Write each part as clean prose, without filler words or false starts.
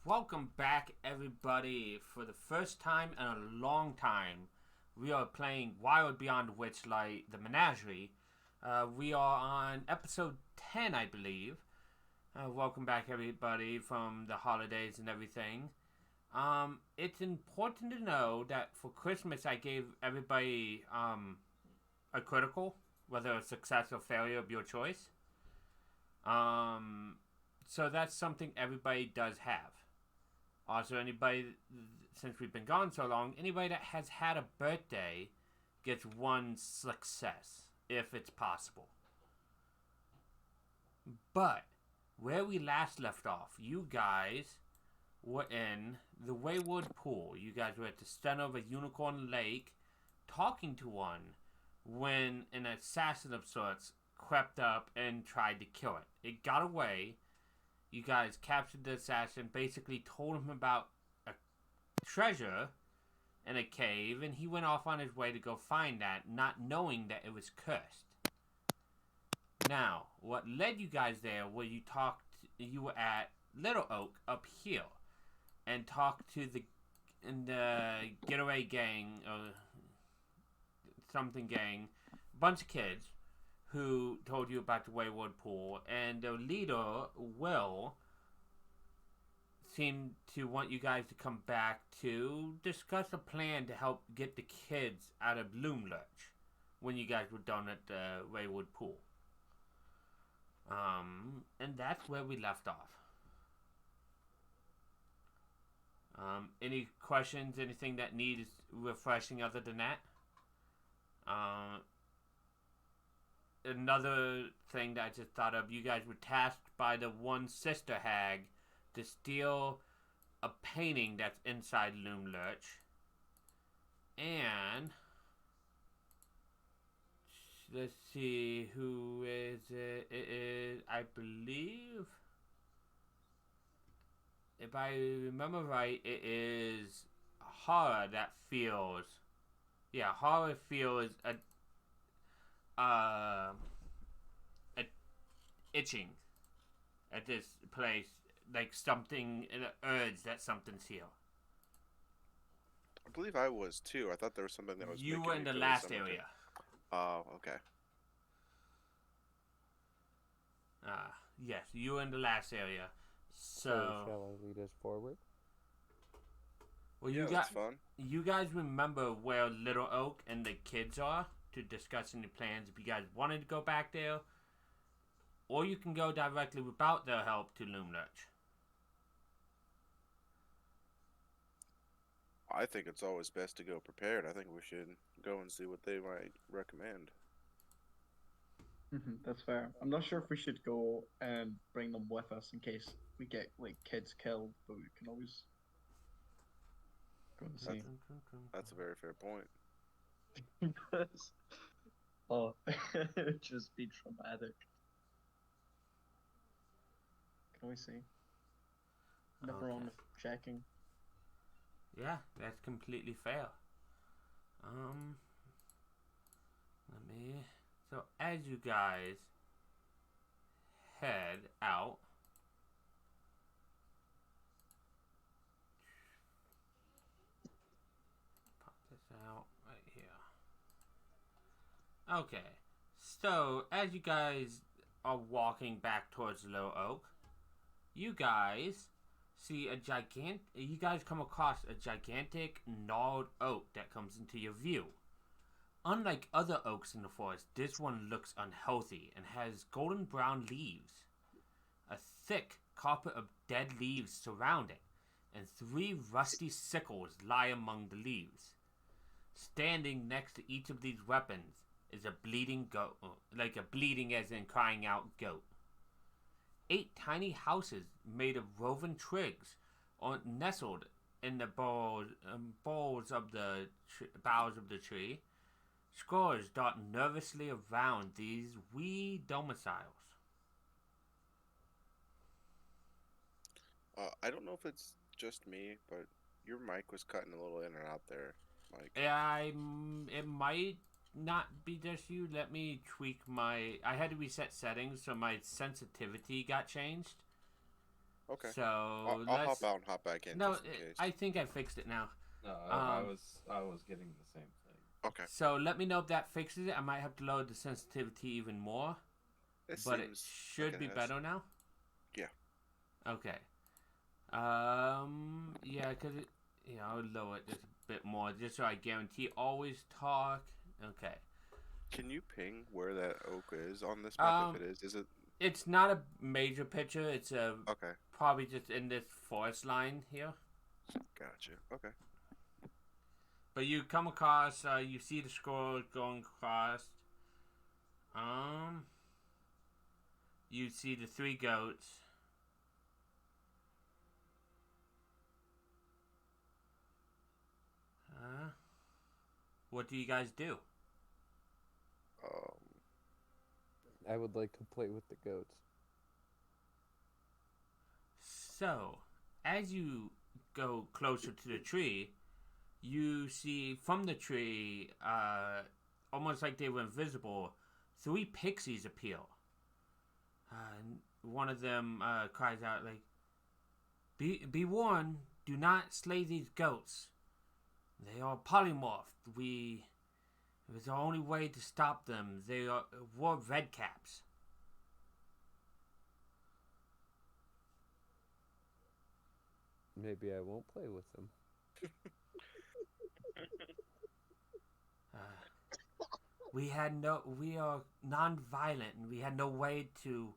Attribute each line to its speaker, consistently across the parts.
Speaker 1: Welcome back, everybody. For the first time in a long time, we are playing Wild Beyond Witchlight, the Menagerie. We are on episode 10, I believe. Welcome back, everybody, from the holidays and everything. It's important to know that for Christmas, I gave everybody a critical, whether a success or failure of your choice. So that's something everybody does have. Also, anybody, since we've been gone so long, anybody that has had a birthday gets one success, if it's possible. But, where we last left off, you guys were in the Wayward Pool. You guys were at the center of a unicorn lake, talking to one, when an assassin of sorts crept up and tried to kill it. It got away. You guys captured the assassin, basically told him about a treasure in a cave, and he went off on his way to go find that, not knowing that it was cursed. Now, what led you guys there was you were at Little Oak up here, and talked to the getaway gang, or something gang, bunch of kids, who told you about the Wayward Pool, and the leader, Will, seemed to want you guys to come back to discuss a plan to help get the kids out of Loomlurch when you guys were done at the Wayward Pool. And that's where we left off. Any questions, anything that needs refreshing other than that? Another thing that I just thought of, you guys were tasked by the one sister hag to steal a painting that's inside Loomlurch. And let's see, who is it? It is, I believe, if I remember right, it is Horror that feels, Horror feels a itching at this place, like something, an urge that something's here.
Speaker 2: I believe I was too. I thought there was something that was.
Speaker 1: You
Speaker 2: making
Speaker 1: were
Speaker 2: me
Speaker 1: in the
Speaker 2: feel
Speaker 1: last
Speaker 2: something.
Speaker 1: area.
Speaker 2: Oh, okay.
Speaker 1: Yes, you were in the last area. So
Speaker 3: shall I lead us forward?
Speaker 1: well,
Speaker 2: That's fun.
Speaker 1: you guys remember where Little Oak and the kids are to discuss any plans if you guys wanted to go back there, or you can go directly without their help to Loomlurch.
Speaker 2: I think it's always best to go prepared. I think we should go and see what they might recommend.
Speaker 4: That's fair. I'm not sure if we should go and bring them with us in case we get like kids killed, but we can always go and see.
Speaker 2: That's a very fair point.
Speaker 4: Oh, it'd just be traumatic. Can we see? Never
Speaker 1: Okay.
Speaker 4: on checking.
Speaker 1: Yeah, that's completely fair. Let me. So as you guys head out, pop this out right here. Okay, so as you guys are walking back towards Low Oak, you guys see you guys come across a gigantic gnarled oak that comes into your view. Unlike other oaks in the forest, this one looks unhealthy and has golden brown leaves. A thick carpet of dead leaves surround it, and 3 rusty sickles lie among the leaves. Standing next to each of these weapons is a bleeding goat, like a bleeding as in crying out goat. 8 tiny houses made of woven twigs are nestled in the boughs of the boughs of the tree. Squirrels dart nervously around these wee domiciles.
Speaker 2: I don't know if it's just me, but your mic was cutting a little in and out there, Mike.
Speaker 1: It might not be just you. Let me tweak my. I had to reset settings, so my sensitivity got changed.
Speaker 2: Okay.
Speaker 1: So
Speaker 2: I'll
Speaker 1: let's.
Speaker 2: hop out and hop back in
Speaker 1: No,
Speaker 2: just in case.
Speaker 1: I think I fixed it now.
Speaker 3: No, I was getting the same thing.
Speaker 2: Okay.
Speaker 1: So let me know if that fixes it. I might have to lower the sensitivity even more, but it should be better now.
Speaker 2: Yeah.
Speaker 1: Okay. Yeah, because I'll lower it just a bit more, just so I guarantee always talk. Okay.
Speaker 2: Can you ping where that oak is on this map? If it is,
Speaker 1: It's not a major picture. It's
Speaker 2: okay?
Speaker 1: probably just in this forest line here.
Speaker 2: Gotcha. Okay.
Speaker 1: But you come across, you see the scroll going across. You see the 3 goats. What do you guys do?
Speaker 5: I would like to play with the goats.
Speaker 1: So, as you go closer to the tree, you see from the tree, almost like they were invisible, 3 pixies appear. And one of them cries out like, Be warned, do not slay these goats. They are polymorphed. It was the only way to stop them. They wore red caps.
Speaker 5: Maybe I won't play with them.
Speaker 1: We are non-violent, and we had no way to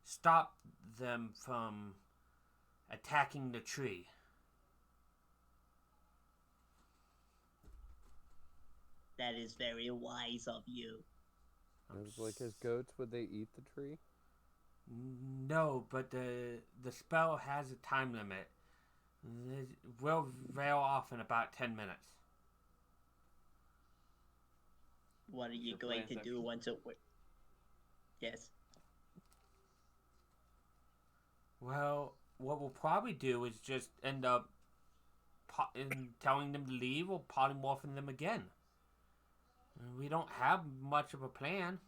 Speaker 1: stop them from attacking the tree.
Speaker 6: That is very wise of you.
Speaker 5: I was like, as goats, would they eat the tree?
Speaker 1: No, but the spell has a time limit. It will wear off in about 10 minutes.
Speaker 6: What are you going to do once it works? Yes.
Speaker 1: Well, what we'll probably do is just end up telling them to leave or polymorphing them again. We don't have much of a plan.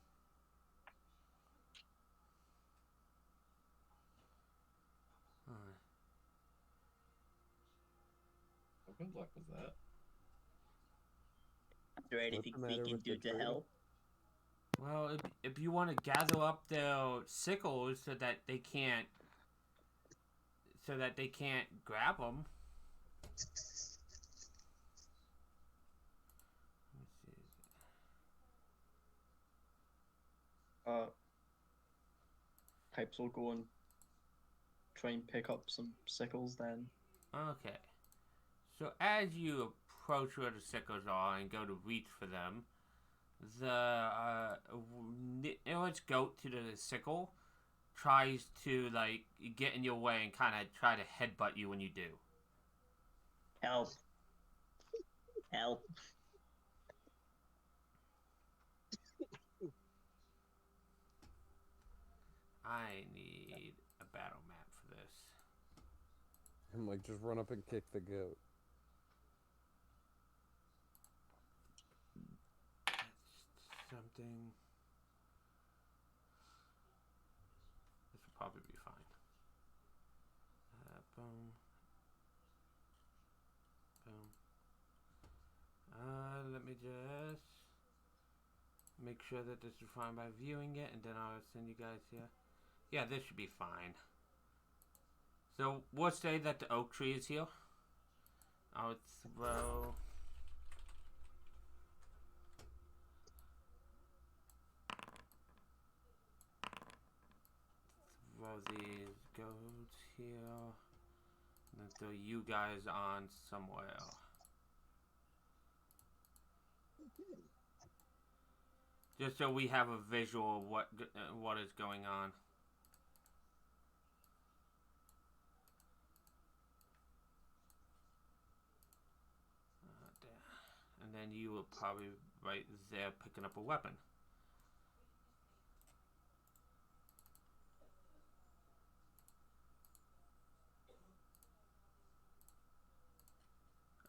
Speaker 3: Well, good luck with that.
Speaker 6: Is there anything we can do to help?
Speaker 1: Well, if you want to gather up their sickles so that they can't grab them.
Speaker 4: Pipes will go and try and pick up some sickles then.
Speaker 1: Okay. So as you approach where the sickles are and go to reach for them, the nearest goat to the sickle tries to get in your way and kind of try to headbutt you when you do.
Speaker 6: Help. Help.
Speaker 1: I need a battle map for this.
Speaker 5: I'm like, just run up and kick the goat.
Speaker 1: That's something. This will probably be fine. Boom. Boom. Let me just make sure that this is fine by viewing it, and then I'll send you guys here. Yeah, this should be fine. So we'll say that the oak tree is here. I'll throw these goats here, and then throw you guys on somewhere. Just so we have a visual of what is going on. And then you will probably right there picking up a weapon.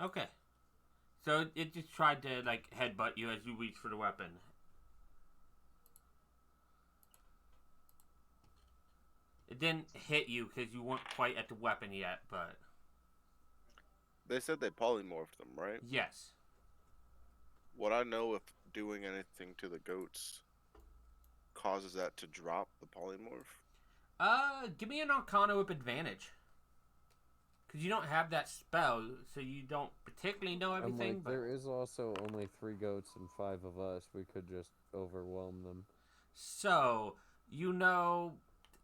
Speaker 1: Okay. So it just tried to headbutt you as you reach for the weapon. It didn't hit you because you weren't quite at the weapon yet, but
Speaker 2: They said they polymorphed them, right?
Speaker 1: yes.
Speaker 2: Would I know if doing anything to the goats causes that to drop the polymorph?
Speaker 1: Give me an Arcana with advantage. Because you don't have that spell, so you don't particularly know
Speaker 5: I'm
Speaker 1: everything,
Speaker 5: like,
Speaker 1: but...
Speaker 5: there is also only 3 goats and 5 of us. We could just overwhelm them.
Speaker 1: So, you know,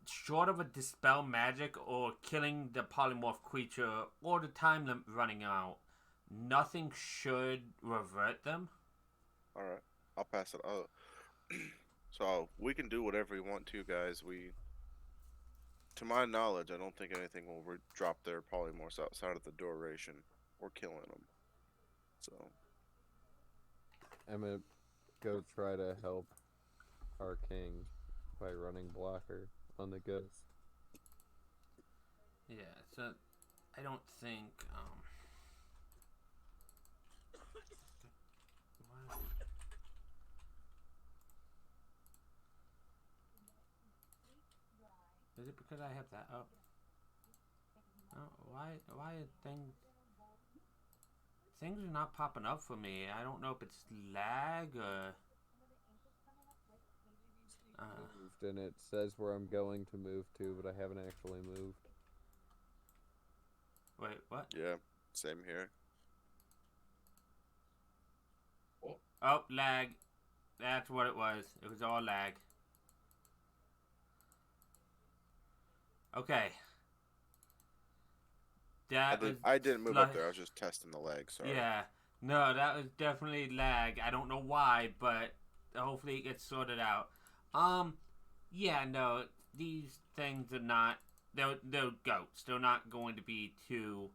Speaker 1: short of a dispel magic or killing the polymorph creature or the time limit running out, nothing should revert them.
Speaker 2: Alright, I'll pass it out. So, we can do whatever we want to, guys. To my knowledge, I don't think anything will drop their polymorphs outside of the duration or killing them. So,
Speaker 5: I'm gonna go try to help our king by running blocker on the goats.
Speaker 1: Yeah, so I don't think, Is it because I have that up? Oh, why things are not popping up for me. I don't know if it's lag or...
Speaker 5: Moved, and it says where I'm going to move to, but I haven't actually moved.
Speaker 1: Wait, what?
Speaker 2: yeah, same here.
Speaker 1: Oh, lag. That's what it was. It was all lag. Okay.
Speaker 2: I didn't move up there. I was just testing the leg. Sorry.
Speaker 1: Yeah. No, that was definitely lag. I don't know why, but hopefully it gets sorted out. Yeah, no, these things are not... They're goats. They're not going to be too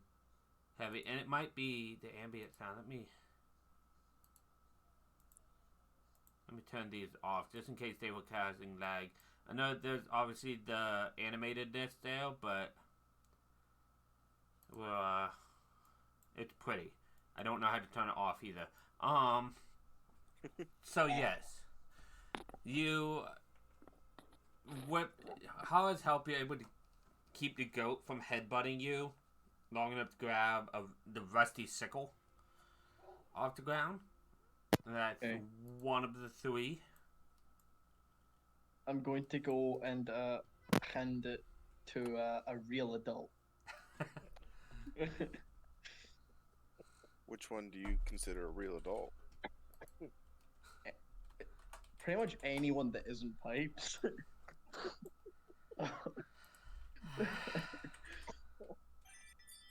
Speaker 1: heavy. And it might be the ambient sound. Let me turn these off, just in case they were causing lag. I know there's obviously the animatedness there, but... Well, it's pretty. I don't know how to turn it off either. So yes. How has help you able to keep the goat from headbutting you long enough to grab the rusty sickle off the ground? That's
Speaker 4: Okay.
Speaker 1: one of the 3.
Speaker 4: I'm going to go and hand it to a real adult.
Speaker 2: Which one do you consider a real adult?
Speaker 4: Pretty much anyone that isn't pipes.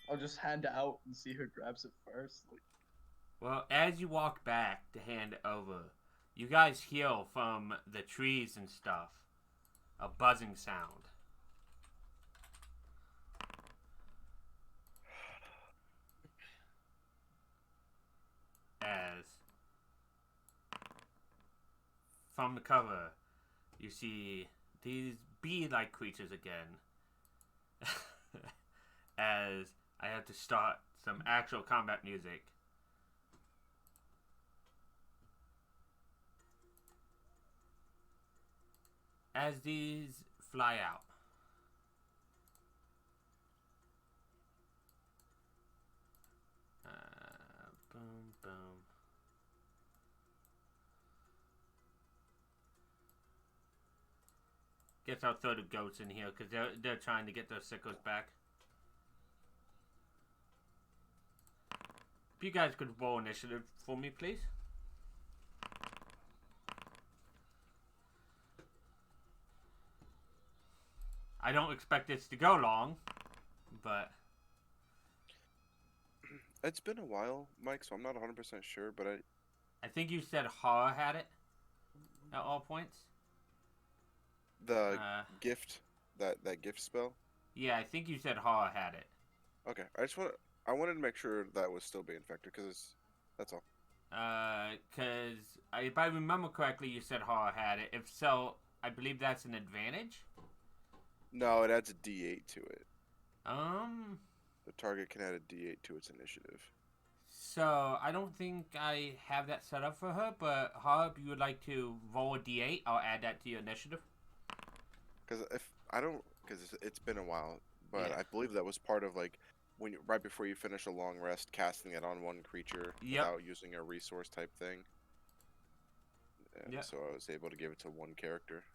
Speaker 4: I'll just hand it out and see who grabs it first.
Speaker 1: Well, as you walk back to hand it over, you guys hear from the trees and stuff a buzzing sound. As from the cover, you see these bee-like creatures again. As I have to start some actual combat music. As these fly out. Boom, boom. Guess I'll throw the goats in here because they're trying to get their sickles back. If you guys could roll initiative for me, please. I don't expect this to go long, but...
Speaker 2: It's been a while, Mike, so I'm not 100% sure, but
Speaker 1: I think you said horror had it at all points.
Speaker 2: The gift, that gift spell?
Speaker 1: Yeah, I think you said horror had it.
Speaker 2: Okay, I wanted to make sure that was still being factored, because that's all.
Speaker 1: Because if I remember correctly, you said horror had it. If so, I believe that's an advantage.
Speaker 2: No, it adds a D8 to it.
Speaker 1: The
Speaker 2: target can add a D8 to its initiative.
Speaker 1: So I don't think I have that set up for her, but how if you would like to roll a D8, I'll add that to your initiative.
Speaker 2: because it's been a while. But
Speaker 1: Yeah.
Speaker 2: I believe that was part of like when right before you finish a long rest, casting it on one creature
Speaker 1: Yep.
Speaker 2: without using a resource type thing. And
Speaker 1: Yep.
Speaker 2: so I was able to give it to one character.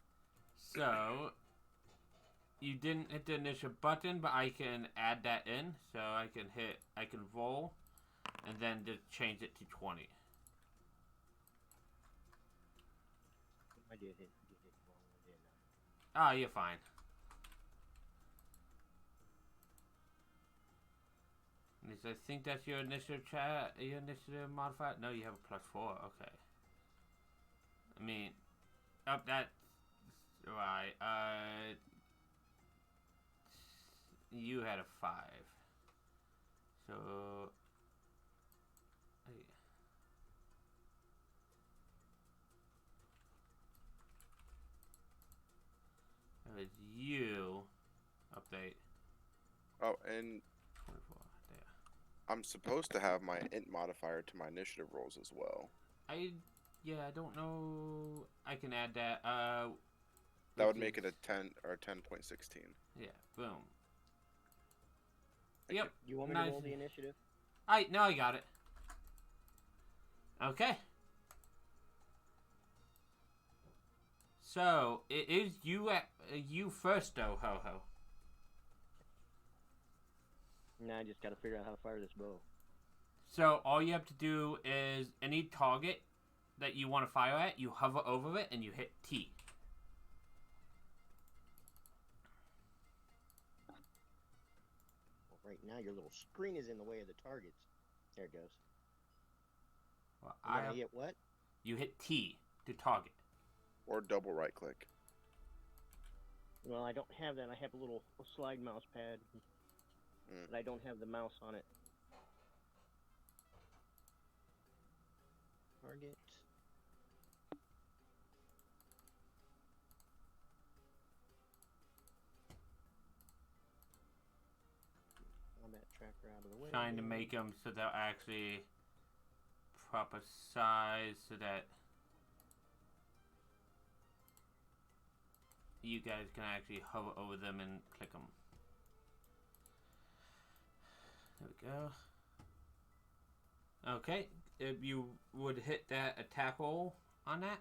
Speaker 1: So, you didn't hit the initial button, but I can add that in. So I can roll, and then just change it to 20.
Speaker 6: I did hit wrong, didn't
Speaker 1: Ah, you're fine. Because I think that's your initiative modifier. No, you have a +4. Okay. I mean, that's right. You had a 5. So, hey. That was you. Update.
Speaker 2: Oh, and
Speaker 1: 24. There.
Speaker 2: I'm supposed to have my int modifier to my initiative rolls as well.
Speaker 1: I don't know. I can add that.
Speaker 2: That would
Speaker 1: which
Speaker 2: make it
Speaker 1: is-
Speaker 2: a 10 or 10.16.
Speaker 1: Yeah. Boom.
Speaker 2: Thank
Speaker 1: Yep.
Speaker 6: you want me
Speaker 1: Nice.
Speaker 6: to roll the initiative?
Speaker 1: I got it. Okay. So it is you first, though, Ho Ho.
Speaker 6: Now I just gotta figure out how to fire this bow.
Speaker 1: So all you have to do is any target that you want to fire at, you hover over it and you hit T.
Speaker 6: Well, right now your little screen is in the way of the targets. There it goes.
Speaker 1: Well,
Speaker 6: And then I hit what?
Speaker 1: you hit T to target.
Speaker 2: Or double right click.
Speaker 6: Well, I don't have that. I have a little slide mouse pad, but I don't have the mouse on it. Target. Combat tracker out of the way.
Speaker 1: Trying to make them so they're actually proper size so that you guys can actually hover over them and click them. There we go. Okay, if you would hit that attack roll on that.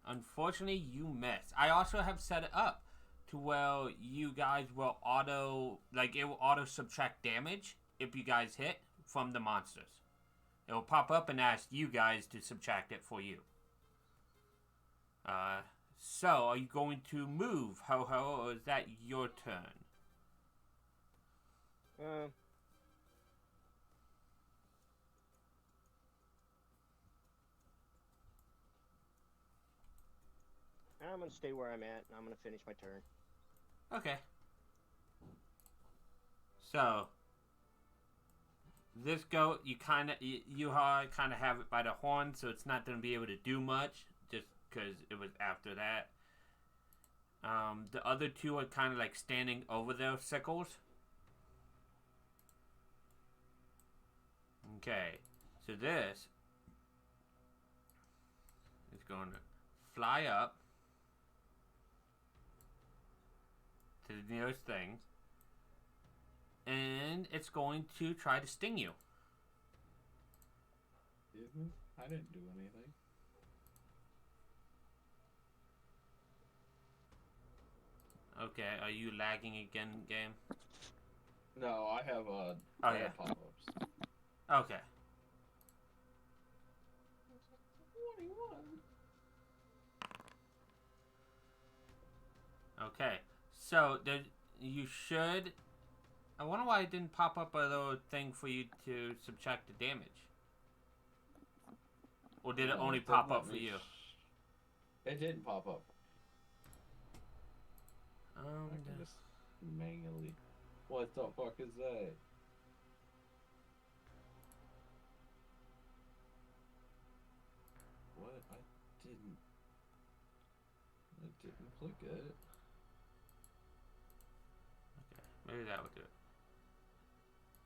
Speaker 1: Unfortunately, you missed. I also have set it up to where you guys will it will auto subtract damage if you guys hit from the monsters. It will pop up and ask you guys to subtract it for you. So are you going to move, Ho Ho, or is that your turn?
Speaker 6: I'm gonna stay where I'm at, and I'm gonna finish my turn.
Speaker 1: Okay. So this goat, you kind of have it by the horn, so it's not going to be able to do much, just because it was after that. The other two are kind of like standing over their sickles. Okay, so this is going to fly up to the nearest thing, and it's going to try to sting you.
Speaker 3: Excuse me? I didn't do anything.
Speaker 1: Okay, are you lagging again, game?
Speaker 3: No, I have
Speaker 1: Oh, yeah.
Speaker 3: pop-ups.
Speaker 1: Okay.
Speaker 3: 21.
Speaker 1: Okay. So you should. I wonder why it didn't pop up a little thing for you to subtract the damage. Or did it
Speaker 3: No,
Speaker 1: only
Speaker 3: didn't
Speaker 1: pop
Speaker 3: let
Speaker 1: up for
Speaker 3: me
Speaker 1: you?
Speaker 3: It didn't pop up. I
Speaker 1: Um.
Speaker 3: can just manually. What the fuck is that? What? I didn't click it.
Speaker 1: Okay, maybe that would do it.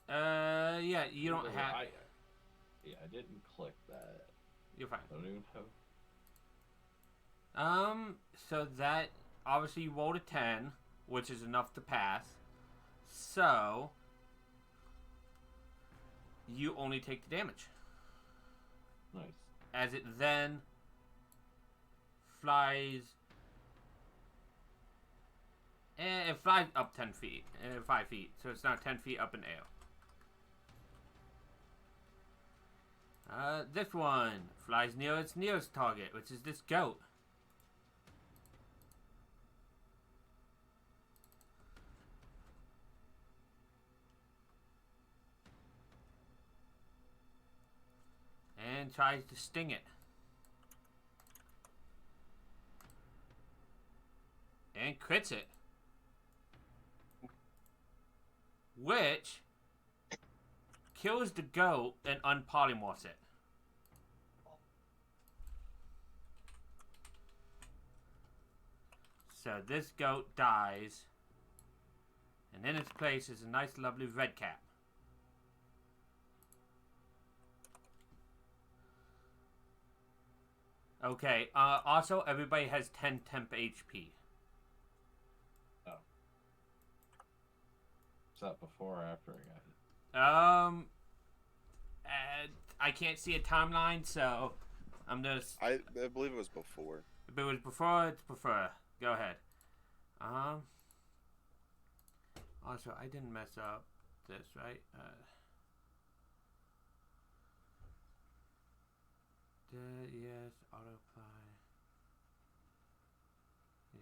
Speaker 1: Yeah, you don't have.
Speaker 3: Yeah, I didn't click that.
Speaker 1: You're fine.
Speaker 3: I don't even have.
Speaker 1: So that obviously you rolled a 10, which is enough to pass. So you only take the damage.
Speaker 3: Nice.
Speaker 1: As it then flies. It flies up 10 feet, 5 feet, so it's now 10 feet up in air. This one flies near its nearest target, which is this goat. And tries to sting it. And crits it. Which kills the goat and unpolymorphs it. So this goat dies. And in its place is a nice lovely red cap. Okay, also everybody has 10 temp HP.
Speaker 3: Is that before or after I got hit?
Speaker 1: I can't see a timeline, so I'm just.
Speaker 2: I believe it was before.
Speaker 1: If it was before, it's before. Go ahead. Also, I didn't mess up this, right? Yes, auto apply. Yeah.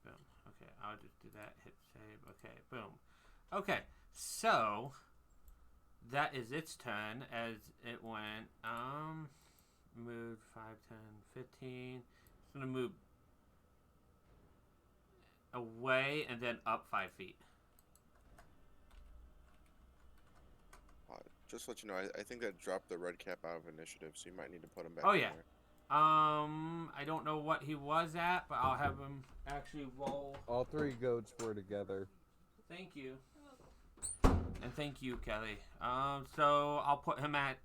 Speaker 1: Boom. Okay, I'll just do that. Hit save. Okay, boom. Okay, so that is its turn as it went. Moved 5, 10, 15. It's gonna move away and then up 5 feet.
Speaker 2: Just to let you know, I think that dropped the red cap out of initiative, so you might need to put him back.
Speaker 1: Oh,
Speaker 2: in
Speaker 1: yeah.
Speaker 2: there.
Speaker 1: I don't know what he was at, but I'll have him actually roll.
Speaker 5: All three goats were together.
Speaker 1: Thank you. And thank you, Kelly. So I'll put him at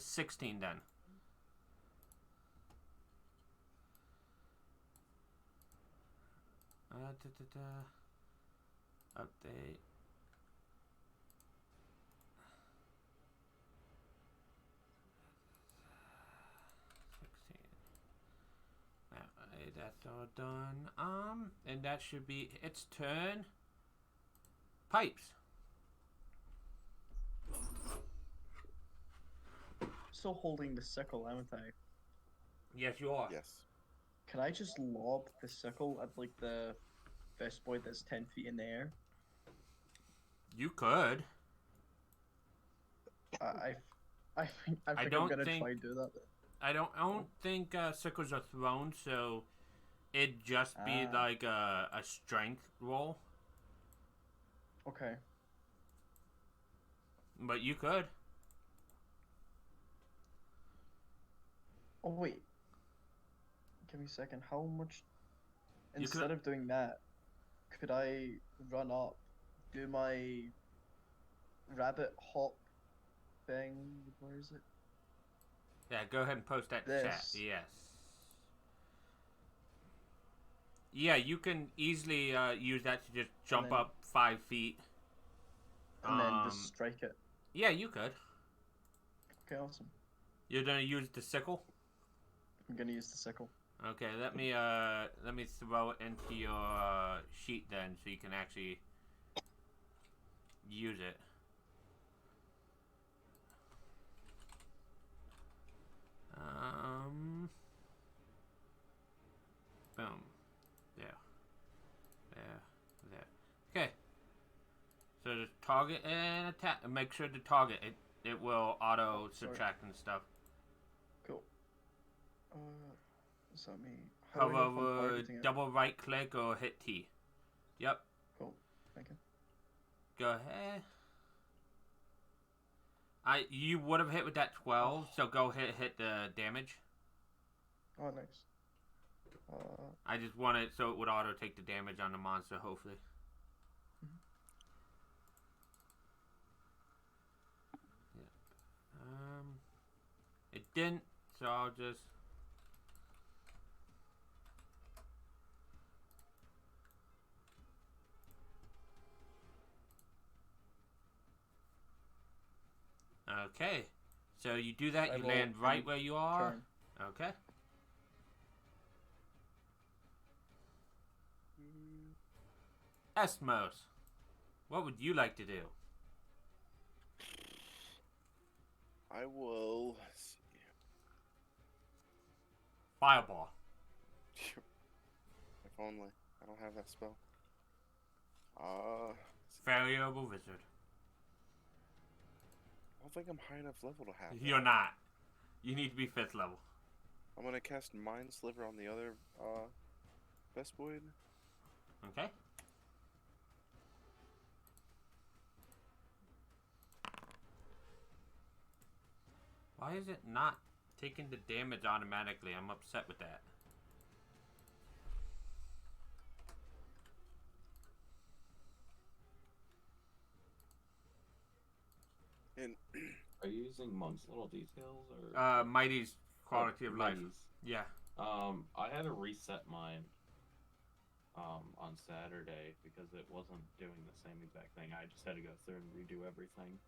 Speaker 1: 16 then. Update. That's all done. And that should be its turn. Pipes.
Speaker 4: Still holding the sickle, haven't I?
Speaker 1: Yes, you are.
Speaker 2: Yes.
Speaker 4: Can I just lob the sickle at like the first boy that's 10 feet in the air?
Speaker 1: You could.
Speaker 4: I think I'm
Speaker 1: don't
Speaker 4: gonna
Speaker 1: think-
Speaker 4: try and do that.
Speaker 1: I don't think sickles are thrown, so it'd just be
Speaker 4: Ah.
Speaker 1: like a strength roll.
Speaker 4: Okay.
Speaker 1: But you could.
Speaker 4: Oh wait. Give me a second. How much?
Speaker 1: You
Speaker 4: Instead
Speaker 1: could-
Speaker 4: of doing that, could I run up, do my rabbit hop thing? Where is it?
Speaker 1: Yeah, go ahead and post that in chat.
Speaker 4: This.
Speaker 1: Yes. Yeah, you can easily use that to just jump
Speaker 4: then-
Speaker 1: up 5 feet.
Speaker 4: And then just strike it.
Speaker 1: Yeah, you could.
Speaker 4: Okay, awesome.
Speaker 1: You're gonna use the sickle.
Speaker 4: I'm gonna use the sickle.
Speaker 1: Okay, let me throw it into your sheet then, so you can actually use it. Boom. There. Okay. So just target and attack. And make sure to target it. It will auto
Speaker 4: Sorry.
Speaker 1: subtract and stuff.
Speaker 4: Cool. What's that mean? How do I know if I'm
Speaker 1: Hover,
Speaker 4: targeting it?
Speaker 1: double right click or hit T. Yep.
Speaker 4: Cool. Thank you.
Speaker 1: Go ahead. You would have hit with that 12, so go hit the damage.
Speaker 4: Oh, nice.
Speaker 1: I just want it so it would auto take the damage on the monster, hopefully. Yeah. It didn't, so I'll just Okay. So you do that,
Speaker 4: I
Speaker 1: you
Speaker 4: will
Speaker 1: land right
Speaker 4: end
Speaker 1: where you are.
Speaker 4: turn.
Speaker 1: Okay. Esmos, what would you like to do?
Speaker 2: I will. Let's see.
Speaker 1: Fireball.
Speaker 2: If only. I don't have that spell.
Speaker 1: Variable wizard.
Speaker 2: I don't think I'm high enough level to have
Speaker 1: You're
Speaker 2: that.
Speaker 1: not. You need to be 5th level.
Speaker 2: I'm gonna cast Mind Sliver on the other Vespoid.
Speaker 1: Okay. Why is it not taking the damage automatically? I'm upset with that.
Speaker 2: And
Speaker 3: Are you using Monk's Little Details or
Speaker 1: Mighty's quality of life.
Speaker 3: Mighty's?
Speaker 1: Yeah.
Speaker 3: I had to reset mine on Saturday because it wasn't doing the same exact thing. I just had to go through and redo everything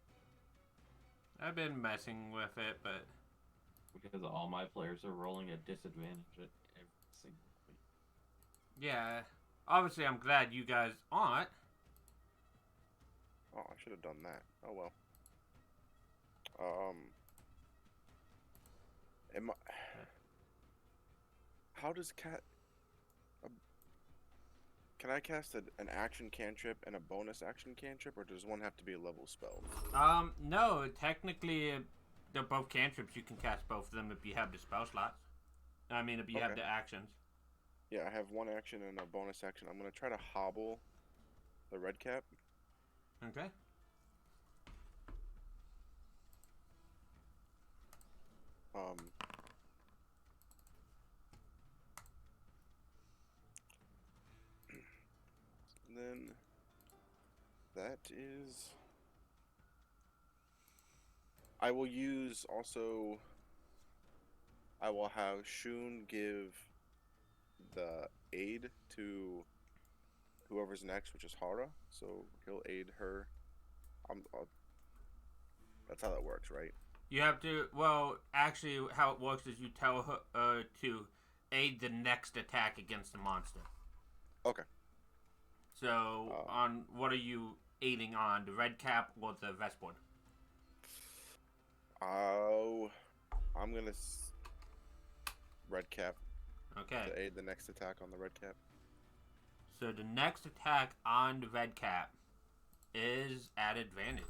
Speaker 1: I've been messing with it, but
Speaker 3: because all my players are rolling at disadvantage at every single point.
Speaker 1: yeah. Obviously, I'm glad you guys aren't.
Speaker 2: oh, I should have done that. Oh well. Am I... How does cat? Can I cast an action cantrip and a bonus action cantrip, or does one have to be a level spell?
Speaker 1: No. Technically, they're both cantrips. You can cast both of them if you have the spell slots. I mean, if you have
Speaker 2: Okay.
Speaker 1: the actions.
Speaker 2: Yeah, I have one action and a bonus action. I'm gonna try to hobble the red cap.
Speaker 1: Okay.
Speaker 2: And then that is. I will use also. I will have Shun give the aid to whoever's next, which is Hara. So he'll aid her. That's how that works, right?
Speaker 1: You have to. Well, actually, how it works is you tell her to aid the next attack against the monster.
Speaker 2: Okay.
Speaker 1: So, on what are you aiding on? The red cap or the Vespoid?
Speaker 2: Oh, I'm gonna red cap
Speaker 1: Okay.
Speaker 2: to aid the next attack on the red cap.
Speaker 1: So the next attack on the red cap is at advantage.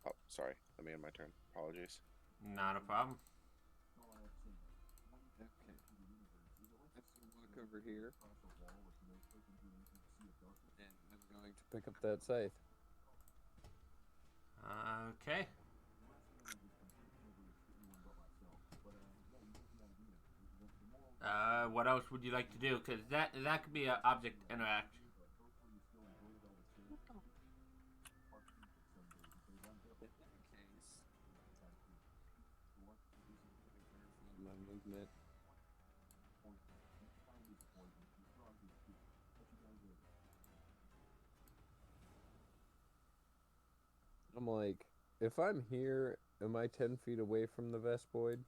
Speaker 2: Oh, sorry. Let me end my turn. Apologies.
Speaker 1: Not a problem.
Speaker 5: Okay. Let's walk over here. And I'm going to pick up that scythe.
Speaker 1: Okay. What else would you like to do? Because that could be an object interaction.
Speaker 5: My movement. I'm like, if I'm here, am I 10 feet away from the Vespoid?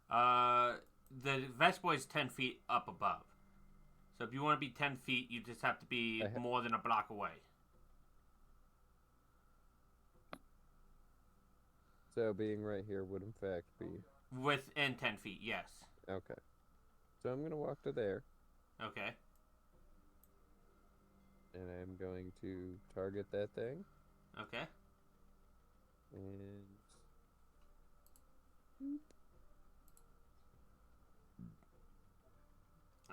Speaker 1: The Vespoid's 10 feet up above. So if you want to be 10 feet, you just have to be more than a block away.
Speaker 5: So being right here would in fact be...
Speaker 1: Within 10 feet, yes.
Speaker 5: Okay. So I'm going to walk to there.
Speaker 1: Okay.
Speaker 5: And I'm going to target that thing.
Speaker 1: Okay.
Speaker 5: And...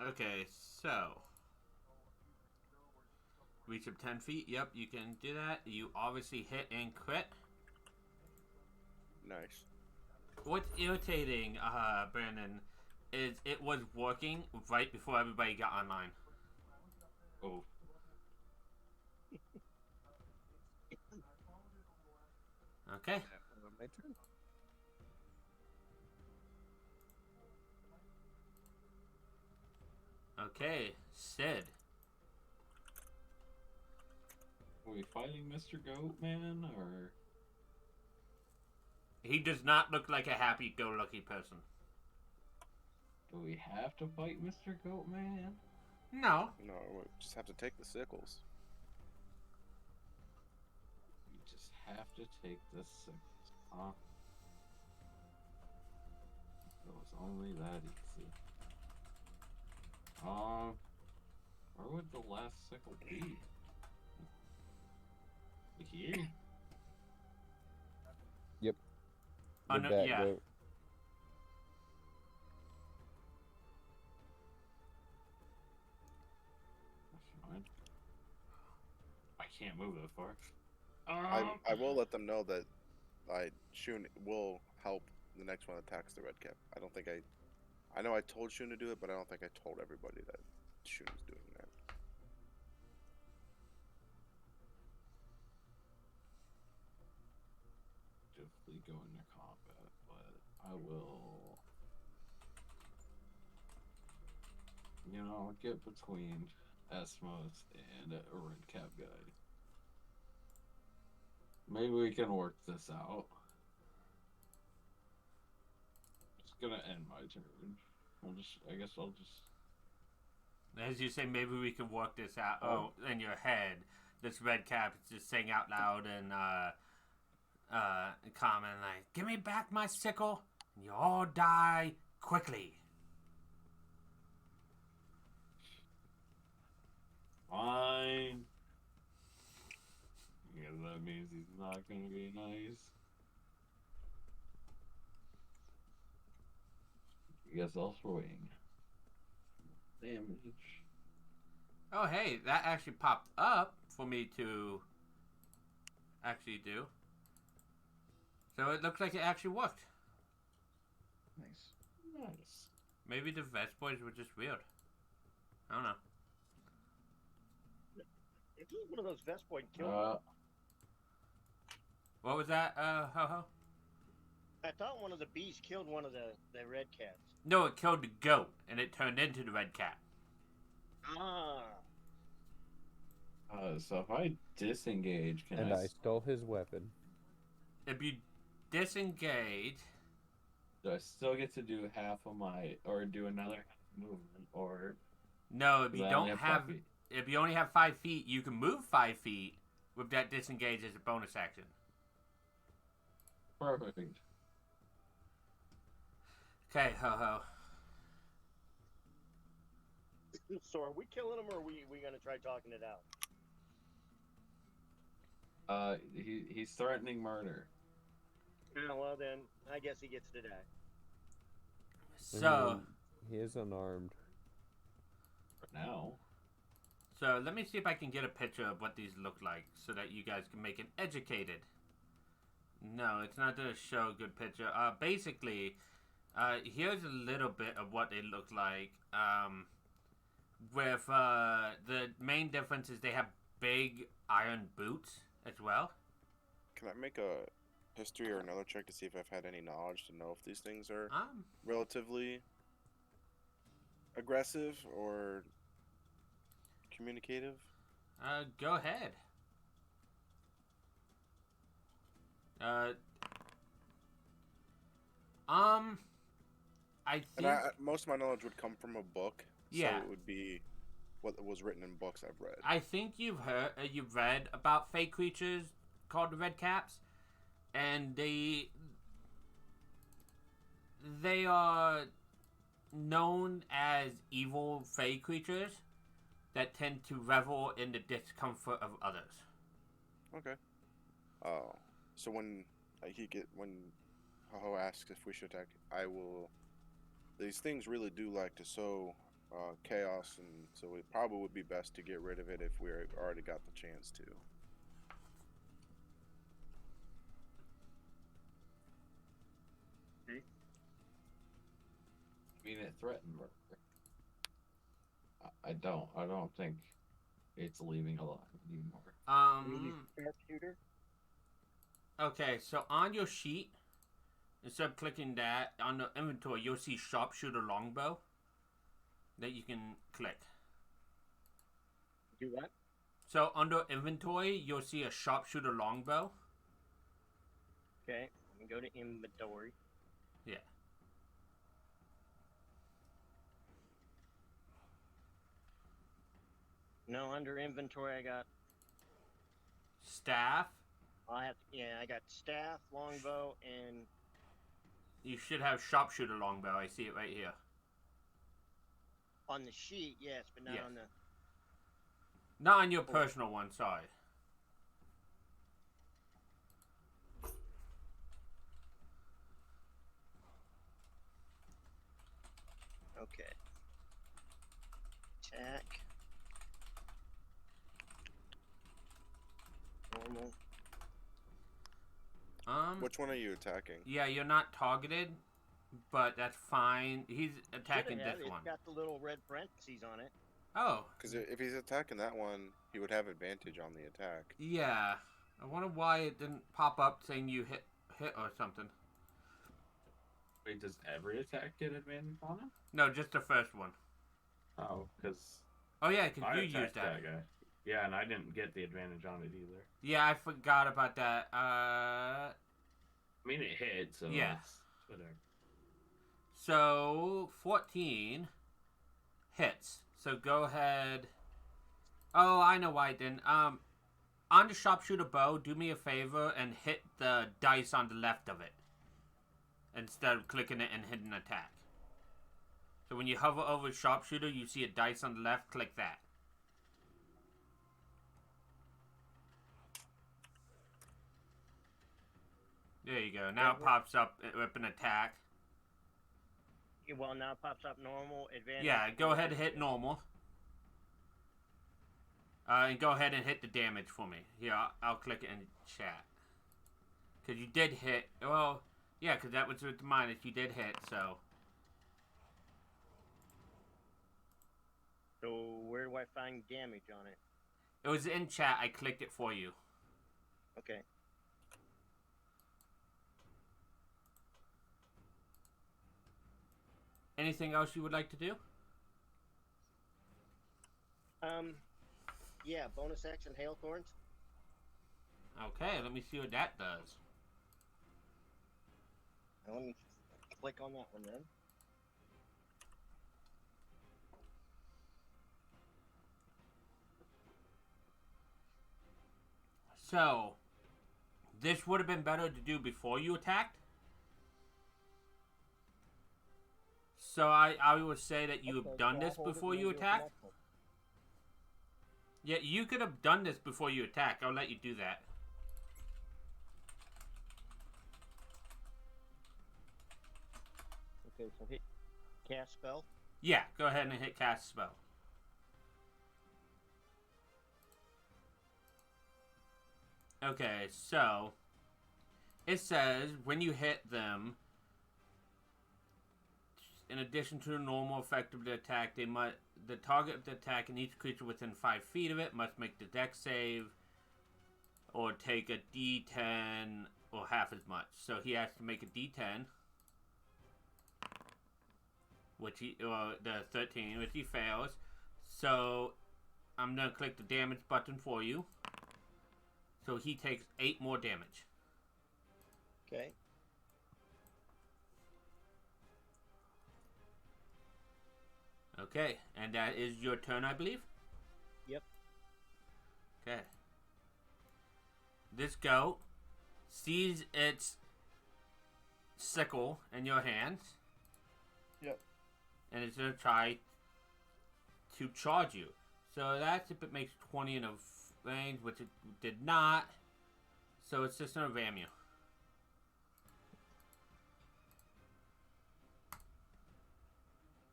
Speaker 1: Okay, so... Reach up 10 feet. Yep, you can do that. You obviously hit and crit.
Speaker 2: Nice.
Speaker 1: What's irritating, Brandon, is it was working right before everybody got online.
Speaker 3: Oh.
Speaker 1: Okay.
Speaker 5: My turn.
Speaker 1: Okay, Sid.
Speaker 3: Are we fighting Mr. Goatman, or...
Speaker 1: He does not look like a happy-go-lucky person.
Speaker 3: Do we have to fight Mr. Goatman?
Speaker 1: No.
Speaker 2: No, we just have to take the sickles.
Speaker 3: We just have to take the sickles, huh? It was only that easy. Where would the last sickle be? Here?
Speaker 5: Yep.
Speaker 1: Oh,
Speaker 5: Did
Speaker 1: no,
Speaker 5: that
Speaker 1: yeah.
Speaker 5: goat.
Speaker 3: That's fine. I can't move that far.
Speaker 2: I will let them know that Shun will help the next one attacks the red cap. I know I told Shun to do it, but I don't think I told everybody that Shun is doing that.
Speaker 3: Definitely go into combat, but I will, get between Esmos and a red cap guy. Maybe we can work this out. Just gonna end my turn. I guess I'll just.
Speaker 1: As you say, maybe we can work this out. Oh, in your head, this red cap is just saying out loud and common, like, "Give me back my sickle, and you all die quickly."
Speaker 3: Fine. Yeah, that means he's not gonna be nice. I guess I'll swing. Damage.
Speaker 1: Oh, hey, that actually popped up for me to actually do. So it looks like it actually worked.
Speaker 4: Nice.
Speaker 3: Nice.
Speaker 1: Maybe the Vest Boys were just weird. I don't know.
Speaker 6: If you one of those vest boy killed,
Speaker 1: What was that, Ho-Ho?
Speaker 6: I thought one of the bees killed one of the red cats.
Speaker 1: No, it killed the goat, and it turned into the red cat.
Speaker 6: Ah.
Speaker 3: So if I disengage, can
Speaker 5: And
Speaker 3: I
Speaker 5: I stole his weapon.
Speaker 1: If you disengage...
Speaker 3: do I still get to do half of my, or do another half movement, or
Speaker 1: No, if you
Speaker 3: I
Speaker 1: don't
Speaker 3: only have
Speaker 1: have...
Speaker 3: 5 feet?
Speaker 1: If you only have 5 feet, you can move 5 feet with that disengage as a bonus action.
Speaker 3: Perfect.
Speaker 1: Okay, Ho-Ho.
Speaker 6: So are we killing him, or are we gonna try talking it out?
Speaker 3: He's threatening murder.
Speaker 6: Oh, well then, I guess he gets to die.
Speaker 1: So...
Speaker 5: He is unarmed.
Speaker 3: For now.
Speaker 1: So let me see if I can get a picture of what these look like so that you guys can make an educated. No, it's not going to show a good picture. Basically, here's a little bit of what they look like. With the main difference is they have big iron boots as well.
Speaker 2: Can I make a history or another check to see if I've had any knowledge to know if these things are
Speaker 1: Um,
Speaker 2: relatively aggressive or communicative?
Speaker 1: Go ahead. I think...
Speaker 2: And most of my knowledge would come from a book,
Speaker 1: Yeah.
Speaker 2: so it would be what was written in books I've read.
Speaker 1: I think you've read about fey creatures called the Red Caps, and they are known as evil fey creatures that tend to revel in the discomfort of others.
Speaker 2: Okay. Oh, so when when Ho-Ho asks if we should attack, I will. These things really do like to sow chaos, and so it probably would be best to get rid of it if we already got the chance to.
Speaker 3: I mean, it threatened murder. I don't think it's leaving alive anymore.
Speaker 6: Sharpshooter?
Speaker 1: Okay, so on your sheet, instead of clicking that, on the inventory, you'll see sharpshooter longbow. that you can click.
Speaker 6: Do what?
Speaker 1: So under inventory, you'll see a sharpshooter longbow.
Speaker 6: Okay, let me go to inventory.
Speaker 1: Yeah.
Speaker 6: No, under inventory I got.
Speaker 1: Staff.
Speaker 6: I got staff, longbow, and
Speaker 1: You should have sharpshooter longbow. I see it right here.
Speaker 6: on the sheet, yes, but not
Speaker 1: Yes.
Speaker 6: on the.
Speaker 1: Not on your personal one, sorry.
Speaker 6: Okay. Attack. Normal.
Speaker 2: Which one are you attacking?
Speaker 1: Yeah, you're not targeted, but that's fine. He's attacking
Speaker 6: Should've had
Speaker 1: this
Speaker 6: it.
Speaker 1: one.
Speaker 6: It's got the little red parentheses on it.
Speaker 1: Oh,
Speaker 2: Because if he's attacking that one, he would have advantage on the attack.
Speaker 1: yeah. I wonder why it didn't pop up saying you hit or something.
Speaker 3: Wait, does every attack get advantage on it?
Speaker 1: No, just the first one.
Speaker 3: Oh, because
Speaker 1: Oh yeah, because
Speaker 3: I
Speaker 1: you used
Speaker 3: attacked
Speaker 1: that.
Speaker 3: that guy. Yeah, and I didn't get the advantage on it either.
Speaker 1: Yeah, I forgot about that.
Speaker 3: I mean, it hit, so
Speaker 1: Yeah.
Speaker 3: it's whatever.
Speaker 1: So 14 hits. So go ahead. Oh, I know why it didn't. On the sharpshooter bow, do me a favor and hit the dice on the left of it instead of clicking it and hitting attack. So when you hover over sharpshooter, you see a dice on the left. Click that. There you go. Now it pops up with an attack.
Speaker 6: Well, now it pops up normal, advantage.
Speaker 1: Yeah, go ahead and hit normal. And go ahead and hit the damage for me. Here, I'll click it in chat. Because you did hit. Well, yeah, because that was with the minus. You did hit, so.
Speaker 6: So where do I find damage on it?
Speaker 1: It was in chat. I clicked it for you.
Speaker 6: Okay.
Speaker 1: Anything else you would like to do?
Speaker 6: Yeah, bonus action, hail thorns.
Speaker 1: Okay, let me see what that does.
Speaker 6: Now let me click on that one then.
Speaker 1: So, this would have been better to do before you attacked. So I would say that you have done this before you attacked. Yeah, you could have done this before you attack. I'll let you do that.
Speaker 6: Okay, so hit cast spell.
Speaker 1: Yeah, go ahead and hit cast spell. Okay, so it says when you hit them, in addition to the normal effect of the attack, the target of the attack and each creature within 5 feet of it must make the dex save or take a D10 or half as much. So he has to make a D10, the 13, which he fails. So I'm gonna click the damage button for you. So he takes 8 more damage.
Speaker 6: Okay.
Speaker 1: Okay, and that is your turn, I believe?
Speaker 6: Yep.
Speaker 1: Okay. This goat sees its sickle in your hands.
Speaker 4: Yep.
Speaker 1: And it's going to try to charge you. So that's if it makes 20 in a range, which it did not. So it's just going to ram you.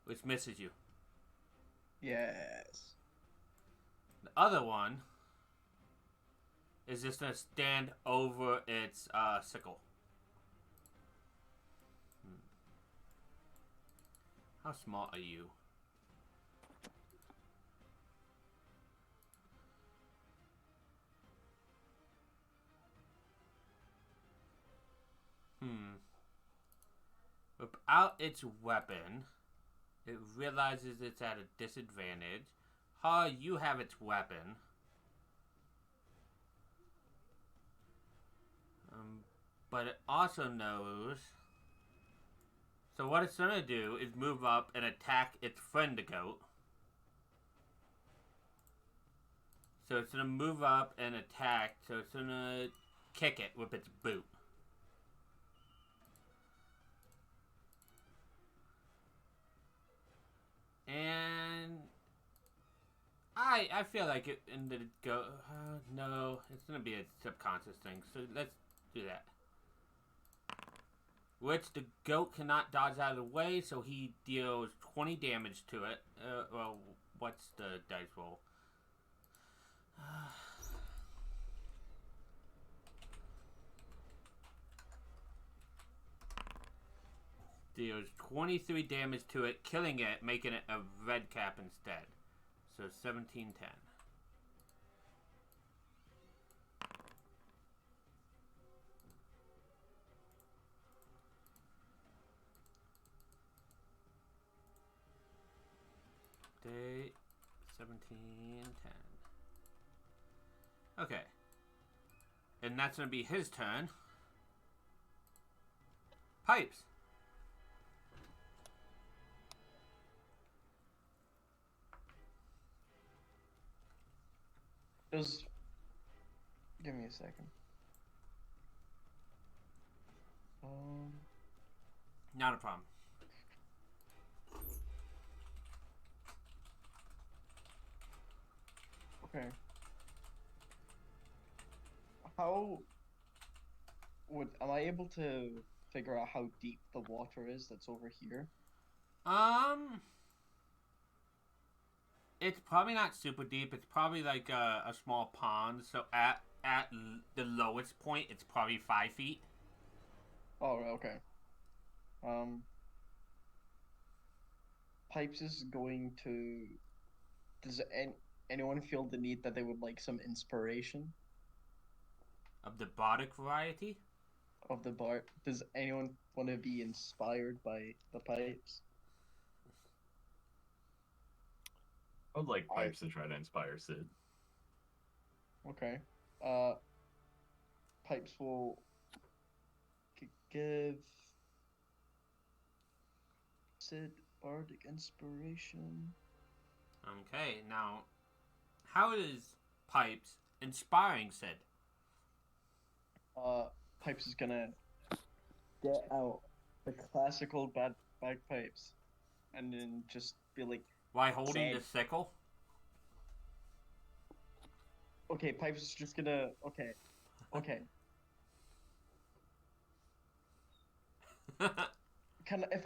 Speaker 1: Which misses you.
Speaker 4: Yes.
Speaker 1: The other one is just going to stand over its sickle. How smart are you? Without its weapon, It realizes it's at a disadvantage. Ha, you have its weapon. But it also knows. So what it's gonna do is move up and attack its friend, the goat. So it's gonna move up and attack. So it's gonna kick it with its boot. And I feel like it in the go. No, it's gonna be a subconscious thing. So let's do that. Which the goat cannot dodge out of the way, so he deals 20 damage to it. Well, what's the dice roll? Deals 23 damage to it, killing it, making it a red cap instead. So 1710. Day 1710. Okay. And that's going to be his turn. Pipes.
Speaker 4: Just give me a second.
Speaker 1: Not a problem.
Speaker 4: Okay. How am I able to figure out how deep the water is that's over here?
Speaker 1: It's probably not super deep. It's probably like a small pond. So at the lowest point, it's probably 5 feet.
Speaker 4: Oh, okay. Pipes is going to. Does anyone feel the need that they would like some inspiration
Speaker 1: Of the bardic variety?
Speaker 4: of the bar? Does anyone want to be inspired by the pipes?
Speaker 3: I would like Pipes to try to inspire Sid.
Speaker 4: Okay. Pipes will give Sid bardic inspiration.
Speaker 1: Okay, now, how is Pipes inspiring Sid?
Speaker 4: Pipes is gonna get out the classical bagpipes, and then just be like,
Speaker 1: Why holding
Speaker 4: Sid.
Speaker 1: the sickle?
Speaker 4: okay, Pipes is just gonna, okay. If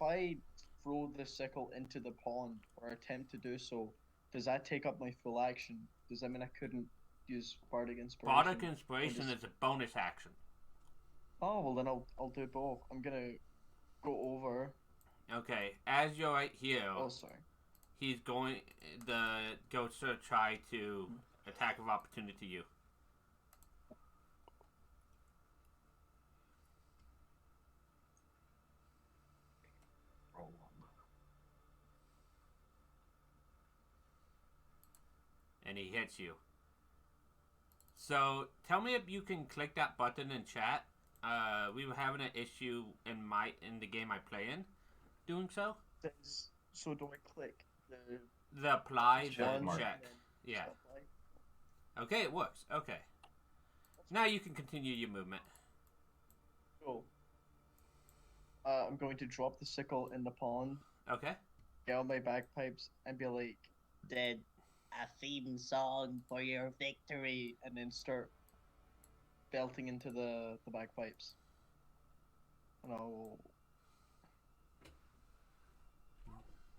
Speaker 4: I throw the sickle into the pond or attempt to do so, does that take up my full action? Does that mean I couldn't use bardic inspiration?
Speaker 1: Bardic inspiration
Speaker 4: does-
Speaker 1: is a bonus action.
Speaker 4: Oh well, then I'll do both. I'm gonna go over.
Speaker 1: Okay, as you're right here,
Speaker 4: Oh sorry.
Speaker 1: he's going. The goats are try to attack of opportunity you.
Speaker 3: Roll on.
Speaker 1: And he hits you. So tell me if you can click that button in chat. We were having an issue in the game I play in, doing so.
Speaker 4: So do I click the
Speaker 1: The apply, the
Speaker 4: one
Speaker 1: check.
Speaker 4: and then
Speaker 1: Yeah.
Speaker 4: apply?
Speaker 1: Okay, it works. Okay. Now you can continue your movement.
Speaker 4: Cool. I'm going to drop the sickle in the pond,
Speaker 1: Okay.
Speaker 4: get out my bagpipes, and be like, "Dead, a theme song for your victory," and then start belting into the bagpipes. And I'll.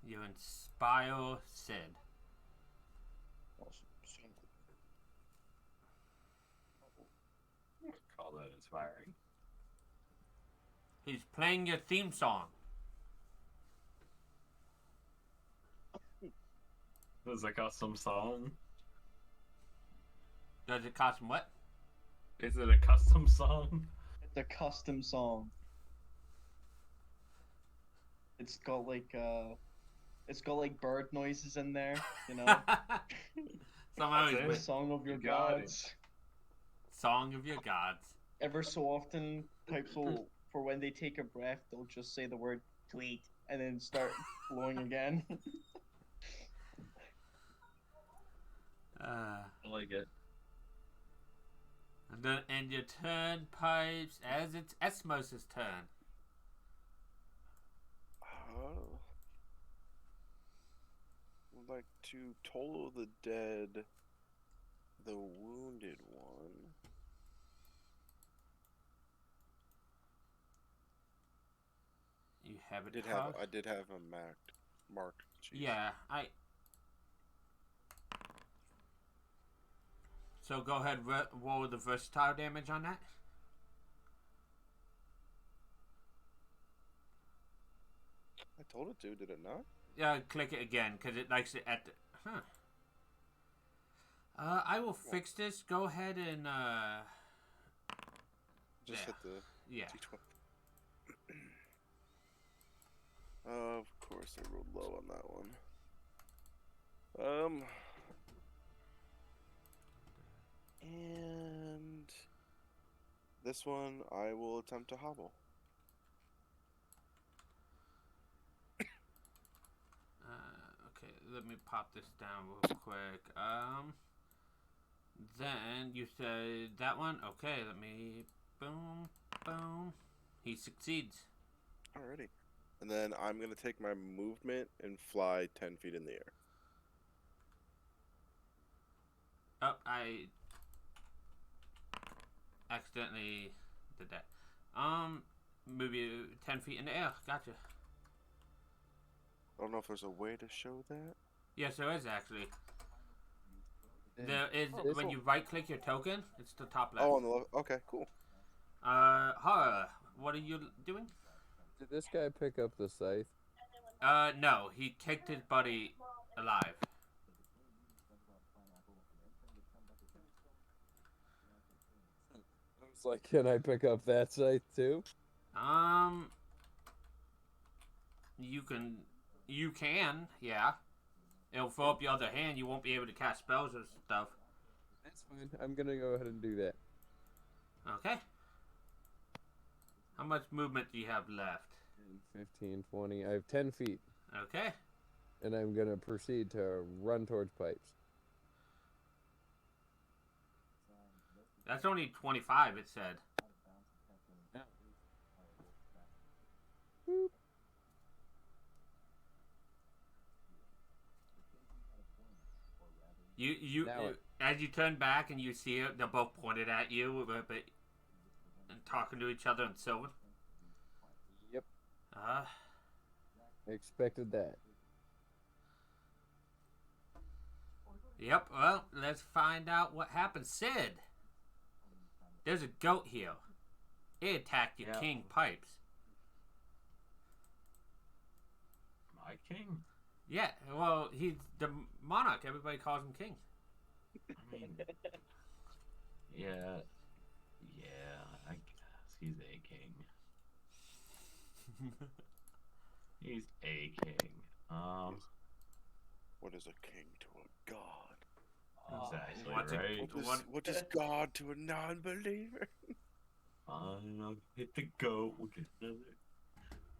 Speaker 1: You inspire Sid.
Speaker 3: Call that inspiring.
Speaker 1: He's playing your theme song.
Speaker 3: This is a custom song.
Speaker 1: Does it cost him what?
Speaker 3: Is it a custom song?
Speaker 4: It's a custom song. It's got like It's got like bird noises in there, you know.
Speaker 1: Somehow
Speaker 3: That's
Speaker 1: he's
Speaker 3: it.
Speaker 4: The
Speaker 1: with
Speaker 4: song of your
Speaker 3: You got it.
Speaker 4: gods.
Speaker 1: Song of Your Gods.
Speaker 4: Ever so often, pipes will, for when they take a breath, they'll just say the word tweet and then start blowing again.
Speaker 1: Uh,
Speaker 3: I like it.
Speaker 1: and then end your turn, Pipes, as it's Esmos' turn.
Speaker 2: Would like to toll the dead, the wounded one.
Speaker 1: You have it.
Speaker 2: I did have a marked. Jeez.
Speaker 1: Yeah, So go ahead, roll the versatile damage on that.
Speaker 2: I told it to. Did it not?
Speaker 1: Yeah, click it again because it likes it at the. Huh. I will fix this. Go ahead and
Speaker 2: Just
Speaker 1: there.
Speaker 2: hit the
Speaker 1: Yeah.
Speaker 2: D20. Of course, I rolled low on that one. And this one I will attempt to hobble.
Speaker 1: Okay, let me pop this down real quick. Then you said that one. Okay, let me. Boom, boom. He succeeds.
Speaker 2: Alrighty. And then I'm gonna take my movement and fly 10 feet in the air.
Speaker 1: Oh, I accidentally did that. Move you 10 feet in the air. Gotcha.
Speaker 2: I don't know if there's a way to show that.
Speaker 1: Yes, there is actually. There is
Speaker 5: This
Speaker 1: when
Speaker 5: one-
Speaker 1: you right click your token, it's the top left.
Speaker 2: Oh, on the left. Okay, cool.
Speaker 1: Horror, what are you doing?
Speaker 5: Did this guy pick up the scythe?
Speaker 1: No, he kicked his buddy alive.
Speaker 5: I was like, can I pick up that scythe too?
Speaker 1: You can, yeah. It'll fill up your other hand. You won't be able to cast spells or stuff.
Speaker 5: That's fine. I'm gonna go ahead and do that.
Speaker 1: Okay. How much movement do you have left?
Speaker 5: 10, 15, 20. I have 10 feet.
Speaker 1: Okay.
Speaker 5: And I'm gonna proceed to run towards pipes.
Speaker 1: That's only 25, it said.
Speaker 5: Boop. Now
Speaker 1: As you turn back and you see it, they're both pointed at you, and talking to each other in Sylvan.
Speaker 5: Yep.
Speaker 1: Uh,
Speaker 5: I expected that.
Speaker 1: Yep, well, let's find out what happened. Sid! There's a goat here. It attacked your
Speaker 3: Yeah.
Speaker 1: king Pipes.
Speaker 3: My king?
Speaker 1: Yeah, well, he's the monarch. Everybody calls him king.
Speaker 3: I mean, yeah, I guess he's a king. He's a king.
Speaker 2: What is a king to a god?
Speaker 3: Exactly
Speaker 1: what's
Speaker 3: right.
Speaker 2: What is God to a non-believer?
Speaker 3: I'll hit the goat. We'll get another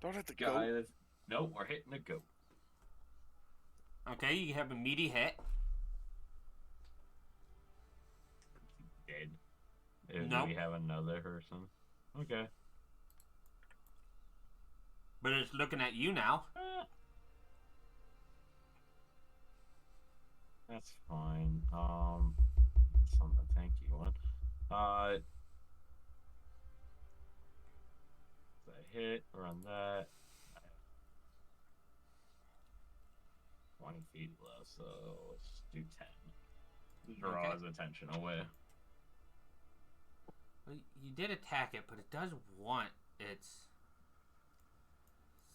Speaker 2: Don't hit the
Speaker 3: guy.
Speaker 2: goat.
Speaker 3: That's... Nope, we're hitting the goat.
Speaker 1: Okay, you have a meaty hit.
Speaker 3: Dead. Do
Speaker 1: Nope.
Speaker 3: we have another person? Okay.
Speaker 1: But it's looking at you now.
Speaker 3: That's fine. Some a tanky one. So I hit, run that. 20 feet left, so let's do 10. Draw
Speaker 1: Okay.
Speaker 3: his attention away.
Speaker 1: Well, you did attack it, but it does want its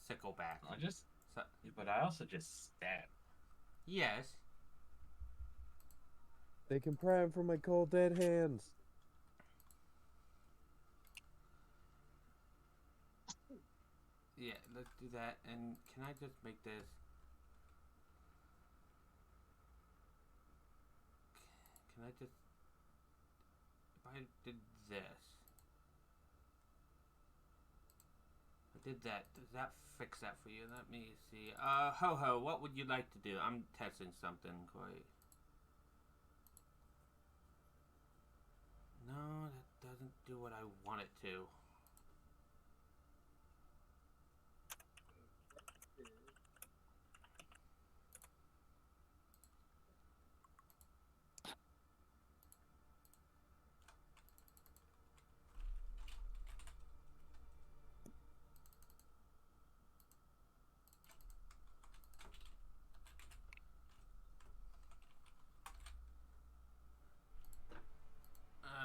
Speaker 1: sickle back.
Speaker 3: But I also just stabbed.
Speaker 1: Yes.
Speaker 5: They can prime from my cold dead hands.
Speaker 1: Yeah, let's do that. And can I just make this can I just... If I did this... I did that. Does that fix that for you? Let me see. Ho-Ho, what would you like to do? I'm testing something quite... No, that doesn't do what I want it to.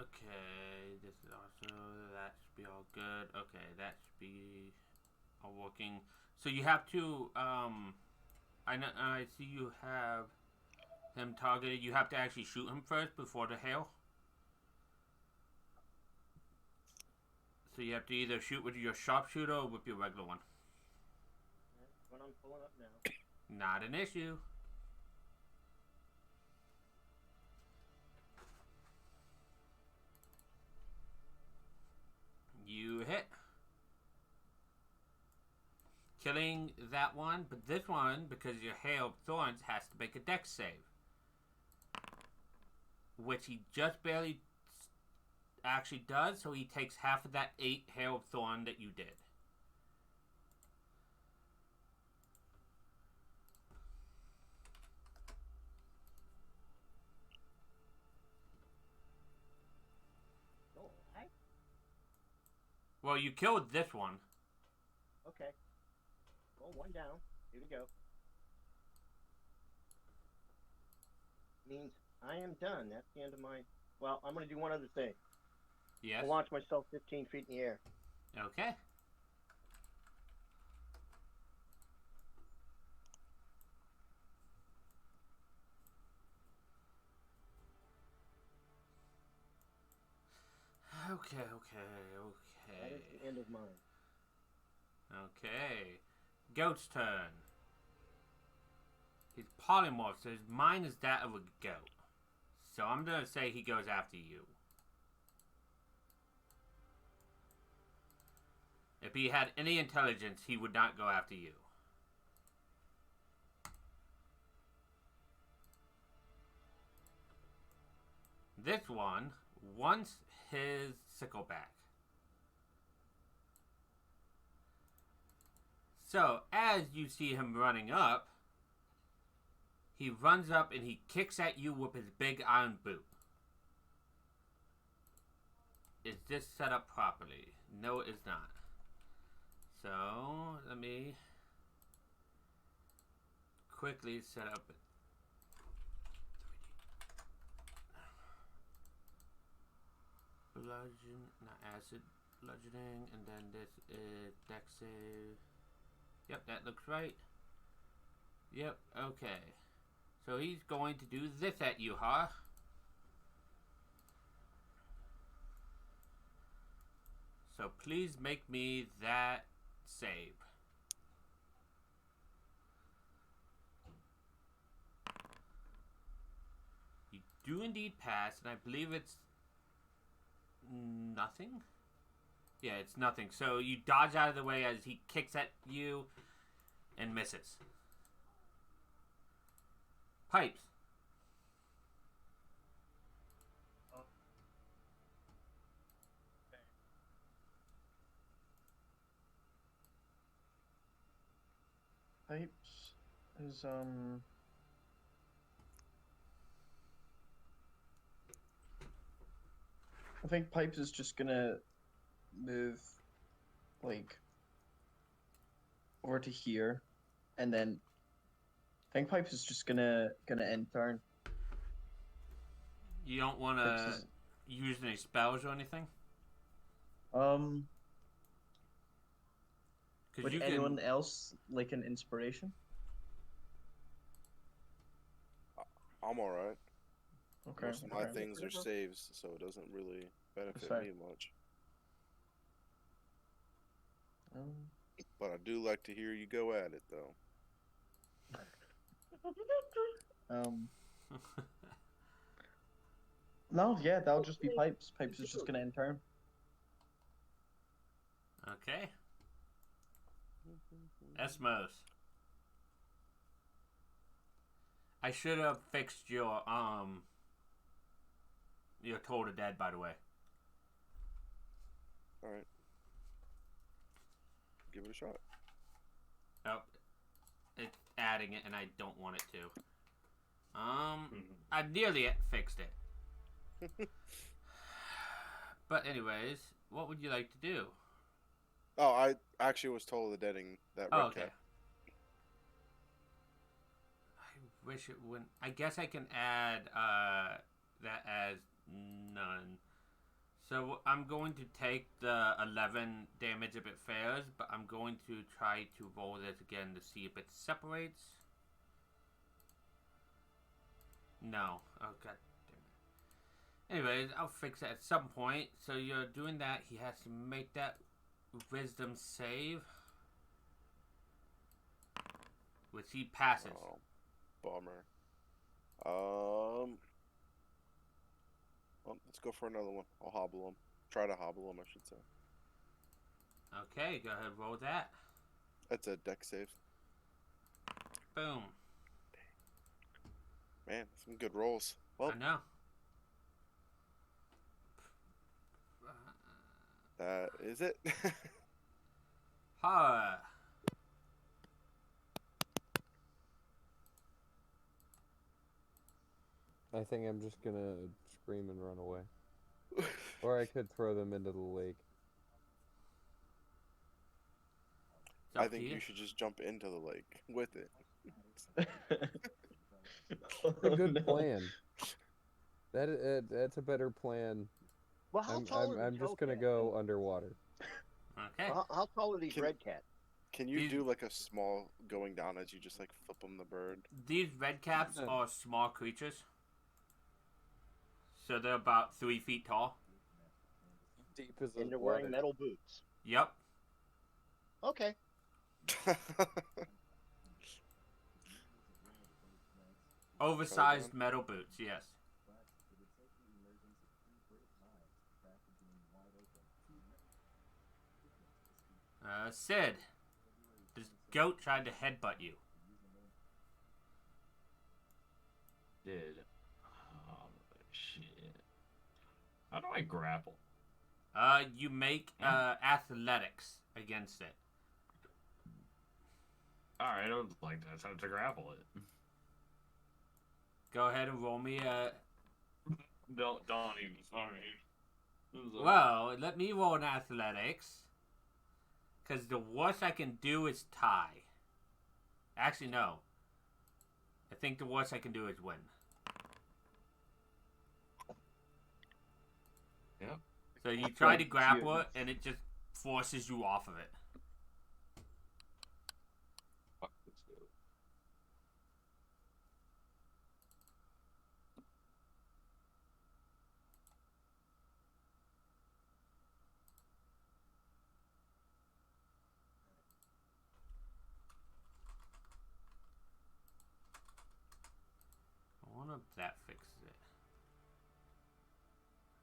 Speaker 1: Okay, this is also, that should be all good. Okay, that should be all working. So you have to, I know, I see you have him targeted. You have to actually shoot him first before the hail. So you have to either shoot with your sharpshooter or with your regular one.
Speaker 6: That's what I'm pulling up now.
Speaker 1: Not an issue. You hit. Killing that one, but this one, because your hail of thorns, has to make a dex save. Which he just barely actually does, so he takes half of that 8 hail of thorn that you did.
Speaker 6: Oh, hi.
Speaker 1: Well, you killed this one.
Speaker 6: Okay. Well, one down. Here we go. Means I am done. That's the end of my... Well, I'm going to do one other thing.
Speaker 1: Yes.
Speaker 6: I'll launch myself 15 feet in the air.
Speaker 1: Okay. Okay.
Speaker 6: That is the end of mine.
Speaker 1: Okay. Goat's turn. He's polymorph, so his mind is that of a goat. So I'm gonna say he goes after you. If he had any intelligence, he would not go after you. This one wants his sickle back. So, as you see him running up, he runs up and he kicks at you with his big iron boot. Is this set up properly? No, it is not. So, let me quickly set up bludgeon, not acid, bludgeoning, and then this is dex save. Yep, that looks right. Yep, okay. So he's going to do this at you, huh? So please make me that save. You do indeed pass, and I believe it's nothing? Yeah, it's nothing. So you dodge out of the way as he kicks at you and misses. Pipes.
Speaker 4: Pipes is I think Pipes is just gonna move like over to here, and then I think Pipes is just gonna end turn.
Speaker 1: You don't want
Speaker 4: Pipes
Speaker 1: to
Speaker 4: is,
Speaker 1: use any spells or anything? Because
Speaker 4: would
Speaker 1: you
Speaker 4: anyone
Speaker 1: can.
Speaker 4: else like an inspiration?
Speaker 2: I'm alright.
Speaker 4: Okay.
Speaker 2: Most of my
Speaker 4: okay.
Speaker 2: things are saves, so it doesn't really benefit
Speaker 4: fair.
Speaker 2: me much.
Speaker 4: Um,
Speaker 2: But I do like to hear you go at it, though.
Speaker 4: No, yeah, that'll just be Pipes. Pipes is just gonna end turn.
Speaker 1: Okay. Esmos. I should have fixed your Toll to Dead, by the way.
Speaker 2: Alright. Give it a shot.
Speaker 1: Oh, it's adding it, and I don't want it to. I nearly fixed it. But anyways, what would you like to do?
Speaker 2: Oh, I actually was told the deading that red
Speaker 1: Okay.
Speaker 2: cap.
Speaker 1: I wish it wouldn't. I guess I can add that as none. So I'm going to take the 11 damage if it fails, but I'm going to try to roll this again to see if it separates. No. Oh, god damn it. Anyways, I'll fix it at some point. So you're doing that. He has to make that wisdom save. Which he passes.
Speaker 2: Oh, bummer. Well, let's go for another one. I'll hobble him. Try to hobble him, I should say.
Speaker 1: Okay, go ahead, roll that.
Speaker 2: That's a deck save.
Speaker 1: Boom.
Speaker 2: Man, some good rolls. Well,
Speaker 1: I know.
Speaker 2: that is it.
Speaker 1: Horror.
Speaker 5: I think I'm just gonna scream and run away. Or I could throw them into the lake.
Speaker 2: I think you should just jump into the lake with it.
Speaker 5: It's a good plan. That's a better plan.
Speaker 6: Well, how tall are
Speaker 5: I'm
Speaker 6: these
Speaker 5: just gonna
Speaker 6: hellcats?
Speaker 5: go underwater.
Speaker 1: Okay.
Speaker 6: How tall are these red cats?
Speaker 2: Can you
Speaker 1: These-
Speaker 2: do like a small going down as you just like flip them the bird?
Speaker 1: These red caps are small creatures. So they're about 3 feet tall.
Speaker 5: Deep as
Speaker 6: And they're wearing metal boots.
Speaker 1: Yep.
Speaker 6: Okay.
Speaker 1: Oversized metal boots, yes. Sid. This goat tried to headbutt you.
Speaker 3: Did. Oh, shit. How do I grapple?
Speaker 1: You make athletics against it.
Speaker 3: Alright, I would like that. Time to grapple it.
Speaker 1: Go ahead and roll me a...
Speaker 3: Don't even. Sorry.
Speaker 1: Well, let me roll an athletics. Because the worst I can do is tie. Actually, no. I think the worst I can do is win.
Speaker 3: Yep.
Speaker 1: So you try to grapple it, and it just forces you off of it.
Speaker 3: Fuck this dude.
Speaker 1: I wonder if that fixes it.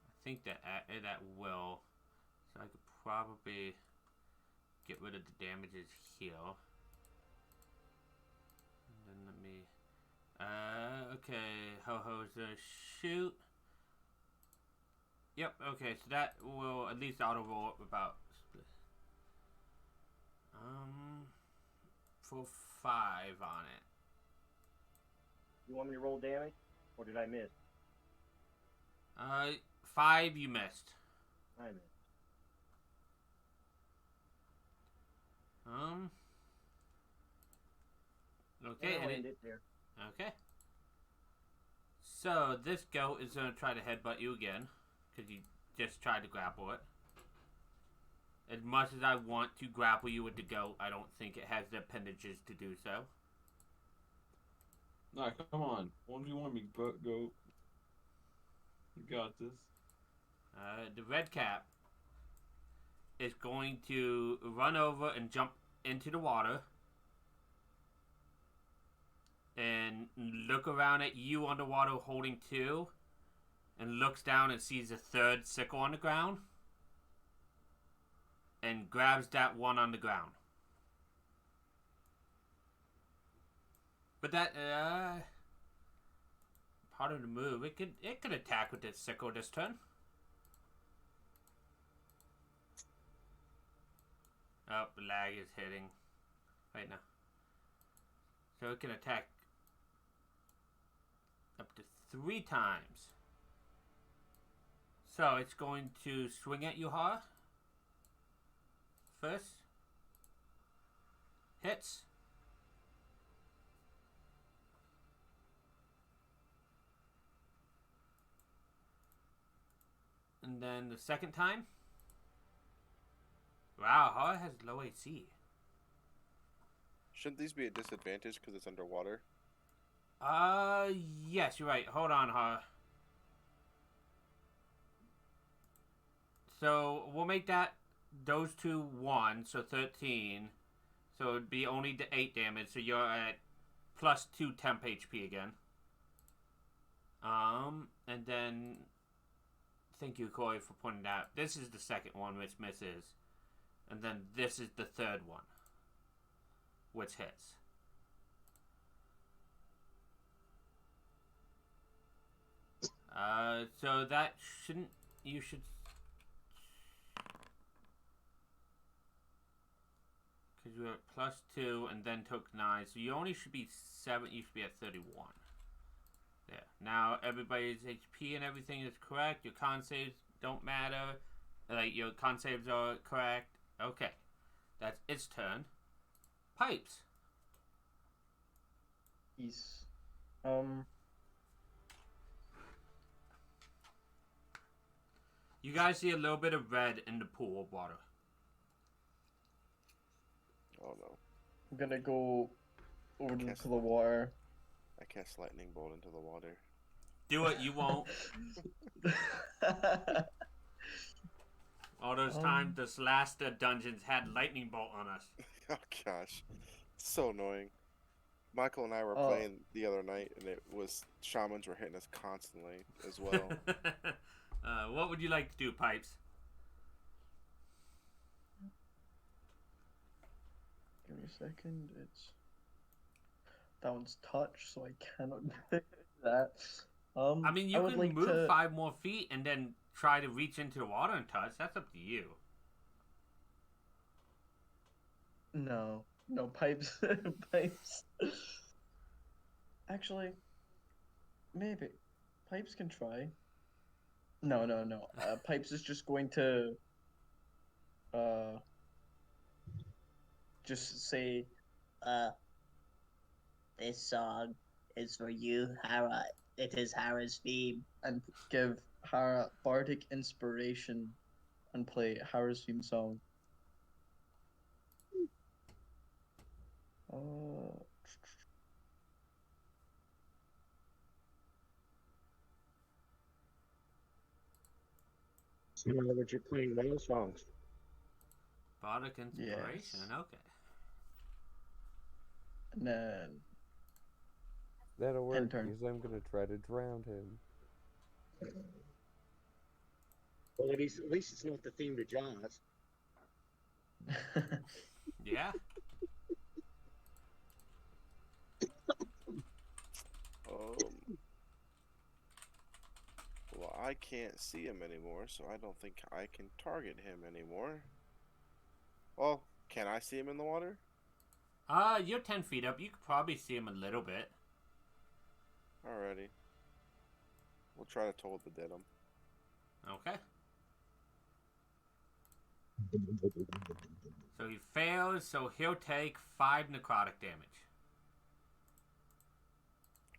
Speaker 1: I think that will. So I could probably get rid of the damages here. And then let me... okay, Ho-Ho's gonna shoot. Yep, okay, so that will at least auto roll up about... for 5 on it.
Speaker 6: You want me to roll damage? Or did I miss?
Speaker 1: 5 you missed.
Speaker 6: I missed.
Speaker 1: Okay,
Speaker 6: I'll
Speaker 1: and
Speaker 6: end it there.
Speaker 1: okay. So this goat is gonna try to headbutt you again, because you just tried to grapple it. As much as I want to grapple you with the goat, I don't think it has the appendages to do so.
Speaker 3: Nah, come on. What do you want me to go? You got this.
Speaker 1: The red cap is going to run over and jump into the water and look around at you underwater holding 2 and looks down and sees a third sickle on the ground and grabs that one on the ground. But that part of the move, it could attack with its sickle this turn. Oh, the lag is hitting right now. So it can attack up to 3 times. So it's going to swing at you hard. First. Hits. And then the second time. Wow, Horror has low AC.
Speaker 2: Shouldn't these be a disadvantage because it's underwater?
Speaker 1: Yes, you're right. Hold on, Horror. So we'll make those two 1, so 13. So it'd be only the 8 damage. So you're at plus 2 temp HP again. And then thank you, Corey, for pointing out. This is the second one which misses, and then this is the third one which hits. So that shouldn't. You should. Because you're at plus 2 and then took 9. So you only should be 7. You should be at 31. There. Now everybody's HP and everything is correct. Your con saves don't matter. Like, your con saves are correct. Okay. That's its turn. Pipes.
Speaker 4: He's
Speaker 1: You guys see a little bit of red in the pool of water.
Speaker 2: Oh no.
Speaker 4: I'm gonna go over
Speaker 2: Yes.
Speaker 4: to the water.
Speaker 2: I cast lightning bolt into the water.
Speaker 1: Do it, you won't. All those times this last dungeons had lightning bolt on us.
Speaker 2: Oh gosh. So annoying. Michael and I were
Speaker 4: Oh.
Speaker 2: playing the other night and it was shamans were hitting us constantly as well.
Speaker 1: What would you like to do, Pipes?
Speaker 4: Give me a second. That one's touch, so I cannot do that.
Speaker 1: I mean, you
Speaker 4: would
Speaker 1: can
Speaker 4: like
Speaker 1: move
Speaker 4: to...
Speaker 1: 5 more feet and then try to reach into the water and touch. That's up to you.
Speaker 4: No, pipes, pipes. Actually, maybe pipes can try. No. Pipes is just going to, just say, this song is for you, Hera. It is Hera's theme, and give Hera bardic inspiration, and play Hera's theme song.
Speaker 6: So in other words, you're playing those songs.
Speaker 1: Bardic inspiration,
Speaker 4: Yes.
Speaker 1: okay.
Speaker 4: And then
Speaker 5: That'll work,
Speaker 4: End turn.
Speaker 5: because I'm gonna try to drown him.
Speaker 6: Well, at least it's not the theme to Jaws.
Speaker 1: Yeah.
Speaker 2: Well, I can't see him anymore, so I don't think I can target him anymore. Well, can I see him in the water?
Speaker 1: You're 10 feet up. You could probably see him a little bit.
Speaker 2: Alrighty. We'll try to toll the dead him.
Speaker 1: Okay. So he fails, so he'll take 5 necrotic damage.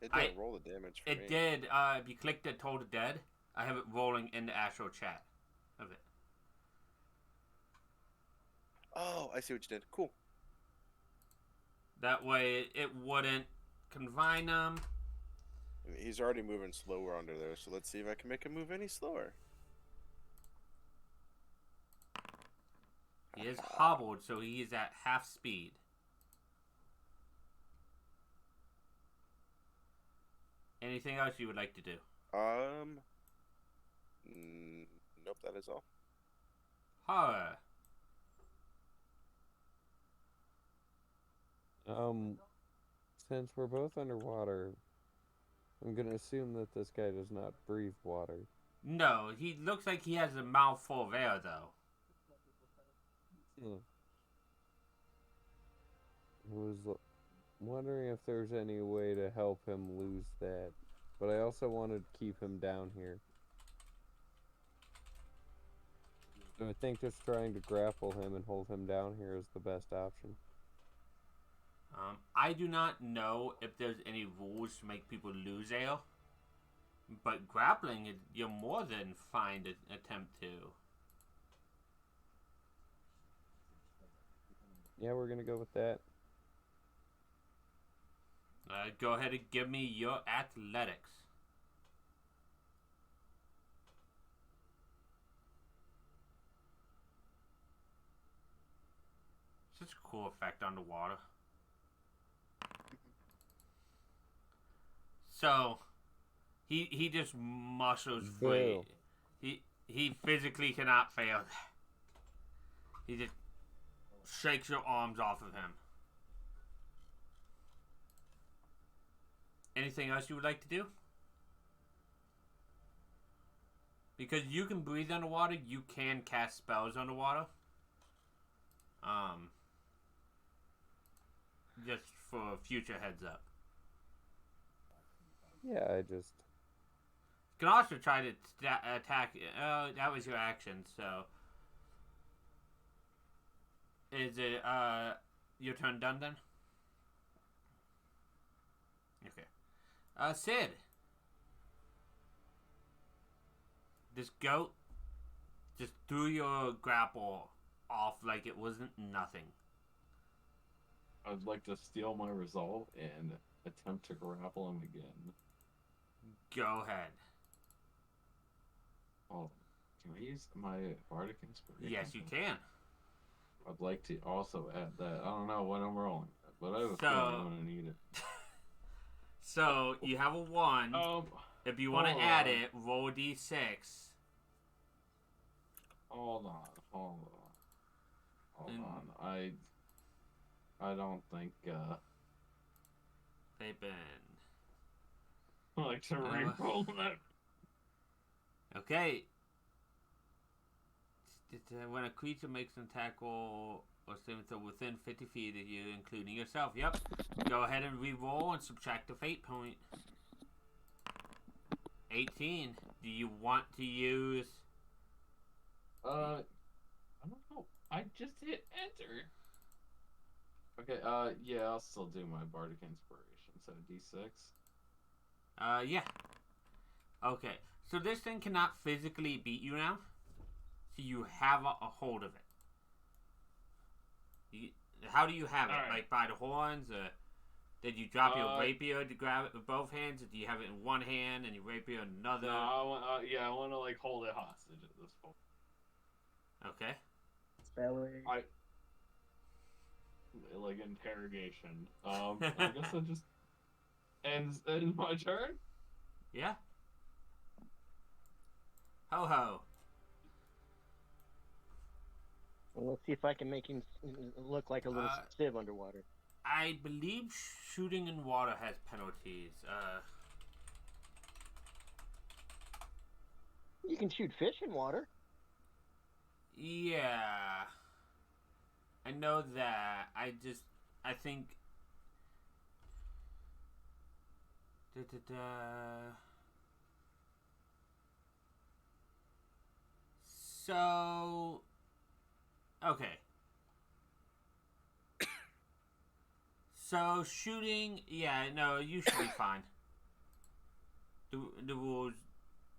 Speaker 2: It didn't roll the damage for me.
Speaker 1: It did. If you click the Toll the Dead, I have it rolling in the actual chat of it.
Speaker 2: Oh, I see what you did. Cool.
Speaker 1: That way it wouldn't confine him.
Speaker 2: I mean, he's already moving slower under there, so let's see if I can make him move any slower.
Speaker 1: He is hobbled, so he is at half speed. Anything else you would like to do?
Speaker 2: Nope, that is all.
Speaker 1: Horror.
Speaker 5: Since we're both underwater, I'm gonna assume that this guy does not breathe water.
Speaker 1: No, he looks like he has a mouthful of air, though.
Speaker 5: I was wondering if there's any way to help him lose that, but I also wanted to keep him down here. So I think just trying to grapple him and hold him down here is the best option.
Speaker 1: I do not know if there's any rules to make people lose air, but grappling, you're more than fine to attempt to.
Speaker 5: Yeah, we're gonna go with that.
Speaker 1: Go ahead and give me your athletics. Such a cool effect on the water. So, he just muscles free.
Speaker 5: Boo.
Speaker 1: He physically cannot fail. He just shakes your arms off of him. Anything else you would like to do? Because you can breathe underwater, you can cast spells underwater. Just for future heads up.
Speaker 5: Yeah, I just...
Speaker 1: You can also try to attack... that was your action, so... Is it, your turn done then? Okay. Sid. This goat just threw your grapple off like it wasn't nothing.
Speaker 3: I'd like to steal my resolve and attempt to grapple him again.
Speaker 1: Go ahead.
Speaker 3: Oh, can I use my bardic inspiration?
Speaker 1: Yes, you can.
Speaker 3: I'd like to also add that. I don't know what I'm rolling, but I have a feeling I'm gonna need it.
Speaker 1: So you have a 1. If you want to add it, roll a d6.
Speaker 3: Hold on. I don't think
Speaker 1: They've been...
Speaker 3: I like to re-roll that.
Speaker 1: Okay. When a creature makes an attack or saving throw within 50 feet of you, including yourself. Yep. Go ahead and re-roll and subtract a fate point. 18. Do you want to use...
Speaker 3: I don't know. I just hit enter. Okay, yeah, I'll still do my bardic inspiration. So D6.
Speaker 1: Yeah. Okay. So this thing cannot physically beat you now. So you have a hold of it. How do you have it?
Speaker 3: Right.
Speaker 1: Like by the horns? Or did you drop your rapier to grab it with both hands? Or do you have it in one hand and your rapier in another?
Speaker 3: No, I want to like hold it hostage at this point.
Speaker 1: Okay.
Speaker 4: Spelling.
Speaker 3: Like interrogation. I guess that just ends my turn.
Speaker 1: Yeah. Ho ho.
Speaker 6: Well, let's see if I can make him look like a little sieve underwater.
Speaker 1: I believe shooting in water has penalties.
Speaker 6: You can shoot fish in water.
Speaker 1: Yeah. I know that. I think... So... Okay. So, shooting... Yeah, no, you should be fine. The rules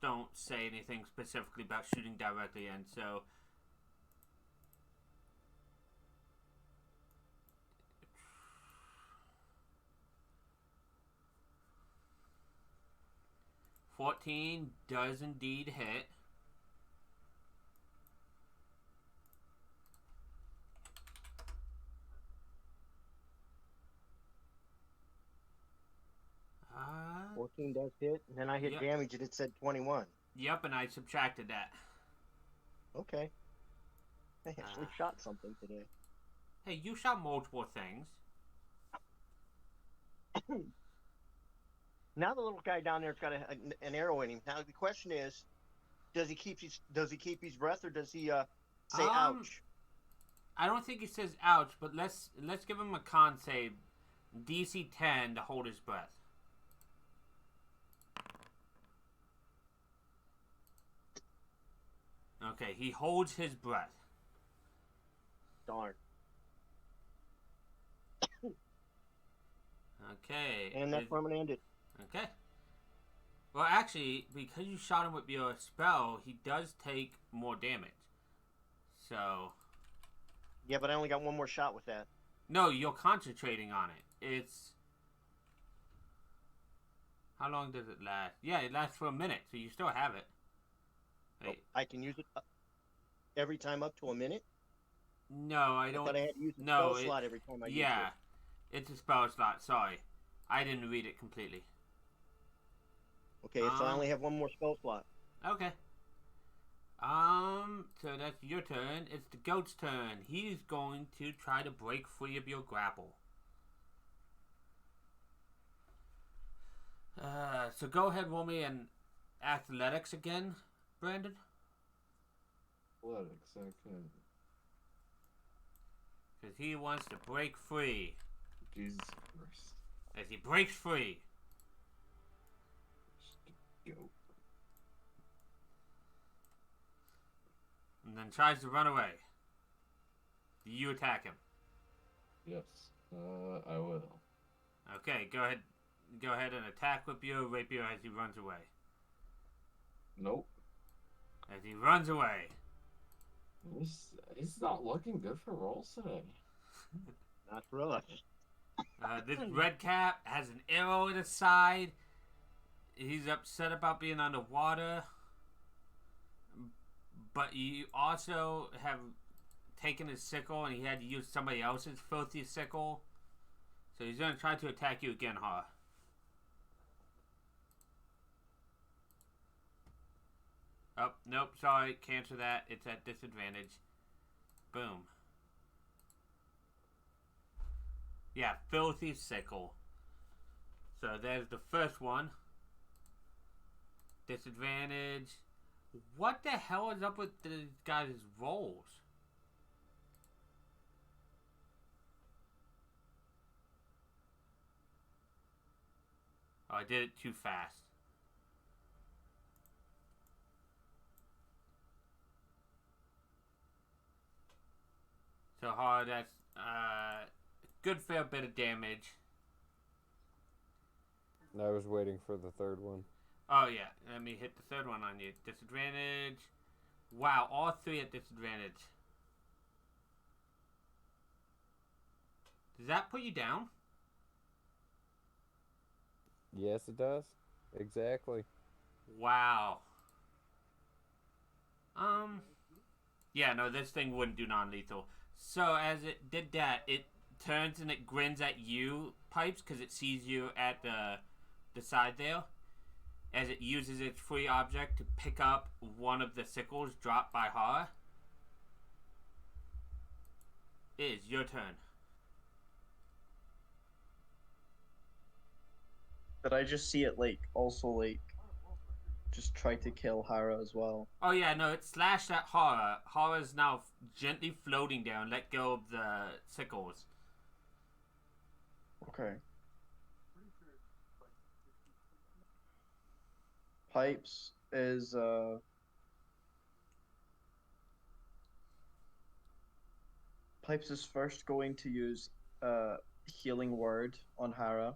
Speaker 1: don't say anything specifically about shooting directly in, so... $14 does indeed hit. Uh,
Speaker 6: 14 does hit, and then I hit
Speaker 1: Yep.
Speaker 6: damage, and it said 21.
Speaker 1: Yep, and I subtracted that.
Speaker 6: Okay. I actually shot something today.
Speaker 1: Hey, you shot multiple things.
Speaker 6: Now the little guy down there's got an arrow in him. Now the question is, does he keep his breath or does he say ouch?
Speaker 1: I don't think he says ouch, but let's give him a con save. DC 10 to hold his breath. Okay, he holds his breath.
Speaker 6: Darn.
Speaker 1: Okay.
Speaker 6: And that's where I'm gonna end it.
Speaker 1: Okay. Well, actually, because you shot him with your spell, he does take more damage. So.
Speaker 6: Yeah, but I only got one more shot with that.
Speaker 1: No, you're concentrating on it. It's. How long does it last? Yeah, it lasts for a minute, so you still have it. Wait.
Speaker 6: I can use it every time up to a minute?
Speaker 1: No, I don't.
Speaker 6: I thought I had to use the spell slot every time I use it.
Speaker 1: Yeah, it's a spell slot. Sorry. I didn't read it completely.
Speaker 6: Okay, so I only have one more spell slot.
Speaker 1: Okay. So that's your turn. It's the goat's turn. He's going to try to break free of your grapple. So go ahead, roll me an athletics again, Brandon.
Speaker 3: Athletics, okay.
Speaker 1: Because he wants to break free.
Speaker 3: Jesus Christ.
Speaker 1: As he breaks free.
Speaker 3: Go.
Speaker 1: And then tries to run away. Do you attack him?
Speaker 3: Yes, I will.
Speaker 1: Okay, go ahead. Go ahead and attack with your rapier as he runs away.
Speaker 3: Nope.
Speaker 1: As he runs away.
Speaker 3: He's not looking good for rolls today.
Speaker 6: Not for us.
Speaker 1: This red cap has an arrow in his side. He's upset about being underwater. But you also have taken his sickle and he had to use somebody else's filthy sickle. So he's going to try to attack you again, huh? Oh, nope, sorry. Cancel that. It's at disadvantage. Boom. Yeah, filthy sickle. So there's the first one. Disadvantage. What the hell is up with these guys' rolls? Oh, I did it too fast. So hard, that's good fair bit of damage.
Speaker 5: I was waiting for the third one.
Speaker 1: Oh yeah, let me hit the third one on you. Disadvantage. Wow, all three at disadvantage. Does that put you down?
Speaker 5: Yes, it does. Exactly.
Speaker 1: Wow. Yeah, no, this thing wouldn't do non-lethal. So as it did that, it turns and it grins at you, Pipes, because it sees you at the side there. As it uses its free object to pick up one of the sickles dropped by Horror. It is your turn.
Speaker 4: Did I just see it also just try to kill Hara as well?
Speaker 1: Oh yeah, no, it slashed at Horror. Horror is now gently floating down. Let go of the sickles.
Speaker 4: Okay. Pipes is first going to use healing word on Hara.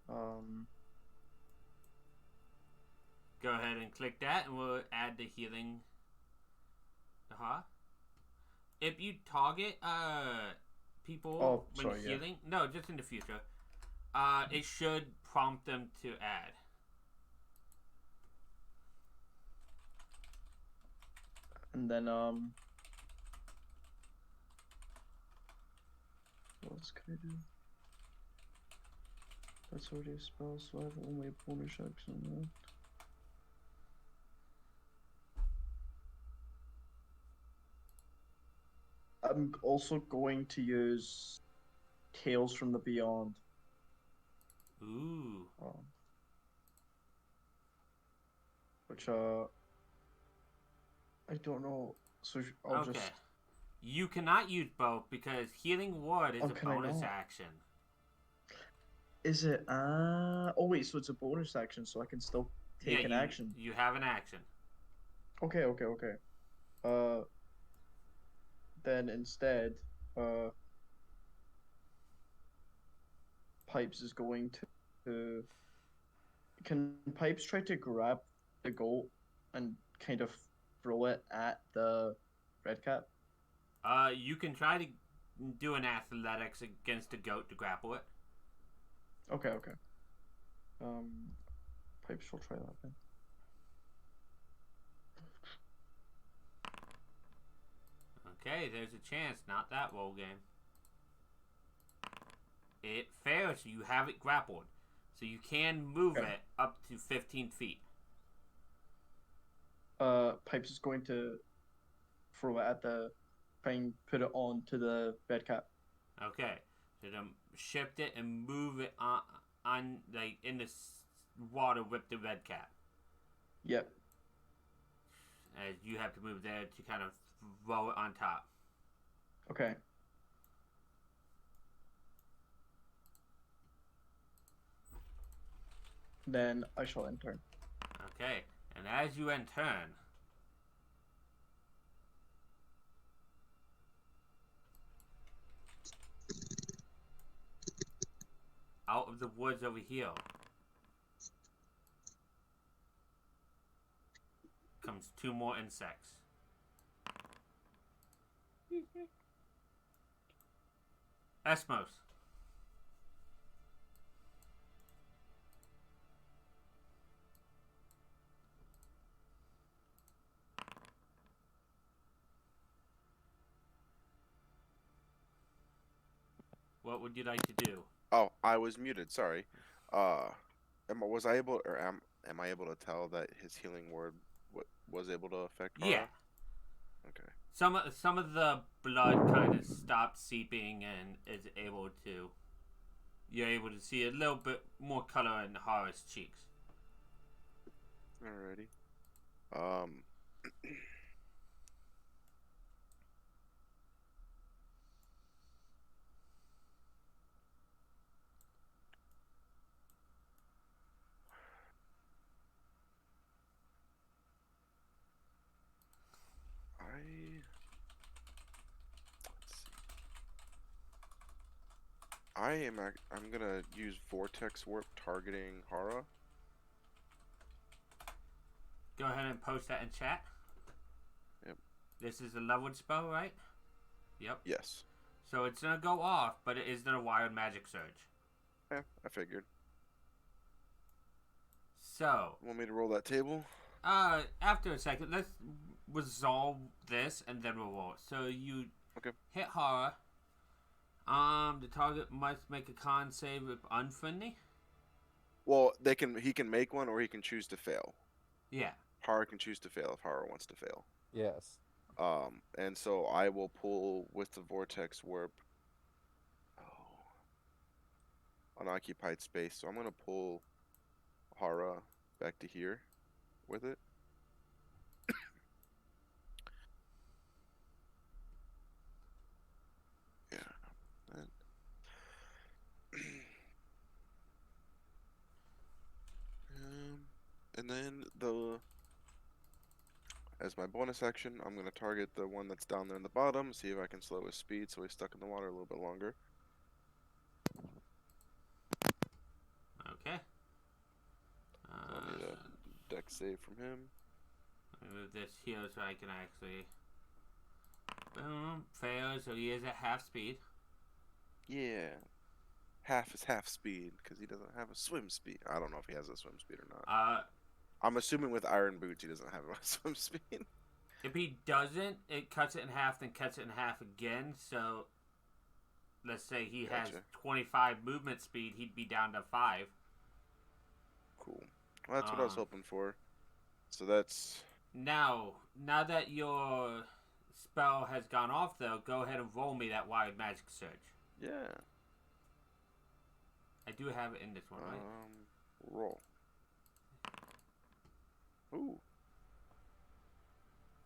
Speaker 1: Go ahead and click that, and we'll add the healing. If you target people when healing, no, just in the future, it should prompt them to add.
Speaker 4: And then what else can I do? That's already a spell, so I have only a bonus action left. I'm also going to use Tales from the Beyond.
Speaker 1: Ooh.
Speaker 4: Which I don't know. So I'll
Speaker 1: Okay.
Speaker 4: just.
Speaker 1: You cannot use both because healing word is
Speaker 4: Oh,
Speaker 1: a
Speaker 4: can I
Speaker 1: bonus
Speaker 4: not?
Speaker 1: action.
Speaker 4: Is it? Oh wait, so it's a bonus action, so I can still take an action.
Speaker 1: You have an action.
Speaker 4: Okay. Then instead, Pipes is going to. Can Pipes try to grab the goat and kind of throw it at the red cap?
Speaker 1: You can try to do an athletics against a goat to grapple it.
Speaker 4: Okay. Um, Pipes will try that then.
Speaker 1: Okay, there's a chance. Not that roll game. It fails. You have it grappled. So you can move
Speaker 4: Okay.
Speaker 1: it up to 15 feet.
Speaker 4: Pipes is going to throw it at the. Try and put it onto the red cap.
Speaker 1: Okay. So then shift it and move it on like in the water with the red cap.
Speaker 4: Yep.
Speaker 1: As you have to move there to kind of throw it on top.
Speaker 4: Okay. Then I shall end turn.
Speaker 1: Okay. And as you end turn, out of the woods over here comes 2 more insects. Esmos. What would you like to do?
Speaker 2: Oh, I was muted. Sorry. Was I able, or am I able to tell that his healing word was able to affect Hara?
Speaker 1: Yeah.
Speaker 2: Okay.
Speaker 1: Some of the blood kind of stopped seeping and is able to. You're able to see a little bit more color in Hara's cheeks.
Speaker 2: Alrighty. I'm gonna use Vortex Warp targeting Hara.
Speaker 1: Go ahead and post that in chat.
Speaker 2: Yep.
Speaker 1: This is a leveled spell, right? Yep.
Speaker 2: Yes.
Speaker 1: So it's gonna go off, but it is gonna wild magic surge.
Speaker 2: Yeah, I figured.
Speaker 1: So.
Speaker 2: Want me to roll that table?
Speaker 1: After a second, let's resolve this and then we'll roll. So you hit Hara. The target must make a con save if unfriendly.
Speaker 2: Well, he can make one or he can choose to fail.
Speaker 1: Yeah.
Speaker 2: Hara can choose to fail if Hara wants to fail.
Speaker 5: Yes.
Speaker 2: And so I will pull with the Vortex Warp. Unoccupied space. So I'm gonna pull Hara back to here with it. Yeah. And then as my bonus action, I'm gonna target the one that's down there in the bottom, see if I can slow his speed so he's stuck in the water a little bit longer.
Speaker 1: Okay.
Speaker 2: I need a dex save from him.
Speaker 1: Let me move this here so I can actually. Boom. Fails, so he is at half speed.
Speaker 2: Yeah. Half is half speed because he doesn't have a swim speed. I don't know if he has a swim speed or not. I'm assuming with iron boots he doesn't have a swim speed.
Speaker 1: If he doesn't, it cuts it in half, then cuts it in half again. So, let's say he has 25 movement speed, he'd be down to 5.
Speaker 2: Cool. Well, that's what I was hoping for. So that's...
Speaker 1: Now that your spell has gone off, though, go ahead and roll me that wild magic surge.
Speaker 2: Yeah.
Speaker 1: I do have it in this one, right?
Speaker 2: Roll. Ooh.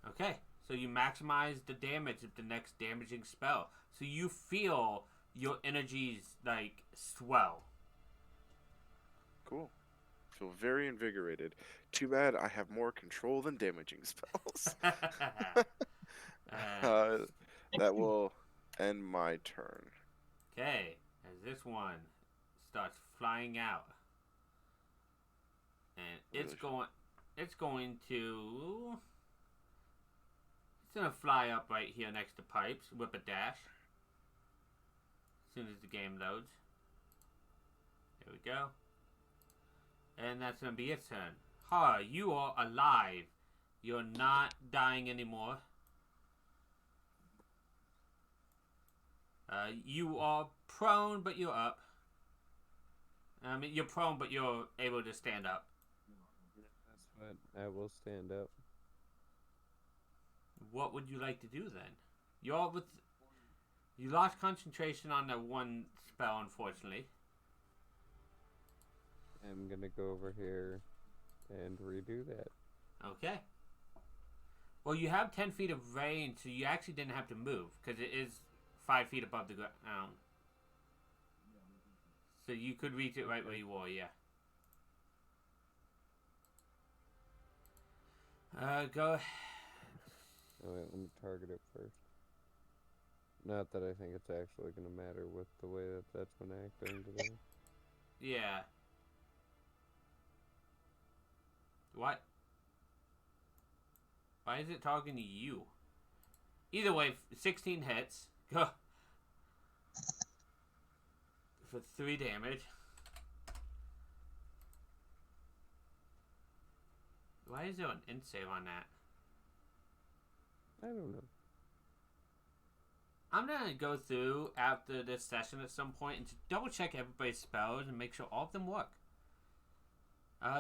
Speaker 1: Okay, so you maximize the damage of the next damaging spell. So you feel your energies, like, swell.
Speaker 2: Cool. Feel very invigorated. Too bad I have more control than damaging spells. That will end my turn.
Speaker 1: Okay, as this one starts flying out. And it's going to fly up right here next to Pipes, whip a dash. As soon as the game loads. There we go. And that's going to be its turn. Ha, you are alive. You're not dying anymore. You are prone, but you're up. I mean, you're prone, but you're able to stand up.
Speaker 5: That's what I will stand up.
Speaker 1: What would you like to do then? You lost concentration on the one spell, unfortunately.
Speaker 5: I'm gonna go over here and redo that.
Speaker 1: Okay. Well, you have 10 feet of range, so you actually didn't have to move, because it is 5 feet above the ground. So you could reach it right where you were, yeah. Go.
Speaker 5: Oh, wait, let me target it first. Not that I think it's actually going to matter with the way that that's been acting today.
Speaker 1: Yeah. What? Why is it talking to you? Either way, 16 hits. Go. For 3 damage. Why is there an int save on that?
Speaker 5: I don't know.
Speaker 1: I'm gonna go through after this session at some point and just double check everybody's spells and make sure all of them work.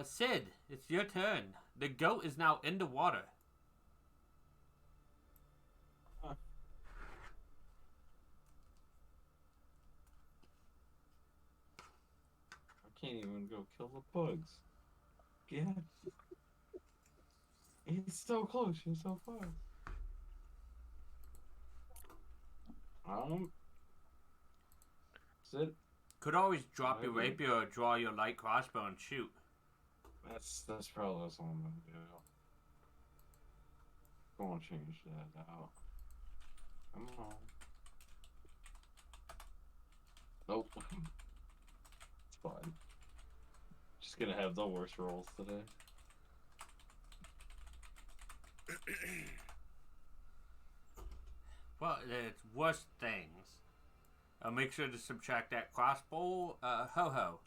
Speaker 1: Sid, it's your turn. The goat is now in the water.
Speaker 3: Huh. I can't even go kill the bugs. Yeah. He's so close. He's so far. Sid,
Speaker 1: Could always drop your
Speaker 3: Maybe.
Speaker 1: rapier or draw your light crossbow and shoot.
Speaker 3: that's probably what I'm gonna do. Gonna change that out. Come on. Nope. It's fine. Just gonna have the worst rolls today.
Speaker 1: Well, it's worse things. I'll make sure to subtract that crossbow. Ho-ho.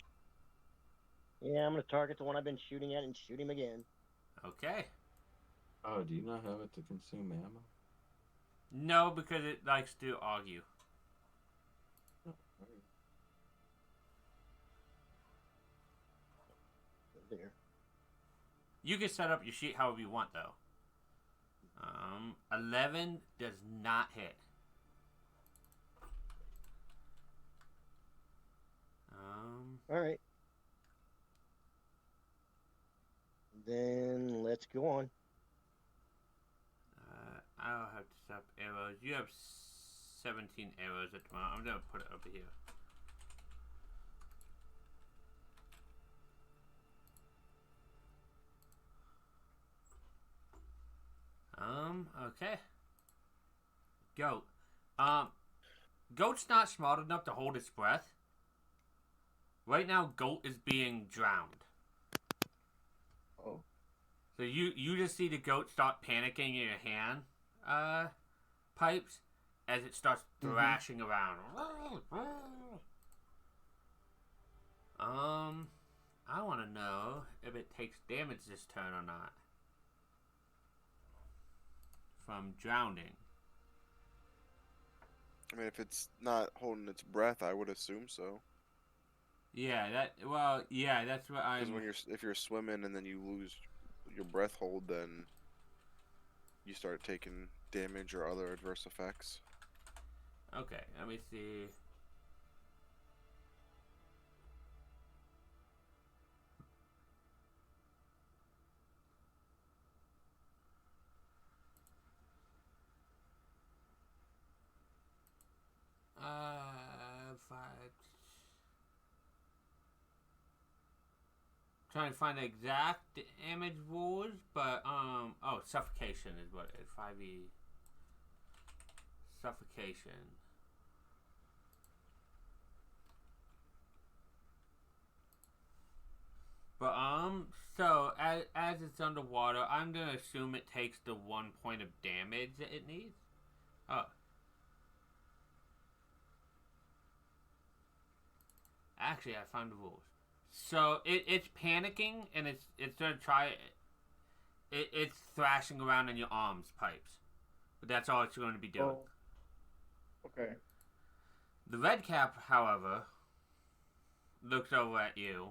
Speaker 6: Yeah, I'm gonna target the one I've been shooting at and shoot him again.
Speaker 1: Okay.
Speaker 3: Oh, do you not have it to consume ammo?
Speaker 1: No, because it likes to argue.
Speaker 3: Oh, alright.
Speaker 6: There.
Speaker 1: You can set up your sheet however you want, though. 11 does not hit.
Speaker 6: All right. Then let's go on.
Speaker 1: I'll have to stop arrows. You have 17 arrows at the moment. I'm gonna put it over here. Okay. Goat. Goat's not smart enough to hold its breath. Right now, Goat is being drowned.
Speaker 4: Oh.
Speaker 1: So you just see the goat start panicking in your hand, Pipes, as it starts thrashing around. I want to know if it takes damage this turn or not. From drowning.
Speaker 2: I mean, if it's not holding its breath, I would assume so.
Speaker 1: Yeah, that's what
Speaker 2: Because
Speaker 1: I'm...
Speaker 2: when if you're swimming and then you lose your breath hold, then you start taking damage or other adverse effects.
Speaker 1: Okay, let me see. Five. Trying to find the exact damage rules, but oh, suffocation is what it is. 5e. Suffocation. But so as it's underwater, I'm gonna assume it takes the 1 point of damage that it needs. Oh. Actually, I found the rules. So it's panicking and it's gonna try. It's thrashing around in your arms pipes, but that's all it's going to be doing.
Speaker 4: Oh. Okay.
Speaker 1: The red cap, however, looks over at you,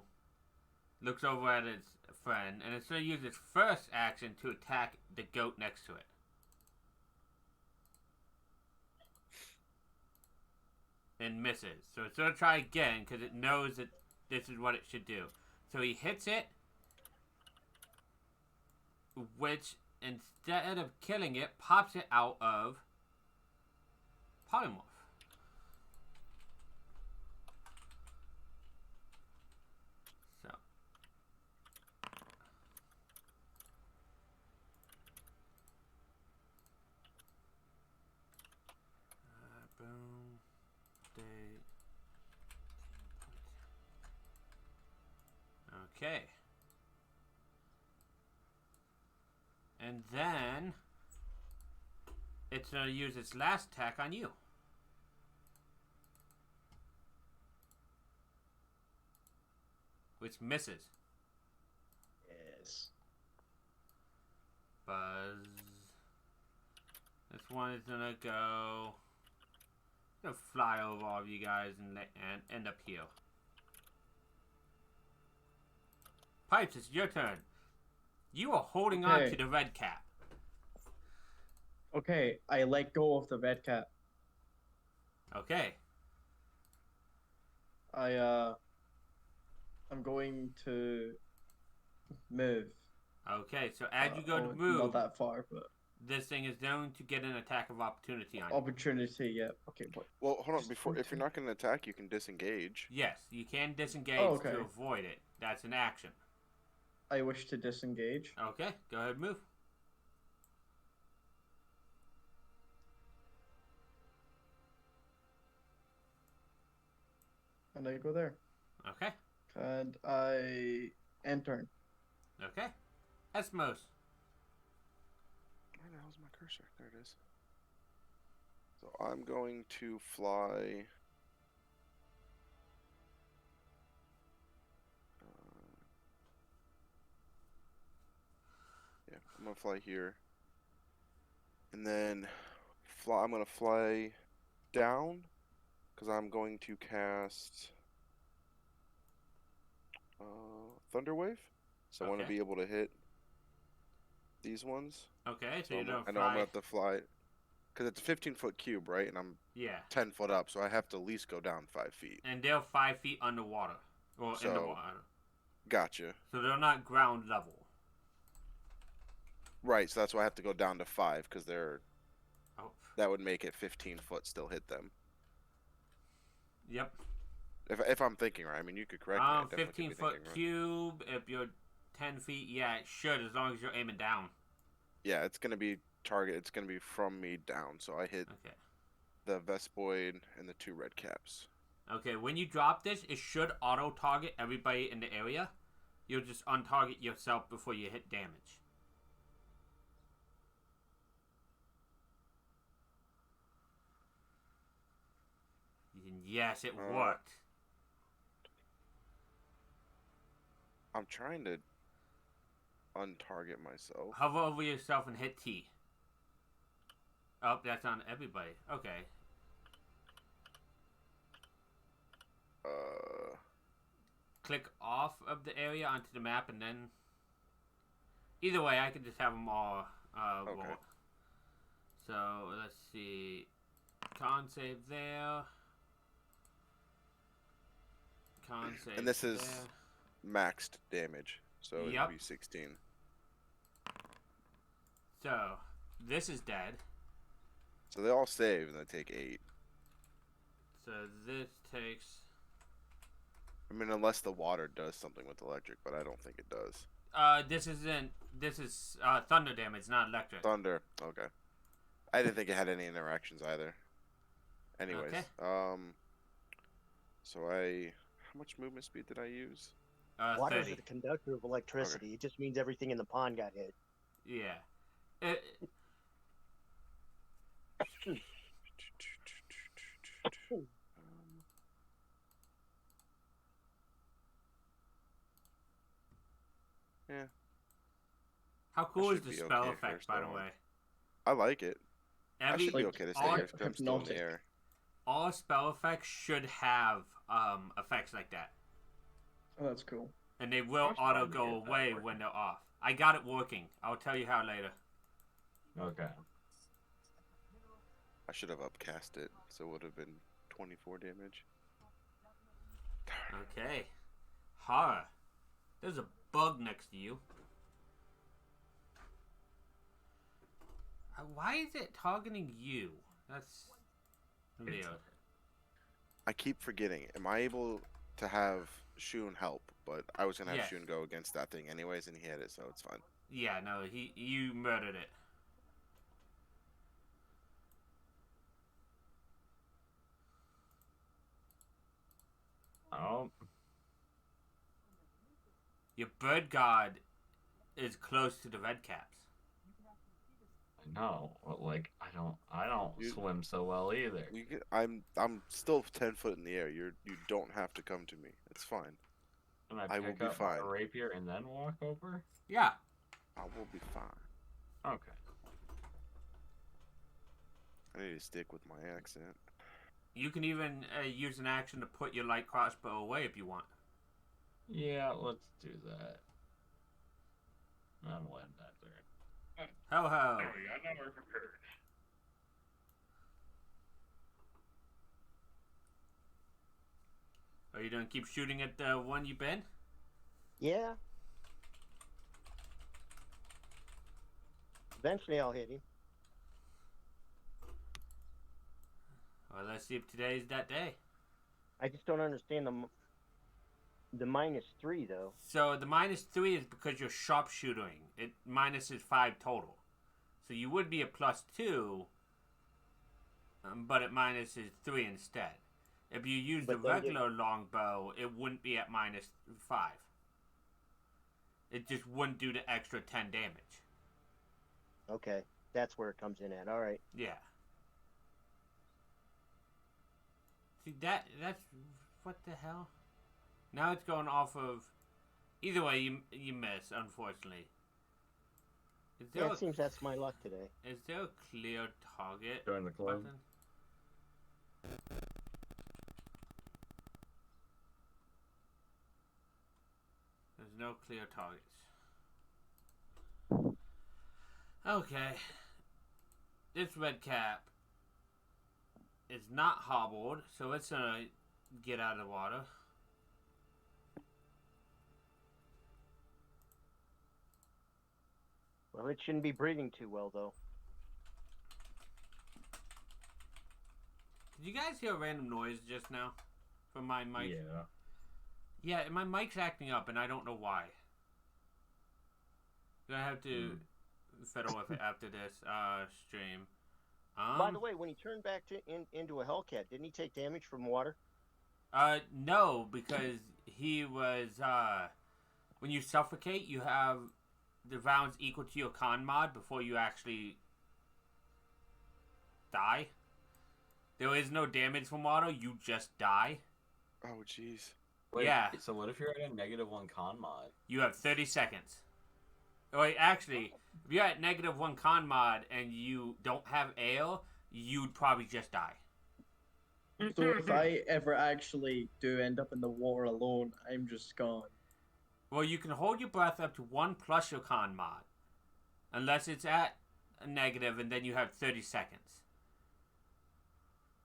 Speaker 1: looks over at its friend, and it's going to use its first action to attack the goat next to it. And misses. So it's going to try again because it knows that this is what it should do. So he hits it, which instead of killing it, pops it out of polymorph. So. Boom. Okay. And then it's going to use its last attack on you. Which misses.
Speaker 4: Yes.
Speaker 1: Buzz. This one is gonna go. Gonna fly over all of you guys and end up here. Pipes, it's your turn. You are holding on
Speaker 4: Okay.
Speaker 1: to the red cap.
Speaker 4: Okay, I let go of the red cap.
Speaker 1: Okay.
Speaker 4: I'm going to move.
Speaker 1: Okay, so as you go to
Speaker 4: Not
Speaker 1: move,
Speaker 4: that far, but
Speaker 1: this thing is going to get an attack of opportunity on you.
Speaker 4: opportunity. Yeah. Okay. But
Speaker 2: Well, hold on.
Speaker 4: Just
Speaker 2: Before, if you're not going to attack, you can disengage.
Speaker 1: Yes, you can disengage
Speaker 4: Oh, okay.
Speaker 1: to avoid it. That's an action.
Speaker 4: I wish to disengage.
Speaker 1: Okay, go ahead and move.
Speaker 4: And I go there.
Speaker 1: Okay,
Speaker 4: And I enter.
Speaker 1: okay. Esmos.
Speaker 2: Where the hell's my cursor? There it is. So I'm going to fly. Yeah, I'm gonna fly here, and then fly. I'm gonna fly down because I'm going to cast Thunder Wave. So I want to
Speaker 1: Okay.
Speaker 2: be able to hit these ones.
Speaker 1: Okay, so
Speaker 2: So
Speaker 1: you
Speaker 2: I
Speaker 1: don't
Speaker 2: know I'm
Speaker 1: fly.
Speaker 2: gonna have to fly because it's a 15-foot cube, right? And I'm
Speaker 1: Yeah,
Speaker 2: 10 foot up, so I have to at least go down 5 feet.
Speaker 1: and they're 5 feet underwater. Or in the
Speaker 2: So-
Speaker 1: water.
Speaker 2: Gotcha.
Speaker 1: So they're not ground level.
Speaker 2: Right, so that's why I have to go down to 5 because they're
Speaker 1: Oh,
Speaker 2: that would make it 15 foot still hit them.
Speaker 1: yep.
Speaker 2: If I'm thinking right, I mean you could correct me. I definitely could be
Speaker 1: 15-foot
Speaker 2: thinking right.
Speaker 1: cube. If you're 10 feet, yeah, it should, as long as you're aiming down.
Speaker 2: Yeah, it's gonna be target. It's gonna be from me down, so I hit
Speaker 1: Okay.
Speaker 2: the Vespoid and the 2 red caps.
Speaker 1: Okay, when you drop this, it should auto-target everybody in the area. You'll just untarget yourself before you hit damage. And yes, it worked.
Speaker 2: I'm trying to untarget myself.
Speaker 1: Hover over yourself and hit T. Oh, that's on everybody. Okay. Click off of the area onto the map and then... Either way, I could just have them all roll.
Speaker 2: Okay.
Speaker 1: So let's see. Con save there. Con save
Speaker 2: And this is
Speaker 1: there.
Speaker 2: maxed damage, so it
Speaker 1: Yep.
Speaker 2: would be 16.
Speaker 1: So this is dead.
Speaker 2: So they all save and they take 8.
Speaker 1: So this takes.
Speaker 2: I mean, unless the water does something with electric, but I don't think it does.
Speaker 1: This isn't. This is thunder damage, not electric.
Speaker 2: Thunder. Okay. I didn't think it had any interactions either. Anyways,
Speaker 1: Okay.
Speaker 2: so how much movement speed did I use?
Speaker 6: Water
Speaker 1: 30.
Speaker 6: is a conductor of electricity.
Speaker 2: Okay.
Speaker 6: It just means everything in the pond got hit.
Speaker 1: Yeah.
Speaker 2: Yeah,
Speaker 1: How cool is
Speaker 2: should
Speaker 1: the
Speaker 2: be
Speaker 1: spell
Speaker 2: okay
Speaker 1: effect,
Speaker 2: first
Speaker 1: by the
Speaker 2: hour.
Speaker 1: way?
Speaker 2: I like it. I
Speaker 1: Every
Speaker 2: should be
Speaker 4: like,
Speaker 2: okay to stay
Speaker 1: all,
Speaker 2: here because I'm still in the
Speaker 4: hypnotic.
Speaker 2: air.
Speaker 1: all spell effects should have effects like that,
Speaker 4: Oh, that's cool.
Speaker 1: and they will
Speaker 3: was
Speaker 1: auto
Speaker 3: trying to
Speaker 1: go
Speaker 3: get that
Speaker 1: away
Speaker 3: working.
Speaker 1: when they're off. I got it working. I'll tell you how later.
Speaker 3: Okay.
Speaker 2: I should have upcast it, so it would have been 24 damage.
Speaker 1: Okay. Horror. There's a bug next to you. Why is it targeting you? That's weird.
Speaker 2: I keep forgetting. Am I able to have Shun help? But I was gonna have
Speaker 1: Yes.
Speaker 2: Shun go against that thing anyways, and he hit it, so it's fine.
Speaker 1: Yeah, no, you murdered it.
Speaker 3: Oh,
Speaker 1: Your bird god is close to the red caps.
Speaker 3: I know. But, like, I don't
Speaker 2: You-
Speaker 3: swim so well either.
Speaker 2: I'm still 10 foot in the air. You don't have to come to me. It's fine.
Speaker 3: Can I
Speaker 2: I will
Speaker 3: pick
Speaker 2: be
Speaker 3: up my
Speaker 2: fine.
Speaker 3: rapier and then walk over?
Speaker 1: Yeah.
Speaker 2: I will be fine.
Speaker 3: Okay.
Speaker 2: I need to stick with my accent.
Speaker 1: You can even use an action to put your light crossbow away if you want.
Speaker 3: Yeah, let's do that. I'm letting that there.
Speaker 1: Ho ho.
Speaker 3: There we go. Now we're prepared.
Speaker 1: Are you gonna keep shooting at the one you've been?
Speaker 6: Yeah. Eventually, I'll hit him.
Speaker 1: Well, let's see if today's that day.
Speaker 6: I just don't understand the -3 though.
Speaker 1: So the -3 is because you're sharpshooting. It minuses 5 total. So you would be a +2, but it minuses 3 instead. If you use the
Speaker 6: But then
Speaker 1: regular longbow, it wouldn't be at -5. It just wouldn't do the extra 10 damage.
Speaker 6: Okay, that's where it comes in at. All right.
Speaker 1: Yeah. See that's what the hell? Now it's going off of. Either way, you miss, unfortunately. Is there,
Speaker 6: Yeah, it seems that's my luck today.
Speaker 1: is there a clear target
Speaker 3: Join the club.
Speaker 1: button? There's no clear targets. Okay. This red cap is not hobbled, so it's gonna get out of the water.
Speaker 6: Well, it shouldn't be breathing too well though.
Speaker 1: Did you guys hear a random noise just now from my mic?
Speaker 3: Yeah.
Speaker 1: Yeah, my mic's acting up, and I don't know why. Gonna have to fiddle with it after this stream.
Speaker 6: By the way, when he turned back into a Hellcat, didn't he take damage from water?
Speaker 1: No, because he was when you suffocate, you have the rounds equal to your con mod before you actually die. There is no damage from water; you just die.
Speaker 2: Oh, jeez.
Speaker 3: Wait,
Speaker 1: Yeah.
Speaker 3: So what if you're at a -1 con mod?
Speaker 1: You have 30 seconds. Oh, wait, actually, if you're at -1 con mod and you don't have ale, you'd probably just die.
Speaker 4: So if I ever actually do end up in the water alone, I'm just gone.
Speaker 1: Well, you can hold your breath up to 1 plus your con mod. Unless it's at negative, and then you have 30 seconds.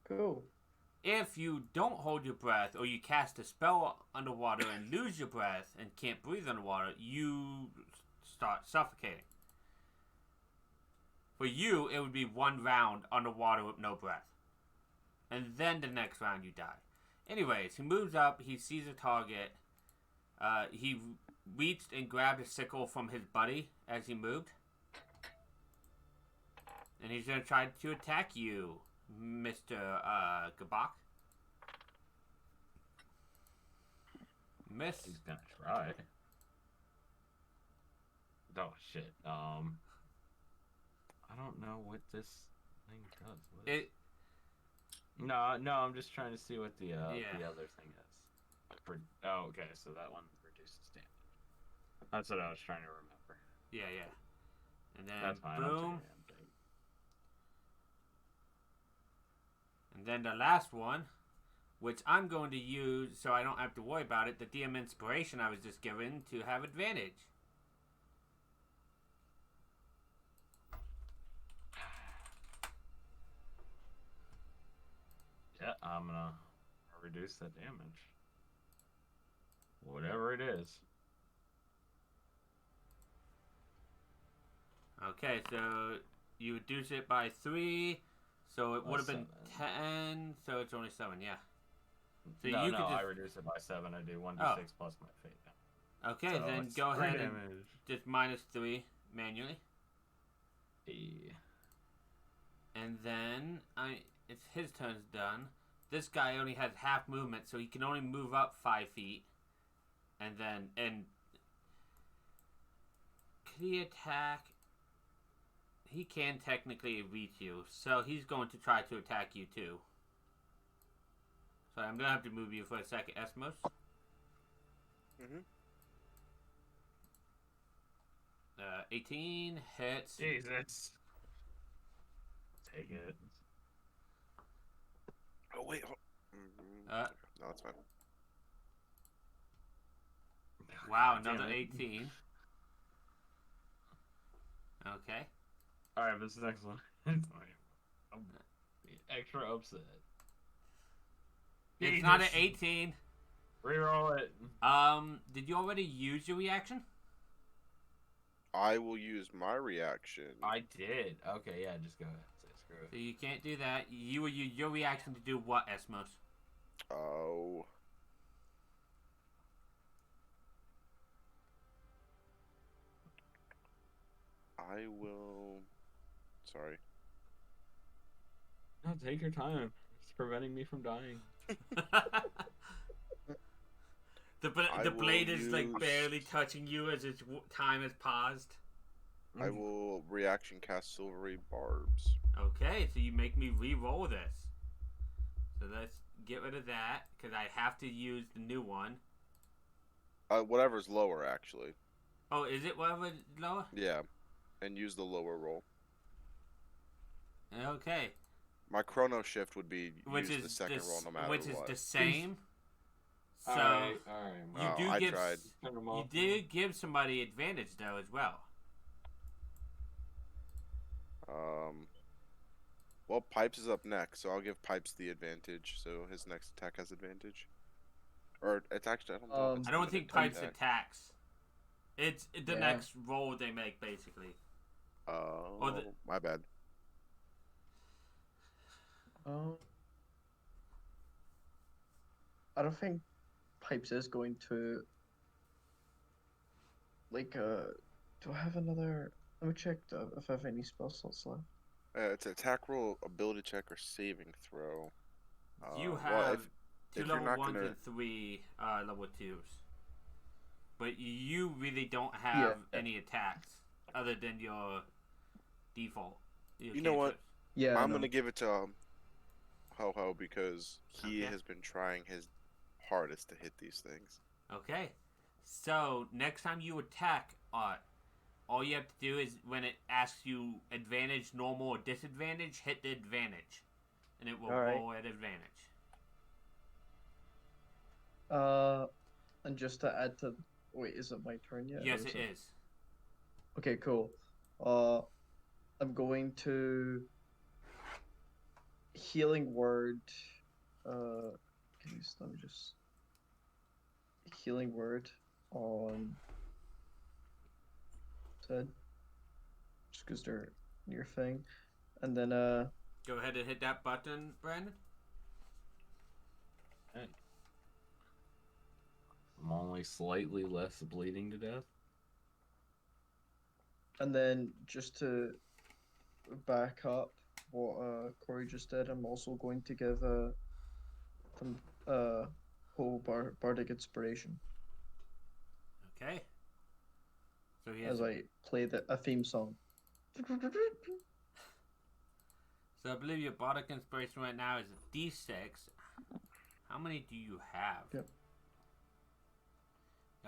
Speaker 4: Cool.
Speaker 1: If you don't hold your breath, or you cast a spell underwater and lose your breath and can't breathe underwater, you start suffocating. For you, it would be 1 round underwater with no breath. And then the next round you die. Anyways, he moves up, he sees a target. He reached and grabbed a sickle from his buddy as he moved. And he's going to try to attack you, Mr. Gabak. Miss.
Speaker 3: He's gonna try. Oh shit. I don't know what this thing does. What is... No, I'm just trying to see what the other thing is. Oh, okay, so that one reduces damage. That's what I was trying to remember.
Speaker 1: Yeah. And then
Speaker 3: That's fine.
Speaker 1: boom. And then the last one, which I'm going to use so I don't have to worry about it, the DM inspiration I was just given to have advantage.
Speaker 3: Yeah, I'm gonna reduce that damage. Whatever it is.
Speaker 1: Okay, so you reduce it by 3, so it would have been
Speaker 3: 7.
Speaker 1: 10, so it's only 7, yeah. So
Speaker 3: No,
Speaker 1: you could just...
Speaker 3: I reduce it by 7. I do 1d6 plus my fate.
Speaker 1: Okay,
Speaker 3: So
Speaker 1: then
Speaker 3: it's
Speaker 1: go
Speaker 3: 3
Speaker 1: ahead and
Speaker 3: damage.
Speaker 1: just minus 3 manually.
Speaker 3: Yeah.
Speaker 1: And then it's his turn's done. This guy only has half movement, so he can only move up 5 feet. And then, could he attack? He can technically reach you, so he's going to try to attack you too. So I'm gonna have to move you for a second, Esmos. 18 hits.
Speaker 3: Jesus. Take it.
Speaker 2: Oh wait. No, it's fine.
Speaker 1: Wow,
Speaker 3: Damn
Speaker 1: another
Speaker 3: it.
Speaker 1: 18. Okay.
Speaker 3: Alright, this is excellent. I'm extra upset.
Speaker 1: It's not an
Speaker 3: Jesus.
Speaker 1: 18.
Speaker 3: Reroll it.
Speaker 1: Did you already use your reaction?
Speaker 2: I will use my reaction.
Speaker 3: I did. Okay, yeah, just go ahead. Say screw
Speaker 1: So
Speaker 3: it.
Speaker 1: you can't do that. You will use your reaction to do what, Esmos?
Speaker 2: Oh. I will. Sorry.
Speaker 3: No, take your time. It's preventing me from dying.
Speaker 1: the blade is like
Speaker 2: use-
Speaker 1: barely touching you as its time has paused.
Speaker 2: I will reaction cast Silvery Barbs.
Speaker 1: Okay, so you make me re-roll this. So let's get rid of that because I have to use the new one.
Speaker 2: Whatever's lower, actually.
Speaker 1: Oh, is it whatever lower?
Speaker 2: Yeah. And use the lower roll.
Speaker 1: Okay.
Speaker 2: My chrono shift would be
Speaker 1: Which
Speaker 2: use
Speaker 1: is
Speaker 2: the second roll no matter
Speaker 1: which
Speaker 2: what.
Speaker 1: is the same. So
Speaker 3: Alright.
Speaker 1: you
Speaker 2: Oh,
Speaker 1: do
Speaker 2: I
Speaker 1: give
Speaker 2: tried.
Speaker 1: you do give somebody advantage though as well.
Speaker 2: Well, Pipes is up next, so I'll give Pipes the advantage, so his next attack has advantage. Or it's actually I don't know. if it's
Speaker 1: I don't
Speaker 2: an
Speaker 1: think
Speaker 2: attack.
Speaker 1: Pipes attacks. It's the
Speaker 4: Yeah.
Speaker 1: next roll they make basically.
Speaker 2: Oh, my bad.
Speaker 4: I don't think Pipes is going to like do I have another let me check if I have any spell slots left.
Speaker 2: It's an attack roll, ability check, or saving throw.
Speaker 1: You
Speaker 2: well,
Speaker 1: have two
Speaker 2: if you're
Speaker 1: level
Speaker 2: not
Speaker 1: 1s
Speaker 2: gonna-
Speaker 1: and 3 level 2s. But you really don't have any attacks other than your default. Your
Speaker 2: You know what?
Speaker 1: cantrips.
Speaker 4: Yeah,
Speaker 2: I'm
Speaker 4: no.
Speaker 2: gonna give it to Ho Ho because he
Speaker 1: Okay.
Speaker 2: has been trying his hardest to hit these things.
Speaker 1: Okay. So next time you attack, all you have to do is when it asks you advantage, normal, or disadvantage, hit the advantage, and it will
Speaker 4: All right.
Speaker 1: roll at advantage.
Speaker 4: And just to add to wait, is it my turn yet?
Speaker 1: Yes,
Speaker 4: or
Speaker 1: it is.
Speaker 4: Okay, cool. I'm going to healing word. Let me just healing word on Ted, just because they're near thing, and then
Speaker 1: Go ahead and hit that button, Brandon.
Speaker 3: Okay. I'm only slightly less bleeding to death.
Speaker 4: And then just to back up what Corey just did, I'm also going to give some whole bardic inspiration
Speaker 1: Okay. So he has.
Speaker 4: as I play a theme song.
Speaker 1: So I believe your bardic inspiration right now is a D6. How many do you have?
Speaker 4: Yep.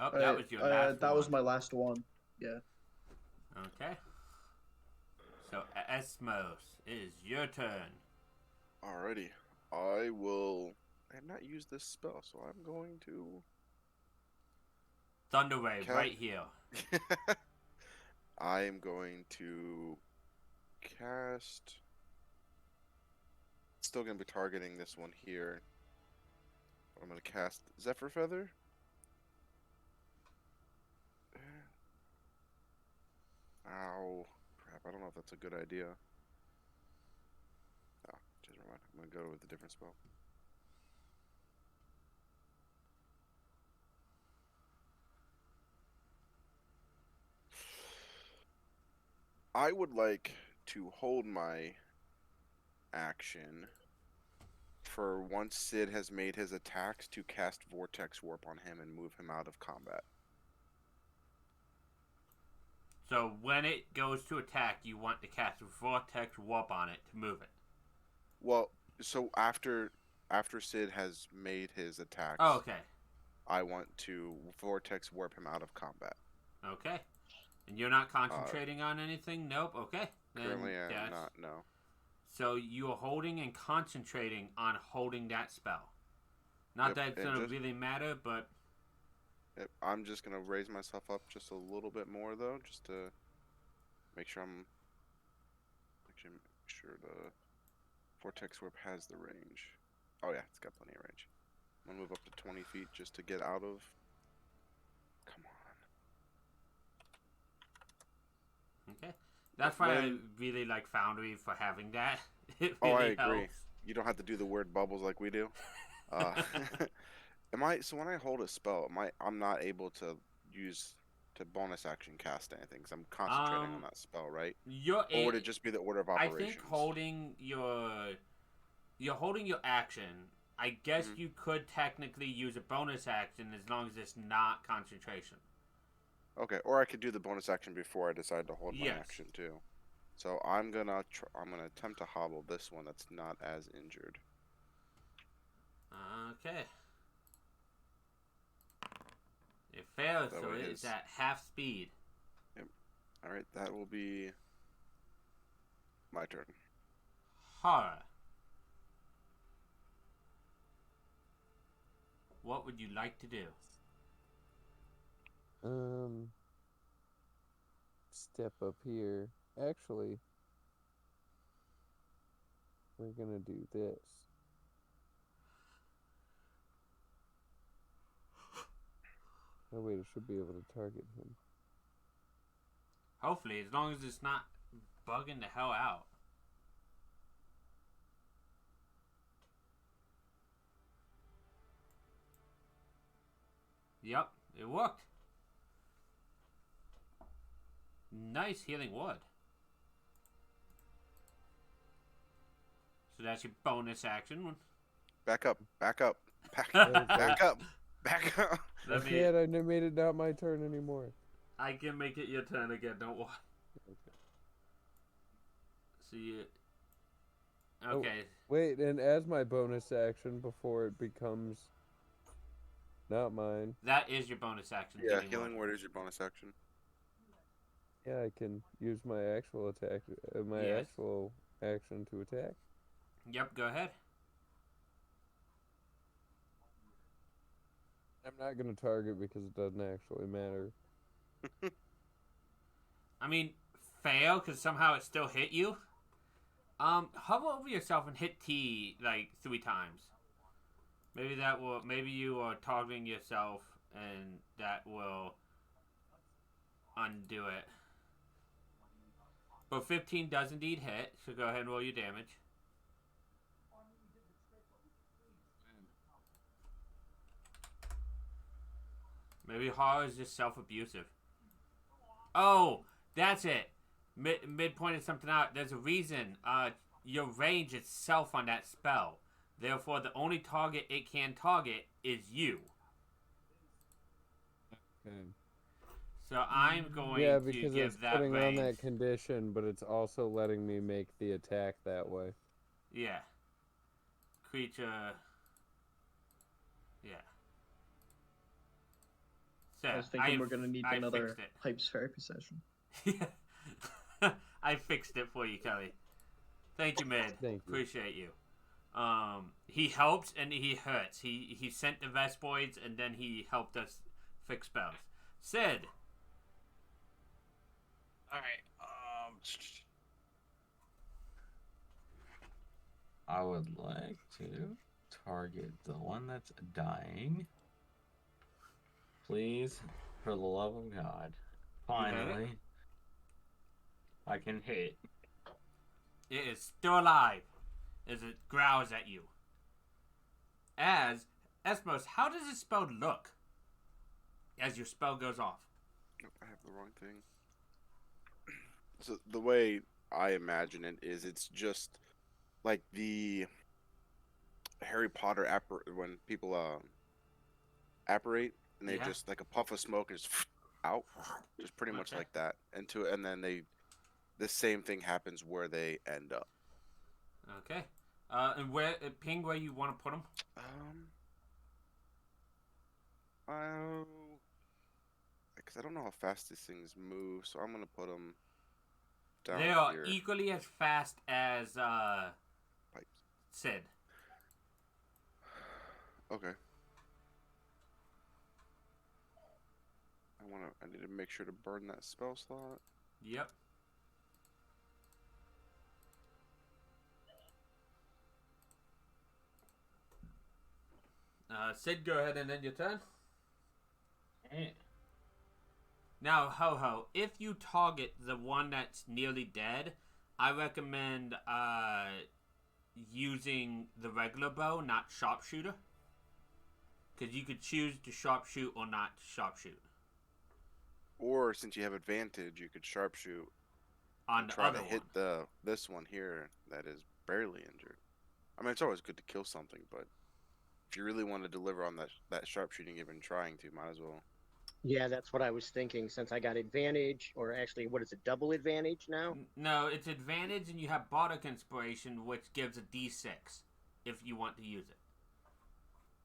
Speaker 1: Oh, that was your last
Speaker 4: That
Speaker 1: one.
Speaker 4: was my last one. Yeah.
Speaker 1: Okay. So Esmos, it is your turn.
Speaker 2: Alrighty. I will. I have not used this spell, so I'm going to.
Speaker 1: Thunderwave right here.
Speaker 2: I am going to cast. Still going to be targeting this one here. I'm going to cast Zephyr Feather. Ow. Crap, I don't know if that's a good idea. Oh, just never mind. I'm going to go with a different spell. I would like to hold my action for once Sid has made his attacks to cast Vortex Warp on him and move him out of combat.
Speaker 1: So when it goes to attack, you want to cast Vortex Warp on it to move it.
Speaker 2: Well, so after Sid has made his attacks,
Speaker 1: Oh, okay.
Speaker 2: I want to Vortex Warp him out of combat.
Speaker 1: Okay. And you're not concentrating on anything? Nope. Okay.
Speaker 2: Currently, I'm not. No.
Speaker 1: So you are holding and concentrating on holding that spell. Not that it's going to really matter, but...
Speaker 2: I'm just going to raise myself up just a little bit more, though, just to make sure the Vortex Warp has the range. Oh, yeah, it's got plenty of range. I'm going to move up to 20 feet just to get out of... Come on.
Speaker 1: Okay. That's why I really like Foundry for having that. It really
Speaker 2: I agree.
Speaker 1: helps.
Speaker 2: You don't have to do the weird bubbles like we do. So when I hold a spell, I'm not able to bonus action cast anything because I'm concentrating on that spell, right? Or would it just be the order of operations?
Speaker 1: I think you're holding your action. I guess you could technically use a bonus action as long as it's not concentration.
Speaker 2: Okay, or I could do the bonus action before I decide to hold my action too. So I'm gonna attempt to hobble this one that's not as injured.
Speaker 1: Okay. It fails, so it's at half speed.
Speaker 2: Yep. Alright, that will be my turn.
Speaker 1: Horror. What would you like to do?
Speaker 5: Step up here. Actually, we're gonna do this. Oh wait, it should be able to target him.
Speaker 1: Hopefully, as long as it's not bugging the hell out. Yep, it worked. Nice healing word. So that's your bonus action.
Speaker 2: Back up. Back up. Back up.
Speaker 5: I can't. I made it not my turn anymore.
Speaker 1: I can make it your turn again. Don't worry.
Speaker 5: Okay.
Speaker 1: See it. Okay.
Speaker 5: Oh, wait, and as my bonus action before it becomes not mine.
Speaker 1: That is your bonus action.
Speaker 2: Yeah, healing word is your bonus action.
Speaker 5: Yeah, I can use my actual attack, actual action to attack.
Speaker 1: Yep, go ahead.
Speaker 5: I'm not going to target because it doesn't actually matter.
Speaker 1: I mean, fail because somehow it still hit you, hover over yourself and hit T like 3 times. Maybe that will. Maybe you are targeting yourself, and that will undo it. But 15 does indeed hit, so go ahead and roll your damage. Maybe horror is just self-abusive. Oh, that's it. Mid pointed something out. There's a reason. Your range itself on that spell. Therefore, the only target it can target is you.
Speaker 5: Okay.
Speaker 1: So I'm going
Speaker 5: Yeah,
Speaker 1: to
Speaker 5: because
Speaker 1: give
Speaker 5: it's
Speaker 1: that
Speaker 5: putting on
Speaker 1: range.
Speaker 5: that condition, but it's also letting me make the attack that way.
Speaker 1: Yeah. Creature. Yeah. So
Speaker 4: I was thinking we're gonna need another pipes therapy session.
Speaker 1: Yeah. I fixed it for you, Kelly. Thank you, Mid.
Speaker 5: Thank you.
Speaker 1: Appreciate you. He helps and he hurts. He sent the Vespoids and then he helped us fix spells. Sid.
Speaker 3: Alright, I would like to target the one that's dying. Please, for the love of God. Finally, I can hit.
Speaker 1: It is still alive as it growls at you. As Esmos, how does this spell look as your spell goes off?
Speaker 2: I have the wrong thing. So the way I imagine it is, it's just like the Harry Potter when people apparate and they just like a puff of smoke and just out, just pretty much like that. And then the same thing happens where they end up.
Speaker 1: Okay. And ping where you want to put them?
Speaker 2: Because I don't know how fast these things move, so I'm gonna put them down
Speaker 1: They are
Speaker 2: here.
Speaker 1: equally as fast as
Speaker 2: Pipes.
Speaker 1: Sid.
Speaker 2: Okay. I need to make sure to burn that spell slot.
Speaker 1: Yep. Sid, go ahead and end your turn. Now, Ho-Ho, if you target the one that's nearly dead, I recommend using the regular bow, not sharpshooter. Because you could choose to sharpshoot or not sharpshoot.
Speaker 2: Or, since you have advantage, you could sharpshoot
Speaker 1: on
Speaker 2: and
Speaker 1: the
Speaker 2: try
Speaker 1: other
Speaker 2: to hit this one here that is barely injured. I mean, it's always good to kill something, but if you really want to deliver on that sharpshooting you've been trying to, might as well.
Speaker 6: Yeah, that's what I was thinking. Since I got advantage, or actually, what is it, double advantage now?
Speaker 1: No, it's advantage, and you have Bardic Inspiration, which gives a D6 if you want to use it.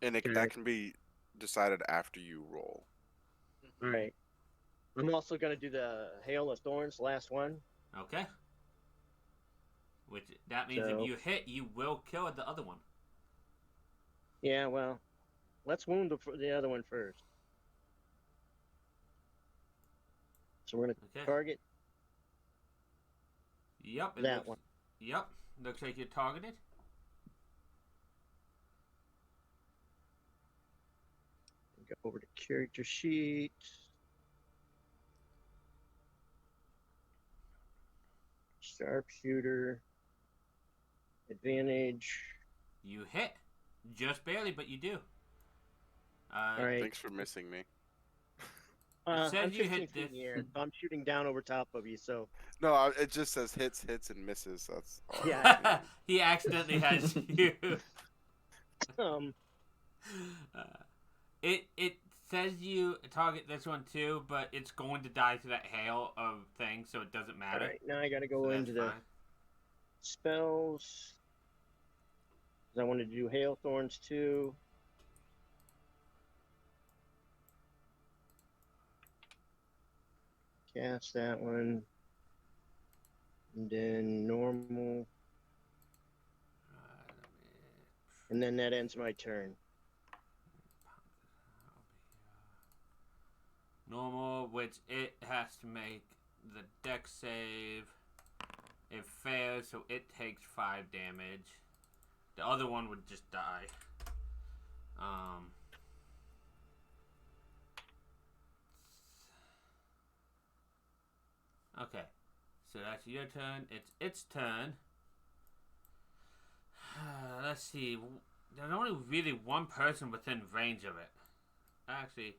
Speaker 2: And that can be decided after you roll.
Speaker 6: All right. I'm also going to do the Hail of Thorns, last one.
Speaker 1: Okay. Which, that means if you hit, you will kill the other one.
Speaker 6: Yeah, well, let's wound the other one first. So we're going to target that one.
Speaker 1: Yep. Looks like you're targeted.
Speaker 6: Go over to character sheet. Sharpshooter. Advantage.
Speaker 1: You hit. Just barely, but you do.
Speaker 6: All right.
Speaker 2: Thanks for missing me.
Speaker 1: It says
Speaker 6: I'm
Speaker 1: you
Speaker 6: 15
Speaker 1: hit
Speaker 6: feet
Speaker 1: this.
Speaker 6: in the air. I'm shooting down over top of you, so.
Speaker 2: No, it just says hits, and misses. That's all.
Speaker 6: Yeah.
Speaker 1: He accidentally has you. It says you target this one too, but it's going to die to that hail of things, so it doesn't matter.
Speaker 6: All right, now I got to go into the spells. I wanted to do Hail Thorns too. Cast that one. And then normal. And then that ends my turn.
Speaker 1: Normal, which it has to make the dex save. It fails, so it takes 5 damage. The other one would just die. Okay. So that's your turn. It's its turn. Let's see. There's only really one person within range of it. Actually,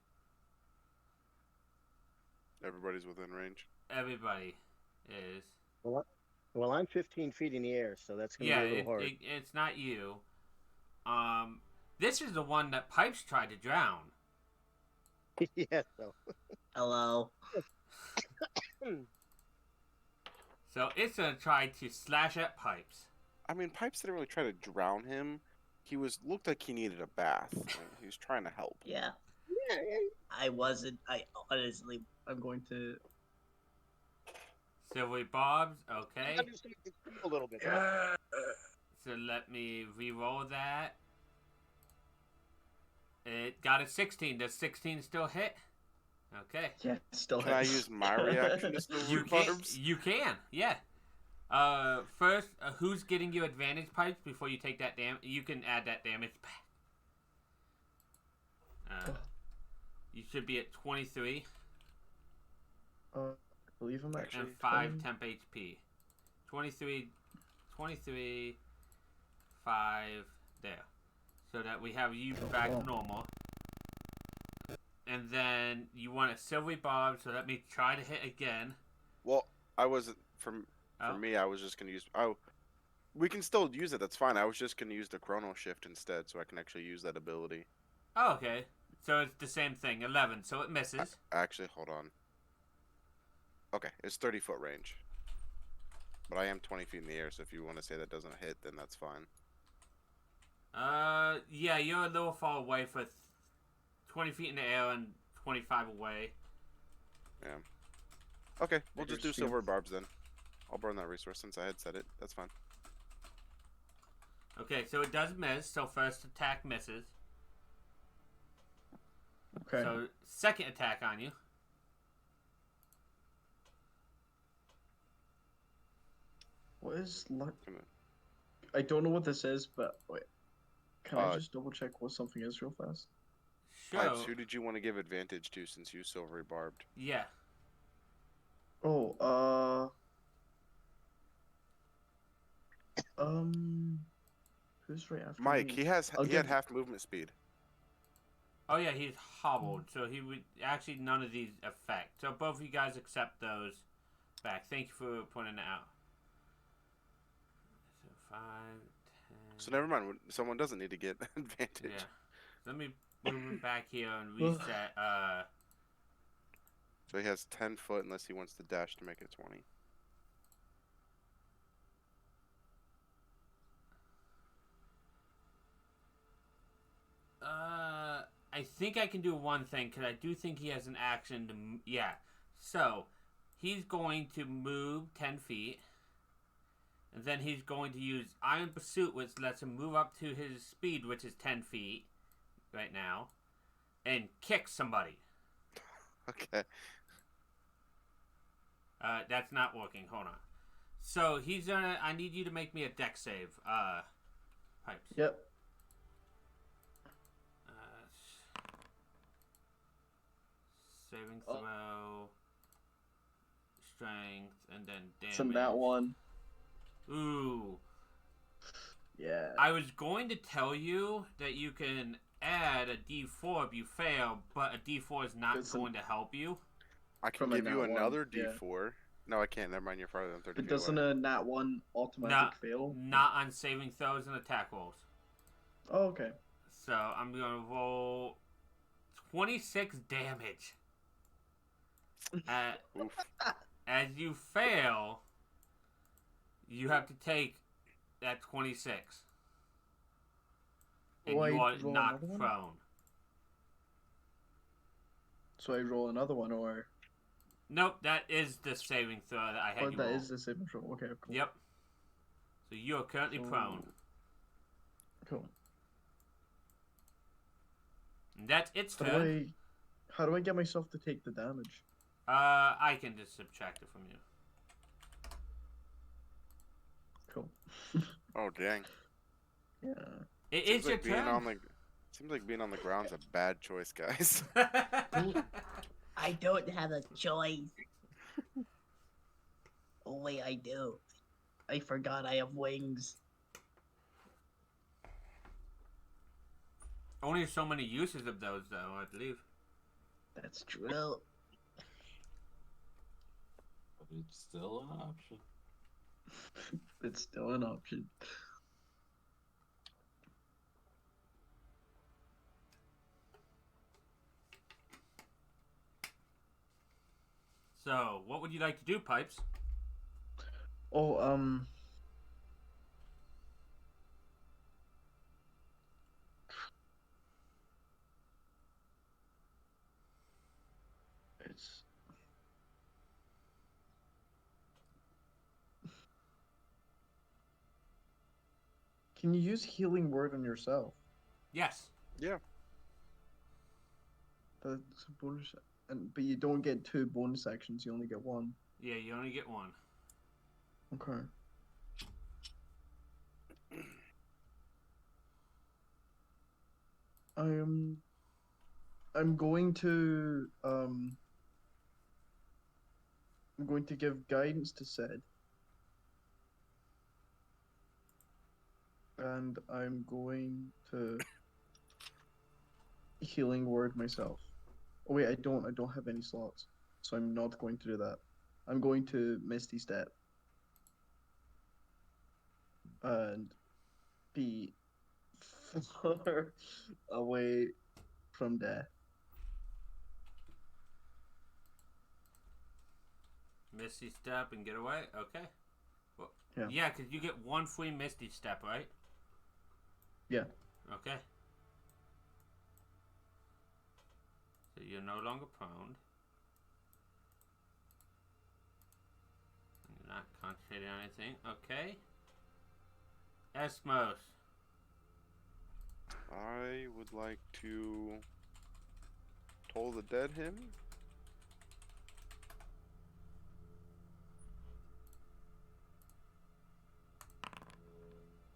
Speaker 2: Everybody's within range.
Speaker 1: everybody is.
Speaker 6: Well, I'm 15 feet in the air, so that's gonna be a little hard.
Speaker 1: It's not you. This is the one that Pipes tried to drown.
Speaker 6: Yeah. So.
Speaker 4: Hello.
Speaker 1: So it's gonna try to slash at Pipes.
Speaker 2: I mean, Pipes didn't really try to drown him. He looked like he needed a bath. He was trying to help.
Speaker 4: Yeah.
Speaker 6: Yeah.
Speaker 4: I wasn't. Honestly, I'm going to.
Speaker 1: Silvery Bobs, okay.
Speaker 6: I'm just gonna scream a little bit.
Speaker 1: So let me re-roll that. It got a 16. Does 16 still hit? Okay.
Speaker 4: Yeah, still.
Speaker 2: Can I use my reaction to Silvery Barbs?
Speaker 1: You can, yeah. First, who's getting you advantage Pipes before you take that damage? You can add that damage back. You should be at 23.
Speaker 7: I believe I'm actually.
Speaker 1: And 5 temp HP. 23, 5, there. So that we have you back normal. And then you want a Silvery Bob, so let me try to hit again.
Speaker 2: Well, I wasn't. For me, I was just going to use... we can still use it, that's fine. I was just going to use the Chrono Shift instead, so I can actually use that ability.
Speaker 1: Oh, okay. So it's the same thing, 11, so it misses.
Speaker 2: Actually, hold on. Okay, it's 30-foot range. But I am 20 feet in the air, so if you want to say that doesn't hit, then that's fine.
Speaker 1: Yeah, you're a little far away for 20 feet in the air and 25 away.
Speaker 2: Yeah. Okay, we'll just do Silver Barbs then. I'll burn that resource since I had said it. That's fine.
Speaker 1: Okay, so it does miss, so first attack misses.
Speaker 7: Okay.
Speaker 1: So second attack on you.
Speaker 7: What is luck? I don't know what this is, but wait. Can I just double check what something is real fast?
Speaker 1: Sure.
Speaker 2: Pipes, who did you want to give advantage to since you Silvery Barbed?
Speaker 1: Yeah.
Speaker 7: Oh, who's right after
Speaker 2: Mike,
Speaker 7: me?
Speaker 2: he had half movement speed.
Speaker 1: Oh yeah, he's hobbled, so he would actually none of these affect. So both of you guys accept those back. Thank you for pointing it out. So 5, 10.
Speaker 2: So never mind. Someone doesn't need to get advantage.
Speaker 1: Yeah. Let me move him back here and reset.
Speaker 2: So he has 10 foot unless he wants to dash to make it 20.
Speaker 1: I think I can do one thing because I do think he has an action to. Yeah. So he's going to move 10 feet. And then he's going to use Iron Pursuit, which lets him move up to his speed, which is 10 feet right now, and kick somebody.
Speaker 2: Okay.
Speaker 1: That's not working. Hold on. So he's gonna. I need you to make me a dex save. Pipes.
Speaker 7: Yep.
Speaker 1: Saving throw, strength, and then damage.
Speaker 7: It's in that one.
Speaker 1: Ooh.
Speaker 7: Yeah.
Speaker 1: I was going to tell you that you can add a D4 if you fail, but a D4 is not going to help you.
Speaker 2: I can give you another D4. No, I can't. Never mind. You're farther than 30 feet
Speaker 7: doesn't
Speaker 2: away.
Speaker 7: a nat 1 automatic fail?
Speaker 1: Not on saving throws and attack rolls.
Speaker 7: Oh, okay.
Speaker 1: So I'm going to roll 26 damage. As you fail, you have to take that 26. And you are knocked prone.
Speaker 7: So I roll another one, or?
Speaker 1: Nope, that is the saving throw that I had you
Speaker 7: that
Speaker 1: roll.
Speaker 7: is the saving throw. Okay, cool.
Speaker 1: Yep. So you are currently prone.
Speaker 7: Cool.
Speaker 1: And that's its turn.
Speaker 7: How do I get myself to take the damage?
Speaker 1: I can just subtract it from you.
Speaker 7: Cool.
Speaker 2: Oh dang!
Speaker 7: Yeah.
Speaker 1: It
Speaker 2: Seems
Speaker 1: is your
Speaker 2: like being
Speaker 1: turn.
Speaker 2: on the seems like being on the ground's a bad choice, guys.
Speaker 4: I don't have a choice. Oh wait, I do. I forgot I have wings.
Speaker 1: Only so many uses of those, though, I believe.
Speaker 4: That's true.
Speaker 3: But it's still an option.
Speaker 7: It's still an option.
Speaker 1: So, what would you like to do, Pipes?
Speaker 7: Oh, it's Can you use healing word on yourself?
Speaker 1: Yes.
Speaker 2: Yeah.
Speaker 7: That's a bonus, but you don't get 2 bonus actions. You only get 1.
Speaker 1: Yeah, you only get 1.
Speaker 7: Okay. I'm going to I'm going to give guidance to Sid. And I'm going to healing word myself. Oh wait, I don't have any slots. So I'm not going to do that. I'm going to Misty Step. And be far away from death.
Speaker 1: Misty Step and get away? Okay. Well,
Speaker 7: Yeah.
Speaker 1: yeah, because you get 1 free Misty Step, right?
Speaker 7: Yeah.
Speaker 1: Okay. So you're no longer prone. You're not concentrating on anything. Okay. Eskimos.
Speaker 2: I would like to toll the dead him.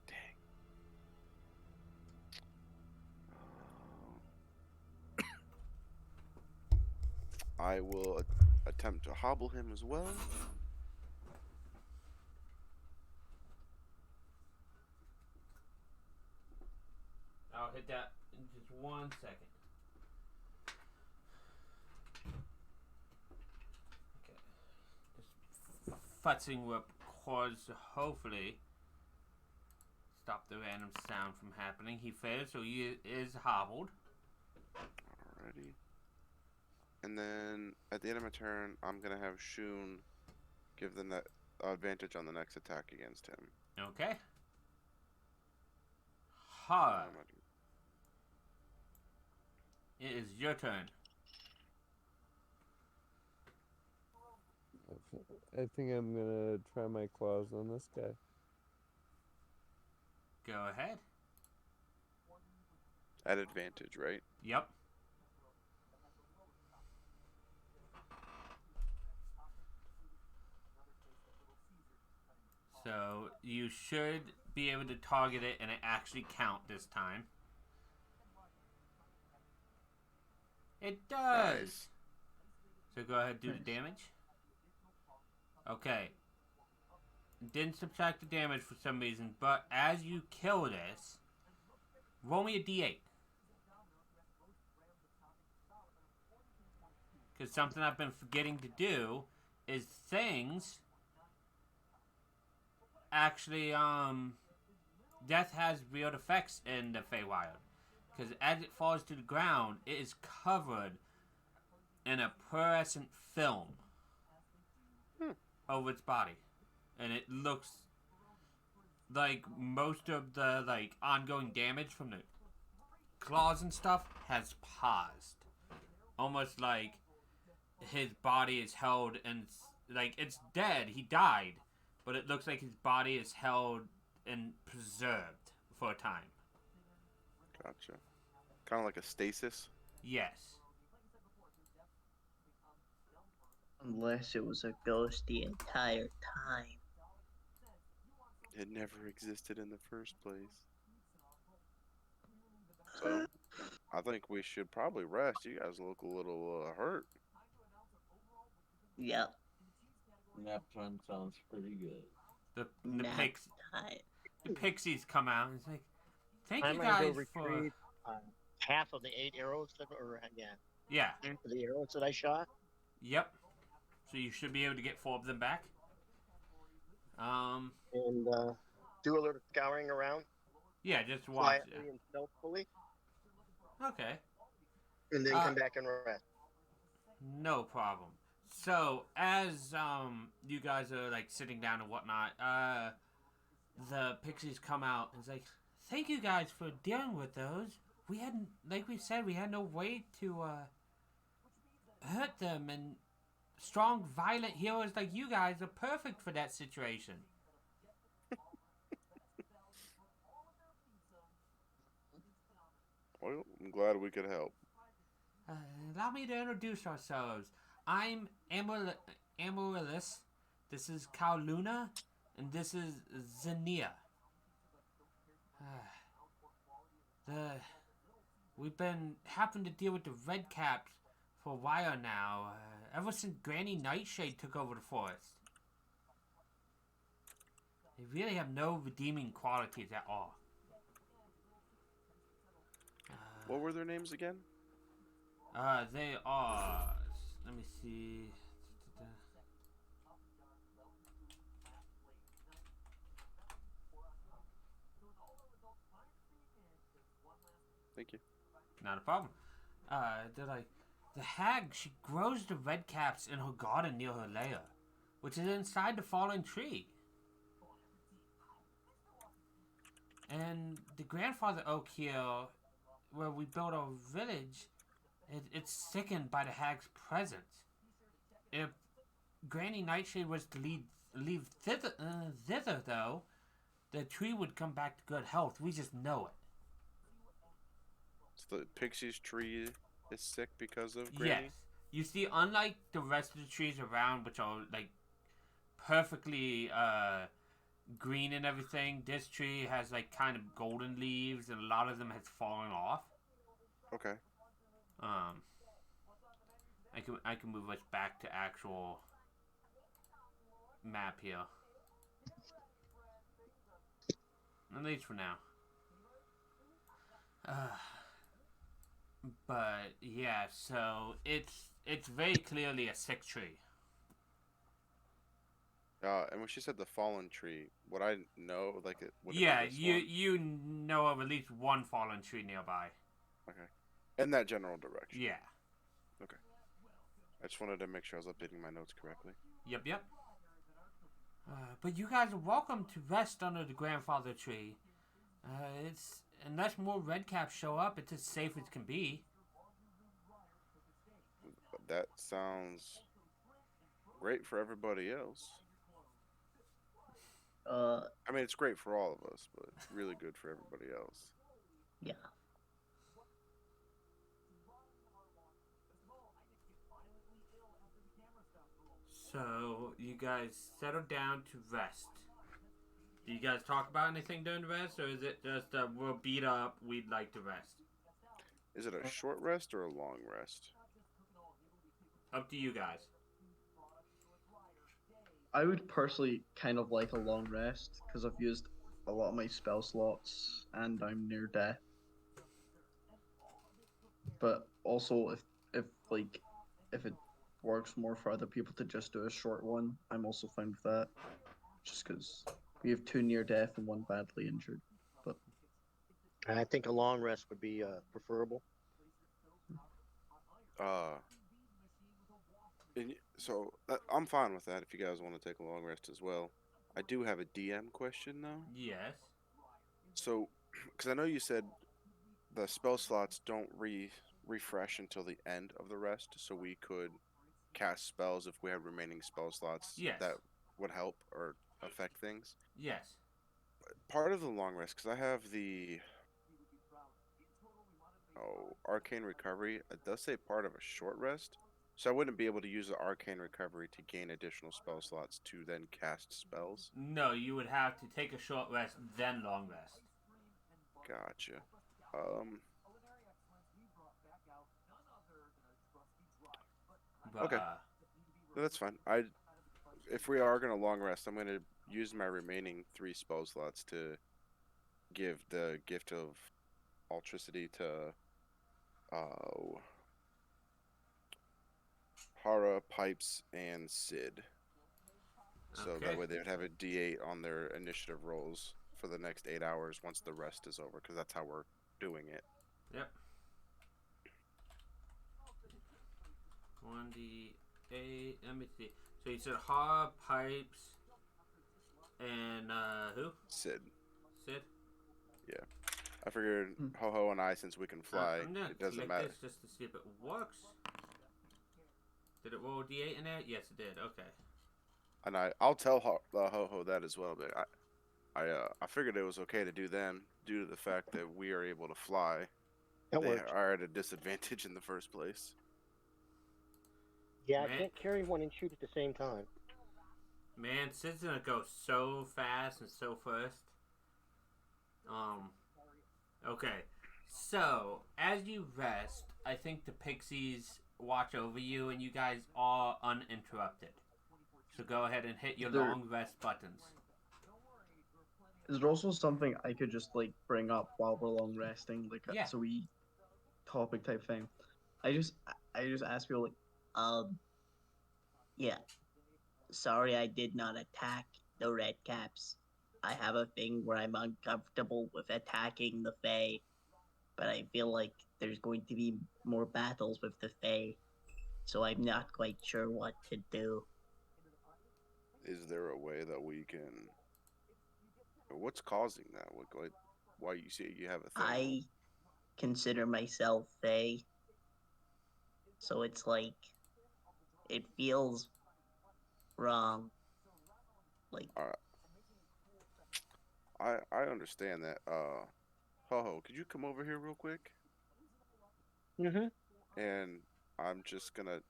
Speaker 2: Dang. I will attempt to hobble him as well.
Speaker 1: I'll hit that in just 1 second. Okay. Just futzing will cause, hopefully, stop the random sound from happening. He fails, so he is hobbled.
Speaker 2: Alrighty. And then at the end of my turn, I'm gonna have Shun give them that advantage on the next attack against him.
Speaker 1: Okay. Hard. It is your turn.
Speaker 5: I think I'm gonna try my claws on this guy.
Speaker 1: Go ahead.
Speaker 2: At advantage, right?
Speaker 1: Yep. So you should be able to target it and it actually count this time. It does.
Speaker 2: Nice.
Speaker 1: So go ahead and do the damage. Okay. Didn't subtract the damage for some reason, but as you kill this, roll me a d8. Because something I've been forgetting to do is things actually, death has weird effects in the Feywild. Because as it falls to the ground, it is covered in a fluorescent film over its body. And it looks like most of the, like, ongoing damage from the claws and stuff has paused. Almost like his body is held and, like, it's dead. He died. But it looks like his body is held and preserved for a time.
Speaker 2: Gotcha. Kind of like a stasis.
Speaker 1: Yes.
Speaker 4: Unless it was a ghost the entire time.
Speaker 2: It never existed in the first place. So, I think we should probably rest. You guys look a little hurt.
Speaker 4: Yep.
Speaker 3: Nap time sounds pretty good.
Speaker 1: The
Speaker 4: Nap time.
Speaker 1: the pixies come out and it's like, thank
Speaker 6: I'm
Speaker 1: you
Speaker 6: gonna go
Speaker 1: guys for
Speaker 6: retrieve half of the 8 arrows
Speaker 1: yeah.
Speaker 6: half of the arrows that I shot.
Speaker 1: Yep. So you should be able to get 4 of them back.
Speaker 6: And do a little scouring around
Speaker 1: Yeah, just watch.
Speaker 6: quietly and stealthily,
Speaker 1: Okay.
Speaker 6: and then come back and rest.
Speaker 1: No problem. So as you guys are like sitting down and whatnot, the pixies come out and it's like, thank you guys for dealing with those. We hadn't, like we said, we had no way to hurt them, and strong, violent heroes like you guys are perfect for that situation.
Speaker 2: Well, I'm glad we could help.
Speaker 1: Allow me to introduce ourselves. I'm Amaryllis. This is Kowluna, and this is Xenia. We've been having to deal with the Red Caps for a while now, ever since Granny Nightshade took over the forest. They really have no redeeming qualities at all.
Speaker 2: What were their names again?
Speaker 1: They are. Let me see.
Speaker 2: Thank you.
Speaker 1: Not a problem. They're like, the hag, she grows the red caps in her garden near her lair, which is inside the fallen tree. And the grandfather oak here, where we built our village, it's sickened by the hag's presence. If Granny Nightshade was to leave thither, though, the tree would come back to good health. We just know it.
Speaker 2: So the Pixie's tree is sick because of Granny?
Speaker 1: Yes. You see, unlike the rest of the trees around, which are like perfectly green and everything, this tree has like kind of golden leaves, and a lot of them has fallen off.
Speaker 2: Okay.
Speaker 1: I can move us back to actual map here. At least for now. But yeah, so it's very clearly a sick tree.
Speaker 2: And when she said the fallen tree, would I know like it? Would
Speaker 1: Yeah,
Speaker 2: it be this one?
Speaker 1: you know of at least one fallen tree nearby.
Speaker 2: Okay. In that general direction.
Speaker 1: Yeah.
Speaker 2: Okay. I just wanted to make sure I was updating my notes correctly.
Speaker 1: Yep. But you guys are welcome to rest under the grandfather tree. It's unless more redcaps show up, it's as safe as can be.
Speaker 2: That sounds great for everybody else. I mean, it's great for all of us, but really good for everybody else.
Speaker 4: Yeah.
Speaker 1: So you guys settle down to rest. Do you guys talk about anything during the rest, or is it just we're beat up, we'd like to rest?
Speaker 2: Is it a short rest or a long rest?
Speaker 1: Up to you guys.
Speaker 7: I would personally kind of like a long rest because I've used a lot of my spell slots and I'm near death. But also, if it works more for other people to just do a short one, I'm also fine with that. Just because we have 2 near death and 1 badly injured. But
Speaker 6: I think a long rest would be preferable.
Speaker 2: So I'm fine with that if you guys want to take a long rest as well. I do have a DM question though.
Speaker 1: Yes.
Speaker 2: So, because I know you said the spell slots don't refresh until the end of the rest, so we could cast spells if we have remaining spell slots that would help or affect things.
Speaker 1: Yes.
Speaker 2: Part of the long rest, because I have the Arcane Recovery, it does say part of a short rest. So I wouldn't be able to use the arcane recovery to gain additional spell slots to then cast spells.
Speaker 1: No, you would have to take a short rest, then long rest.
Speaker 2: Gotcha.
Speaker 1: But,
Speaker 2: Okay. No, that's fine. If we are gonna long rest, I'm gonna use my remaining 3 spell slots to give the gift of Altricity to Hara, Pipes, and Sid. So
Speaker 1: okay.
Speaker 2: that way they would have a D8 on their initiative rolls for the next 8 hours once the rest is over, because that's how we're doing it.
Speaker 1: Yep. 1d8. Let me see. So you said Hara, Pipes, and who?
Speaker 2: Sid.
Speaker 1: Sid?
Speaker 2: Yeah. I figured Ho-Ho and I, since we can fly,
Speaker 1: I'm gonna
Speaker 2: it doesn't
Speaker 1: click
Speaker 2: matter.
Speaker 1: this just to see if it works. Did it roll a d8 in there? Yes, it did. Okay.
Speaker 2: And I'll tell Ho-Ho that as well, but I figured it was okay to do them due to the fact that we are able to fly.
Speaker 6: That
Speaker 2: They
Speaker 6: works.
Speaker 2: are at a disadvantage in the first place.
Speaker 6: Yeah,
Speaker 1: Man.
Speaker 6: I can't carry one and shoot at the same time.
Speaker 1: Man, Sid's gonna go so fast and so first. Okay. So, as you rest, I think the pixies watch over you and you guys are uninterrupted. So go ahead and hit your long rest buttons.
Speaker 7: Is there also something I could just like bring up while we're long resting, like
Speaker 1: Yeah.
Speaker 7: a wee topic type thing? I just ask people like, yeah, sorry I did not attack the red caps. I have a thing where I'm uncomfortable with attacking the Fae, but I feel like there's going to be more battles with the Fae, so I'm not quite sure what to do.
Speaker 2: Is there a way that we can? What's causing that? Why you say you have a thing?
Speaker 7: I consider myself Fae, so it's like it feels wrong. Like
Speaker 2: I understand that. Ho-Ho, could you come over here real quick? And I'm just gonna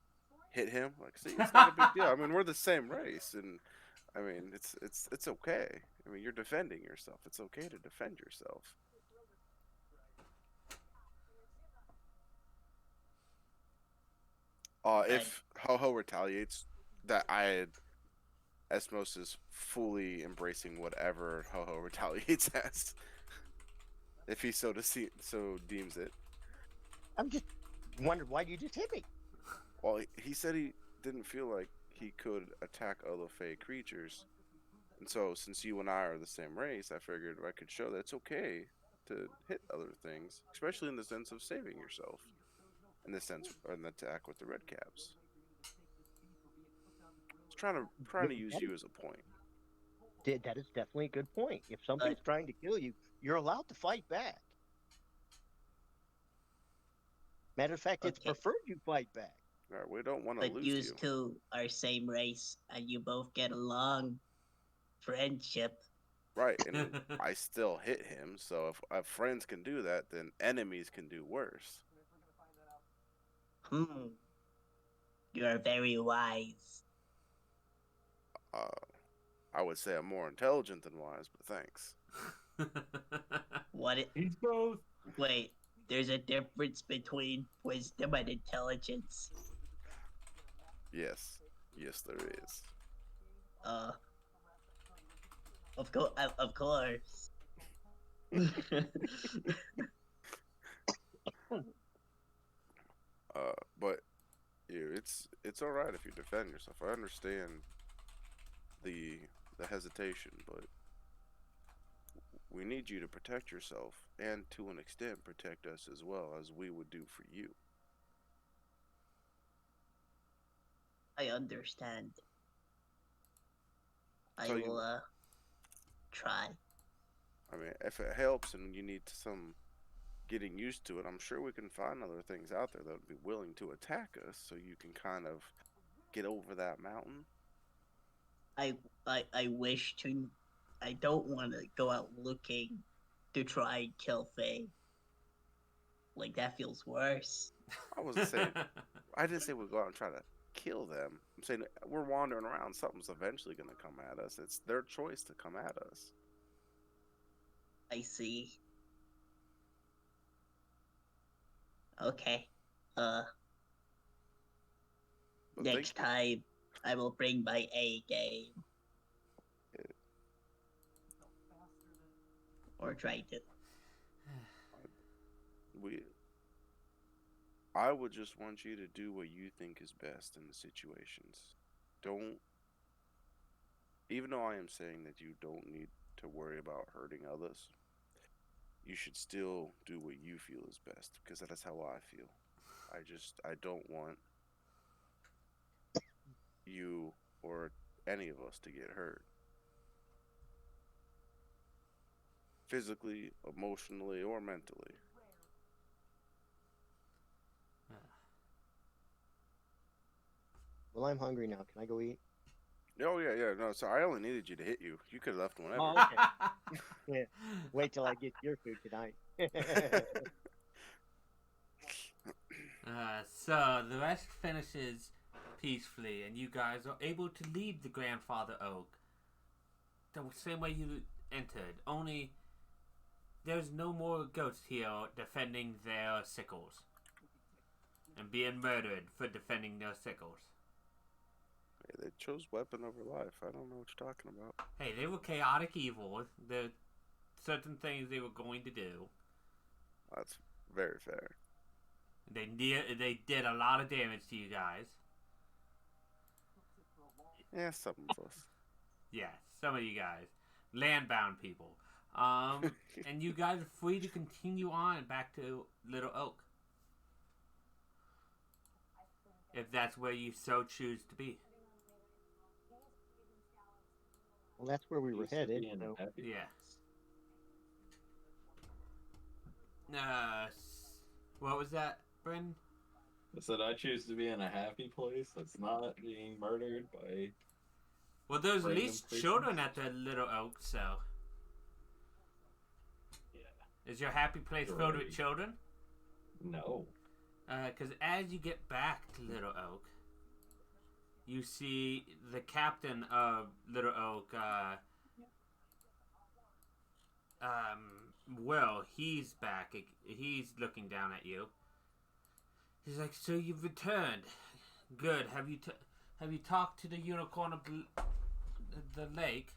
Speaker 2: hit him. Like, see, it's not a big deal. I mean, we're the same race, and I mean, it's okay. I mean, you're defending yourself. It's okay to defend yourself. If Ho-Ho retaliates, that Esmos is fully embracing whatever Ho-Ho retaliates as. If he so deems it.
Speaker 6: I'm just wondering, why you just hit me?
Speaker 2: Well, he said he didn't feel like he could attack other Fey creatures. And so, since you and I are the same race, I figured I could show that it's okay to hit other things, especially in the sense of saving yourself. In the sense of an attack with the red caps. Trying to use you as a point.
Speaker 6: That is definitely a good point. If somebody's trying to kill you, you're allowed to fight back. Matter of fact, it's preferred you fight back.
Speaker 2: All right, we don't want to lose
Speaker 7: you.
Speaker 2: you.
Speaker 7: But you two are same race, and you both get along. Friendship.
Speaker 2: Right, and I still hit him. So if friends can do that, then enemies can do worse.
Speaker 7: You are very wise.
Speaker 2: I would say I'm more intelligent than wise, but thanks.
Speaker 3: He's both.
Speaker 7: Wait, there's a difference between wisdom and intelligence.
Speaker 2: Yes, there is.
Speaker 7: Of course.
Speaker 2: But yeah, it's all right if you defend yourself. I understand the hesitation, but we need you to protect yourself and to an extent protect us as well as we would do for you.
Speaker 7: I understand.
Speaker 2: So
Speaker 7: I will try.
Speaker 2: I mean, if it helps and you need some getting used to it, I'm sure we can find other things out there that would be willing to attack us so you can kind of get over that mountain.
Speaker 7: I wish to. I don't want to go out looking to try and kill Faye.
Speaker 8: Like, that feels worse.
Speaker 2: I wasn't saying. I didn't say we'd go out and try to kill them. I'm saying we're wandering around. Something's eventually going to come at us. It's their choice to come at us.
Speaker 8: I see. Okay.
Speaker 2: But
Speaker 8: Next time, I will bring my A game. Or try to.
Speaker 2: I would just want you to do what you think is best in the situations. Don't. Even though I am saying that you don't need to worry about hurting others, you should still do what you feel is best, because that is how I feel. I don't want you or any of us to get hurt. Physically, emotionally, or mentally.
Speaker 6: Well, I'm hungry now. Can I go eat?
Speaker 2: Oh, yeah. No, so I only needed you to hit you. You could have left whenever.
Speaker 6: Oh, okay. Yeah. Wait till I get your food tonight.
Speaker 1: So the rest finishes peacefully, and you guys are able to leave the Grandfather Oak the same way you entered. Only there's no more ghosts here defending their sickles and being murdered for defending their sickles.
Speaker 2: Hey, they chose weapon over life. I don't know what you're talking about.
Speaker 1: Hey, they were chaotic evil. There are certain things they were going to do.
Speaker 2: That's very fair.
Speaker 1: They did a lot of damage to you guys.
Speaker 2: Yeah, some of us.
Speaker 1: Yeah, some of you guys. Landbound people. And you guys are free to continue on back to Little Oak. If that's where you so choose to be.
Speaker 6: Well, that's where we were headed. So.
Speaker 1: Yeah. What was that, Bryn?
Speaker 3: I said I choose to be in a happy place that's not being murdered by.
Speaker 1: Well, there's at least children at the Little Oak, so.
Speaker 3: Yeah.
Speaker 1: Is your happy place filled with children?
Speaker 3: No.
Speaker 1: Because as you get back to Little Oak, you see the captain of Little Oak, Will, he's back. He's looking down at you. He's like, so you've returned. Good. Have you talked to the unicorn of the lake?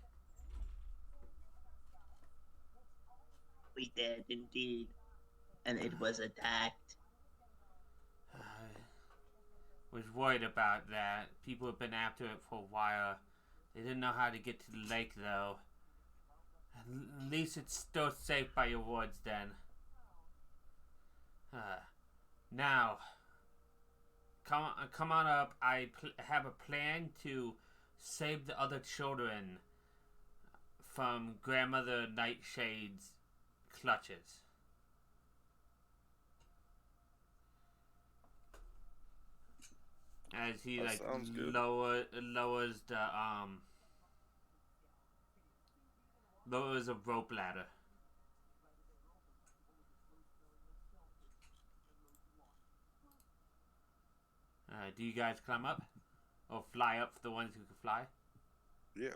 Speaker 8: We did indeed. And it was attacked.
Speaker 1: Was worried about that. People have been after it for a while. They didn't know how to get to the lake, though. At least it's still safe by your woods, then. Now, come on up. I have a plan to save the other children from Grandmother Nightshade's clutches. As he lowers a rope ladder. Do you guys climb up? Or fly up for the ones who can fly?
Speaker 2: Yeah.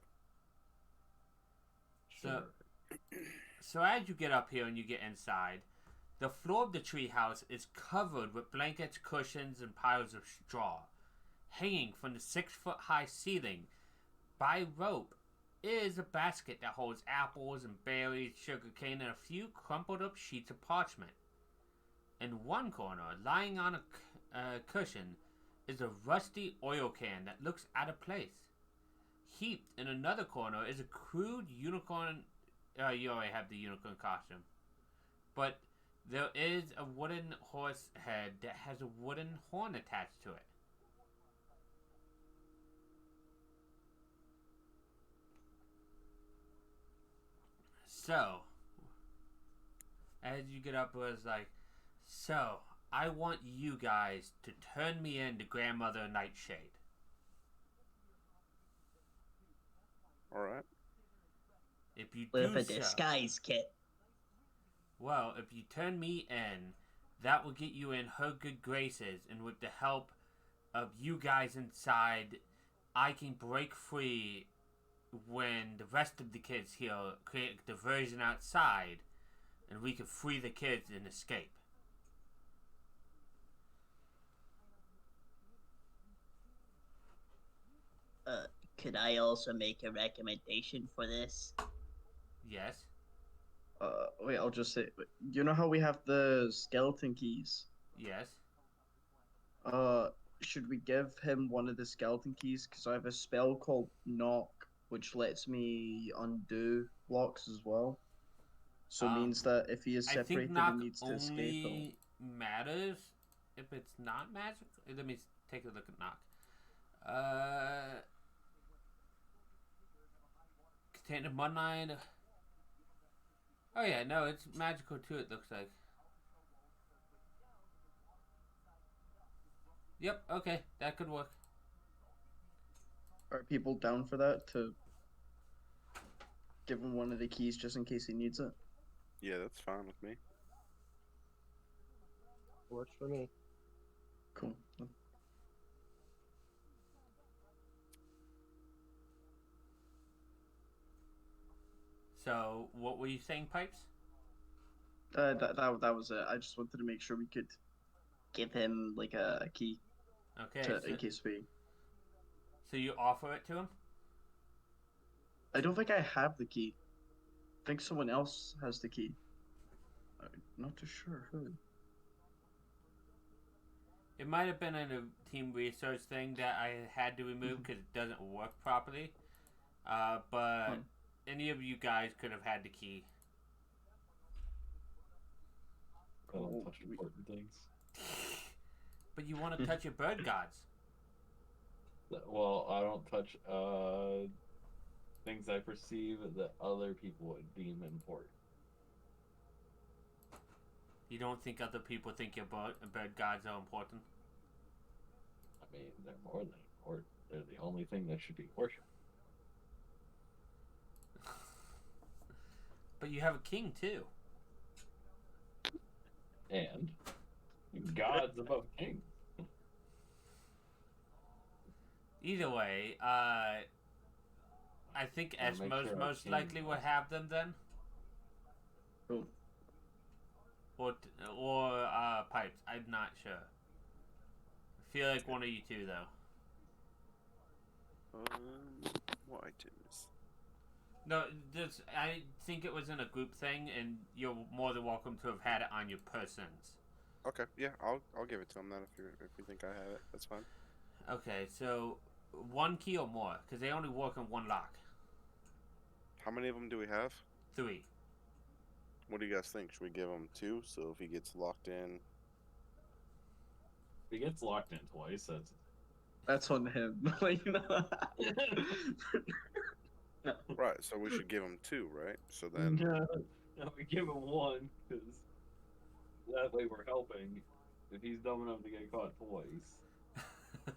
Speaker 1: Sure. So as you get up here and you get inside, the floor of the treehouse is covered with blankets, cushions, and piles of straw. Hanging from the 6-foot-high ceiling by rope is a basket that holds apples and berries, sugarcane, and a few crumpled up sheets of parchment. In one corner, lying on a cushion, is a rusty oil can that looks out of place. Heaped in another corner is a crude unicorn. You already have the unicorn costume. But there is a wooden horse head that has a wooden horn attached to it. So, as you get up, it was like, so, I want you guys to turn me into Grandmother Nightshade.
Speaker 2: Alright.
Speaker 1: If you
Speaker 8: With
Speaker 1: do
Speaker 8: a disguise kit.
Speaker 1: Well, if you turn me in, That will get you in her good graces, and with the help of you guys inside, I can break free when the rest of the kids here create a diversion outside, and we can free the kids and escape.
Speaker 8: Could I also make a recommendation for this?
Speaker 1: Yes.
Speaker 7: Wait, I'll just say, you know how we have the skeleton keys?
Speaker 1: Yes.
Speaker 7: Should we give him one of the skeleton keys? Because I have a spell called Knock, which lets me undo blocks as well. So it means that if he is
Speaker 1: I think
Speaker 7: separated
Speaker 1: knock
Speaker 7: and needs to escape,
Speaker 1: only matters if it's not magic. Let me take a look at knock. Contain a mudline. Oh yeah, no, it's magical too. It looks like. Yep. Okay, that could work.
Speaker 7: are people down for that to give him one of the keys just in case he needs it?
Speaker 2: Yeah, that's fine with me.
Speaker 6: Works for me.
Speaker 7: Cool.
Speaker 1: So, what were you saying, Pipes?
Speaker 7: That was it. I just wanted to make sure we could give him like a key
Speaker 1: Okay.
Speaker 7: in case we.
Speaker 1: So you offer it to him?
Speaker 7: I don't think I have the key. I think someone else has the key. I'm not too sure who.
Speaker 1: It might have been in a team research thing that I had to remove because it doesn't work properly. But any of you guys could have had the key.
Speaker 3: I don't touch important things.
Speaker 1: But you want to touch your bird gods.
Speaker 3: Well, I don't touch things I perceive that other people would deem important.
Speaker 1: You don't think other people think your bird gods are important?
Speaker 3: I mean, they're more than important. They're the only thing that should be worshipped.
Speaker 1: But you have a king too.
Speaker 3: And gods above kings.
Speaker 1: Either way, I think
Speaker 3: I'll make
Speaker 1: Esmos
Speaker 3: sure
Speaker 1: most
Speaker 3: our
Speaker 1: likely
Speaker 3: king
Speaker 1: will have them then.
Speaker 7: Cool.
Speaker 1: Or Pipes. I'm not sure. I feel like one of you two though.
Speaker 2: What items?
Speaker 1: No, I think it was in a group thing, and you're more than welcome to have had it on your persons.
Speaker 2: Okay, yeah, I'll give it to him then if you think I have it. That's fine.
Speaker 1: Okay, so one key or more, because they only work on one lock.
Speaker 2: How many of them do we have?
Speaker 1: 3.
Speaker 2: What do you guys think? Should we give him 2? So if he gets locked in,
Speaker 3: If he gets locked in twice,
Speaker 7: That's on him. Like, no.
Speaker 2: right? So we should give him 2, right? So then,
Speaker 3: no, we give him 1 because that way we're helping. If he's dumb enough to get caught twice,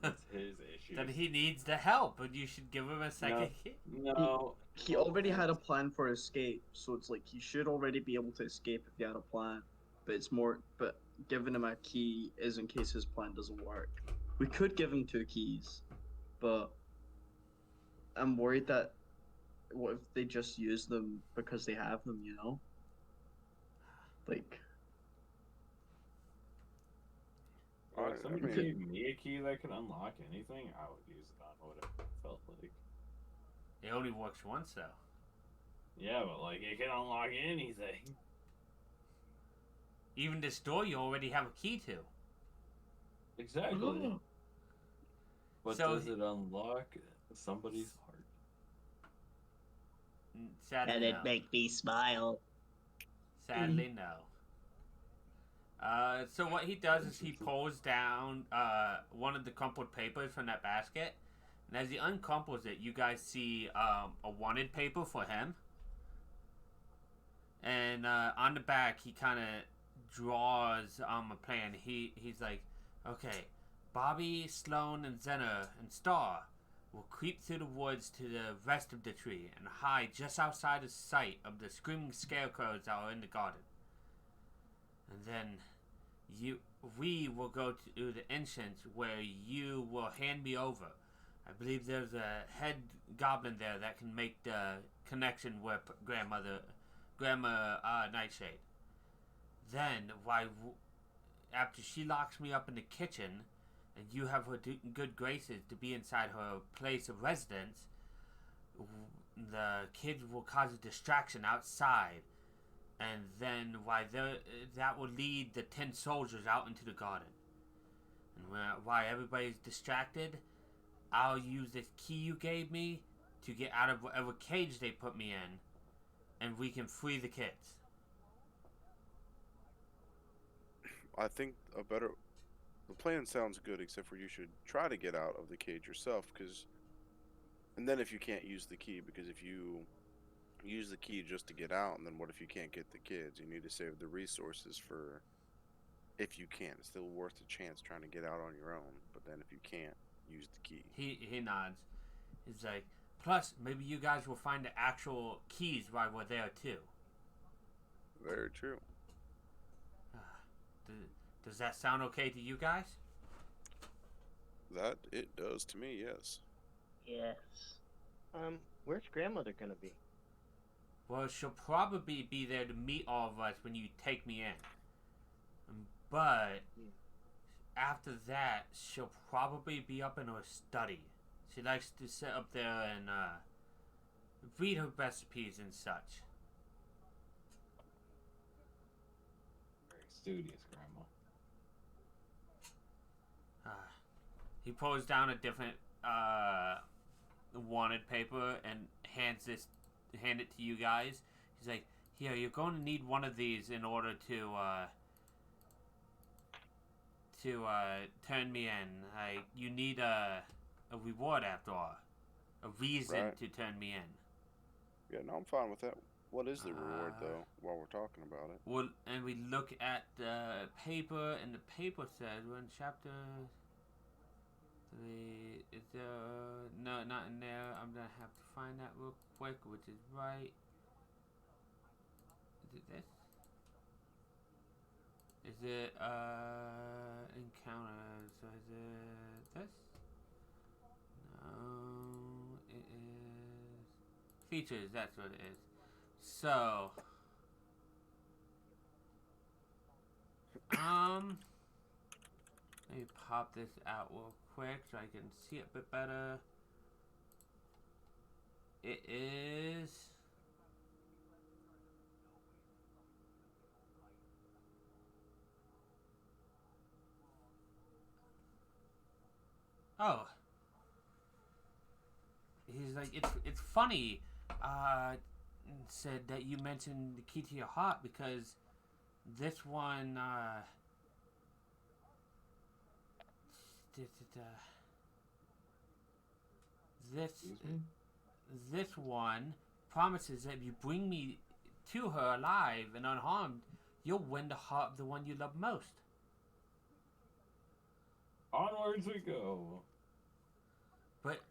Speaker 3: that's his issue.
Speaker 1: Then he needs the help, and you should give him a second key.
Speaker 3: No,
Speaker 7: He already had a plan for escape, so it's like he should already be able to escape if he had a plan. But giving him a key is in case his plan doesn't work. We could give him 2 keys, but I'm worried that what if they just use them because they have them, you know? Like,
Speaker 3: if somebody
Speaker 2: I mean-
Speaker 3: gave me a key that could unlock anything, I would use it on whatever it felt like.
Speaker 1: It only works once though.
Speaker 3: Yeah, but like it can unlock anything.
Speaker 1: Even this door, you already have a key to.
Speaker 3: Exactly. But
Speaker 1: So
Speaker 3: does it unlock somebody's heart?
Speaker 1: Sadly,
Speaker 8: And it
Speaker 1: no.
Speaker 8: make me smile.
Speaker 1: Sadly, no. So what he does is he pulls down one of the crumpled papers from that basket, and as he uncrumples it, you guys see a wanted paper for him. And on the back, he kind of draws a plan. He's like, okay, Bobby, Sloan, and Zenna and Star will creep through the woods to the rest of the tree and hide just outside the sight of the screaming scarecrows that are in the garden. And then we will go to the entrance where you will hand me over. I believe there's a head goblin there that can make the connection with Grandma Nightshade. Then, after she locks me up in the kitchen, and you have her good graces to be inside her place of residence, the kids will cause a distraction outside, and then that will lead the 10 soldiers out into the garden. And while everybody's distracted, I'll use this key you gave me to get out of whatever cage they put me in, and we can free the kids.
Speaker 2: I think the plan sounds good, except for you should try to get out of the cage yourself, and then if you can't use the key, because if you use the key just to get out, and then what if you can't get the kids? You need to save the resources for if you can. It's still worth a chance trying to get out on your own, but then if you can't, use the key.
Speaker 1: He nods. He's like, plus, maybe you guys will find the actual keys while we're there, too.
Speaker 2: Very true.
Speaker 1: Does that sound okay to you guys?
Speaker 2: That it does to me, yes.
Speaker 8: Yes.
Speaker 6: Where's grandmother gonna be?
Speaker 1: Well, she'll probably be there to meet all of us when you take me in. But after that, she'll probably be up in her study. She likes to sit up there and read her recipes and such.
Speaker 3: Very studious, Grandma.
Speaker 1: He pulls down a different wanted paper and hand it to you guys. He's like, here, you're going to need one of these in order to turn me in. You need a reward after all. A reason to turn me in.
Speaker 2: Yeah, no, I'm fine with that. What is the reward, though, while we're talking about it?
Speaker 1: Well, and we look at the paper, and the paper says, we're in chapter 3. Is there... No, not in there. I'm going to have to find that real quick, which is right... Is it this? Is it, encounters? So is it this? No, it is... Features, that's what it is. So... Let me pop this out real quick so I can see it a bit better. It is... Oh. He's like, it's funny, said that you mentioned the key to your heart because this one, this one promises that if you bring me to her alive and unharmed, you'll win the heart of the one you love most.
Speaker 3: Onwards we go.
Speaker 1: But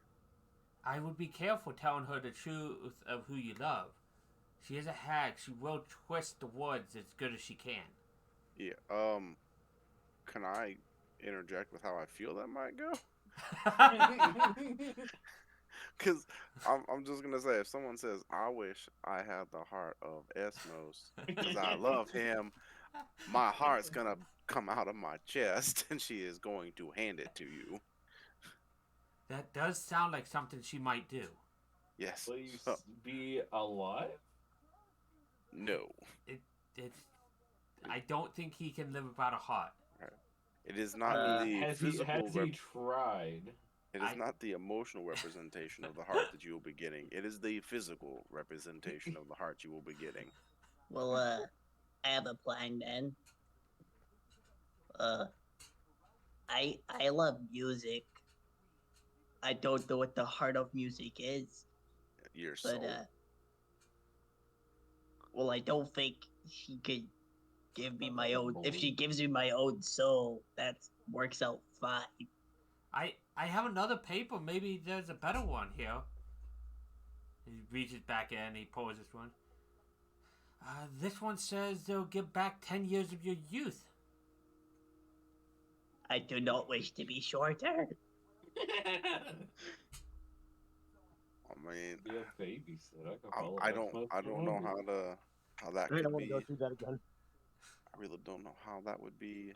Speaker 1: I would be careful telling her the truth of who you love. She is a hag. She will twist the words as good as she can.
Speaker 2: Yeah, can I interject with how I feel that might go? Because I'm just going to say, if someone says, I wish I had the heart of Esmos because I love him, my heart's going to come out of my chest and she is going to hand it to you.
Speaker 1: That does sound like something she might do.
Speaker 2: Yes.
Speaker 3: Will you be alive?
Speaker 2: No.
Speaker 1: I don't think he can live without a heart.
Speaker 2: It is not the physical...
Speaker 3: Has he tried?
Speaker 2: It is not the emotional representation of the heart that you will be getting. It is the physical representation of the heart you will be getting.
Speaker 8: Well, I have a plan then. I love music. I don't know what the heart of music is.
Speaker 2: Your soul.
Speaker 8: Well, I don't think she could give me my own. If she gives me my own soul, that works out fine.
Speaker 1: I have another paper. Maybe there's a better one here. He reaches back in and he pulls this one. This one says they'll give back 10 years of your youth.
Speaker 8: I do not wish to be shorter.
Speaker 2: I mean,
Speaker 3: Be a babysitter. I could
Speaker 2: I,
Speaker 3: follow
Speaker 2: I
Speaker 3: back
Speaker 2: don't
Speaker 3: most
Speaker 2: I
Speaker 3: of
Speaker 2: don't
Speaker 3: the
Speaker 2: know
Speaker 3: movie.
Speaker 2: how that
Speaker 6: I
Speaker 2: could
Speaker 6: don't want to go
Speaker 2: be.
Speaker 6: through that again.
Speaker 2: I really don't know how that would be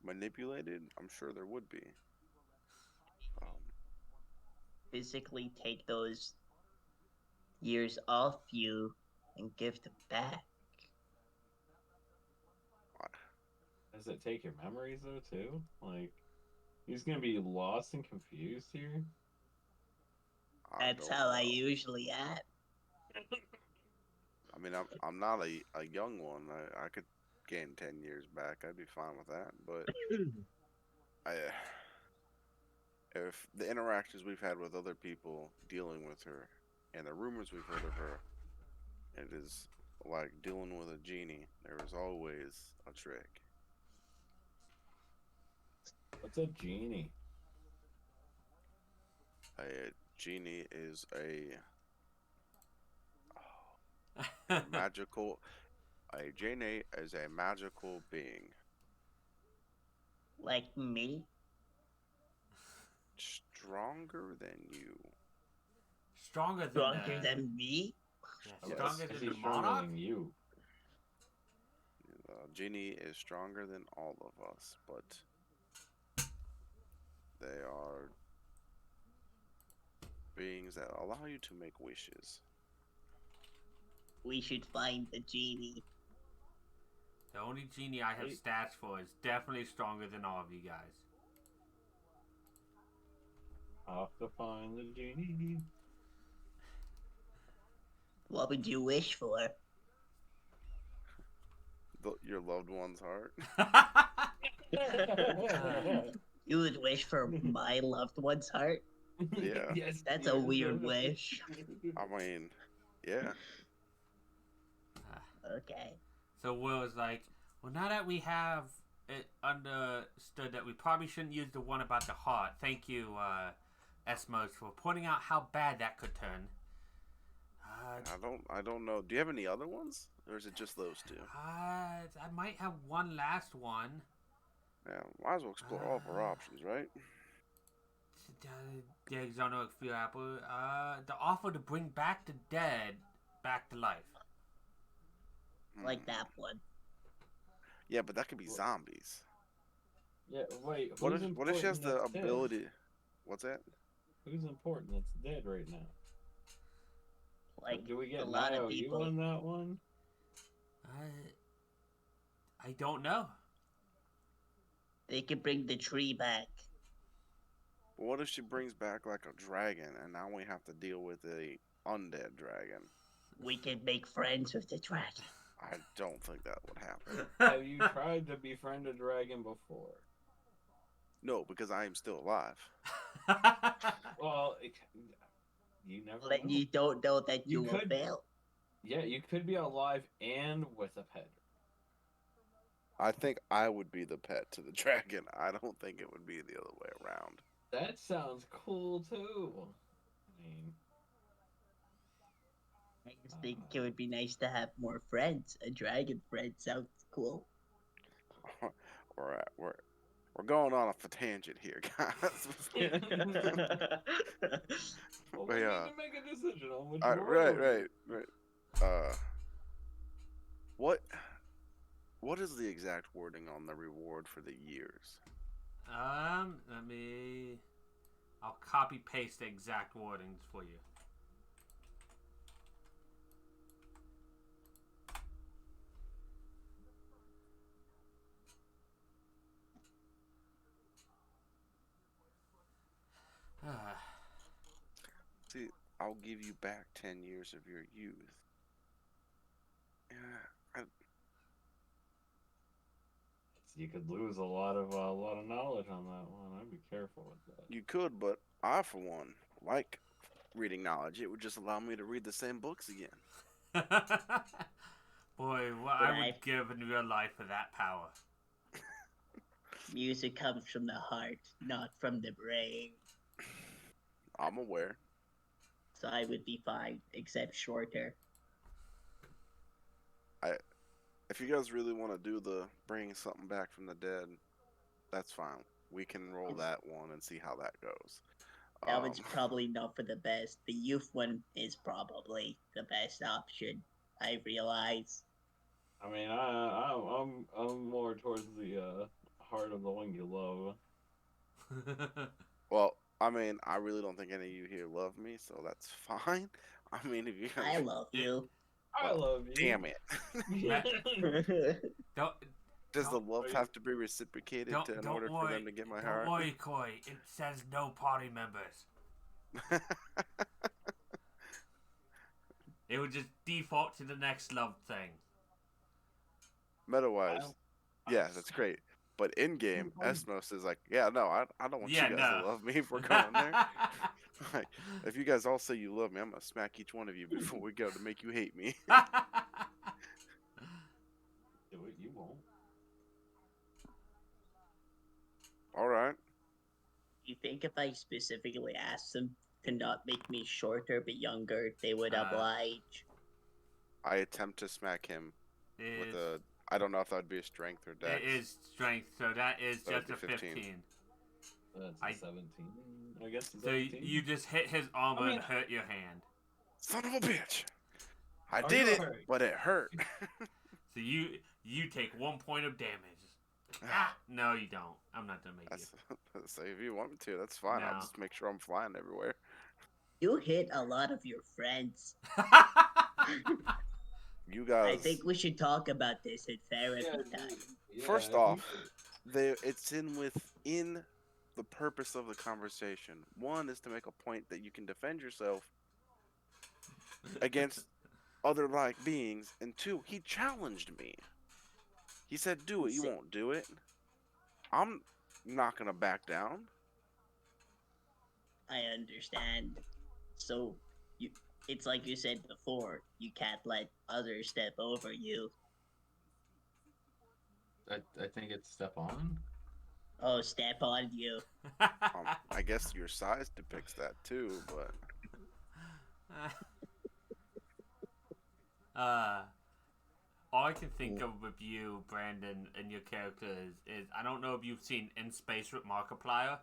Speaker 2: manipulated. I'm sure there would be. Um,
Speaker 8: Physically take those years off you and give them back.
Speaker 3: Does it take your memories though too? Like he's gonna be lost and confused here.
Speaker 2: I
Speaker 8: That's
Speaker 2: don't
Speaker 8: how I
Speaker 2: know.
Speaker 8: usually am.
Speaker 2: I mean, I'm not a young one. I could gain 10 years back. I'd be fine with that. But I, if the interactions we've had with other people dealing with her, and the rumors we've heard of her, it is like dealing with a genie. There is always a trick.
Speaker 3: What's a genie?
Speaker 2: A genie is a magical. A genie is a magical being,
Speaker 8: Like me.
Speaker 2: stronger than you.
Speaker 1: Stronger than
Speaker 8: Stronger
Speaker 1: the
Speaker 8: than me.
Speaker 1: yeah,
Speaker 2: Yes,
Speaker 1: stronger
Speaker 3: Is
Speaker 1: than
Speaker 3: he
Speaker 1: the
Speaker 3: stronger
Speaker 1: monarch.
Speaker 3: than you?
Speaker 2: Genie is stronger than all of us, but they are beings that allow you to make wishes.
Speaker 8: We should find the genie.
Speaker 1: The only genie I have stats for is definitely stronger than all of you guys.
Speaker 3: I'll have to find the genie.
Speaker 8: What would you wish for?
Speaker 2: Your loved one's heart.
Speaker 8: You would wish for my loved one's heart?
Speaker 2: Yeah.
Speaker 3: Yes,
Speaker 8: That's a weird wish.
Speaker 2: I mean, yeah.
Speaker 8: Okay.
Speaker 1: So Will's like, well, now that we have it understood that we probably shouldn't use the one about the heart. Thank you, Esmos, for pointing out how bad that could turn.
Speaker 2: I don't know. Do you have any other ones, or is it just those two?
Speaker 1: I might have one last one.
Speaker 2: Yeah, might as well explore all of our options, right?
Speaker 1: The exotic fear apple. The offer to bring back the dead back to life.
Speaker 8: Like that one.
Speaker 2: Yeah, but that could be zombies.
Speaker 3: Yeah, wait.
Speaker 2: What
Speaker 3: Who's
Speaker 2: if she has
Speaker 3: important
Speaker 2: the
Speaker 3: that's dead?
Speaker 2: ability? What's that?
Speaker 3: Who's important that's dead right now?
Speaker 8: Like
Speaker 3: Do we get
Speaker 8: a lot of
Speaker 3: Nio you
Speaker 8: people.
Speaker 3: on that one?
Speaker 1: I don't know.
Speaker 8: They could bring the tree back.
Speaker 2: What if she brings back like a dragon, and now we have to deal with a undead dragon?
Speaker 8: We could make friends with the dragon.
Speaker 2: I don't think that would happen.
Speaker 3: Have you tried to befriend a dragon before?
Speaker 2: No, because I am still alive.
Speaker 3: Well, you never
Speaker 8: Then
Speaker 3: know.
Speaker 8: you don't know that you will
Speaker 3: could-
Speaker 8: fail.
Speaker 3: Yeah, you could be alive and with a pet.
Speaker 2: I think I would be the pet to the dragon. I don't think it would be the other way around.
Speaker 3: That sounds cool too. I mean,
Speaker 8: I just think it would be nice to have more friends. A dragon friend sounds cool.
Speaker 2: We're going on a tangent here, guys.
Speaker 3: well,
Speaker 2: But
Speaker 3: we
Speaker 2: yeah.
Speaker 3: need to make a decision on which
Speaker 2: Right. What is the exact wording on the reward for the years?
Speaker 1: I'll copy paste the exact wordings for you.
Speaker 2: See, I'll give you back 10 years of your youth. Yeah,
Speaker 3: You could lose a lot of knowledge on that one. I'd be careful with that.
Speaker 2: you could, but I, for one, like reading knowledge. It would just allow me to read the same books again.
Speaker 1: Boy, what I would give in real life for that power.
Speaker 8: Music comes from the heart, not from the brain.
Speaker 2: I'm aware.
Speaker 8: So I would be fine, except shorter.
Speaker 2: If you guys really want to do the bringing something back from the dead, that's fine. We can roll that one and see how that goes.
Speaker 8: That one's probably not for the best. The youth one is probably the best option. I realize.
Speaker 3: I mean, I'm more towards the heart of the one you love.
Speaker 2: Well, I mean, I really don't think any of you here love me, so that's fine. I mean, if you
Speaker 8: I
Speaker 2: guys,
Speaker 8: love you.
Speaker 3: I love you.
Speaker 2: damn it.
Speaker 1: Don't
Speaker 2: Does the
Speaker 1: Don't-
Speaker 2: love have to be reciprocated in order for them to get my heart?
Speaker 1: Don't worry, Koi. It says no party members. It would just default to the next love thing.
Speaker 2: Meta-wise, yeah, that's great. But in game, Esmos is like, yeah, no, I don't want you guys to love me if we're going there. Like, if you guys all say you love me, I'm gonna smack each one of you before we go to make you hate me.
Speaker 3: Do it, you won't.
Speaker 2: All right.
Speaker 8: You think if I specifically asked them to not make me shorter but younger, they would oblige?
Speaker 2: I attempt to smack him with a. I don't know if that would be a strength or dex.
Speaker 1: It is strength, so that is
Speaker 2: That would
Speaker 1: just a
Speaker 2: be
Speaker 1: 15.
Speaker 2: 15.
Speaker 3: That's a 17. I guess.
Speaker 1: So you just hit his armor and hurt your hand.
Speaker 2: Son of a bitch! I did it, but it hurt.
Speaker 1: So you take 1 point of damage. No, you don't. I'm not gonna make you.
Speaker 2: So if you want me to, that's fine.
Speaker 1: No.
Speaker 2: I'll just make sure I'm flying everywhere.
Speaker 8: You hit a lot of your friends.
Speaker 2: You guys.
Speaker 8: I think we should talk about this in therapy time.
Speaker 2: First off, it's within the purpose of the conversation. One is to make a point that you can defend yourself against other like beings, and two, he challenged me. He said, "Do it." You won't do it. I'm not gonna back down.
Speaker 8: I understand. So, it's like you said before, you can't let others step over you.
Speaker 3: I think it's step on.
Speaker 8: Oh, step on you.
Speaker 2: I guess your size depicts that too, but
Speaker 1: all I can think of with you, Brandon, and your characters is I don't know if you've seen In Space with Markiplier,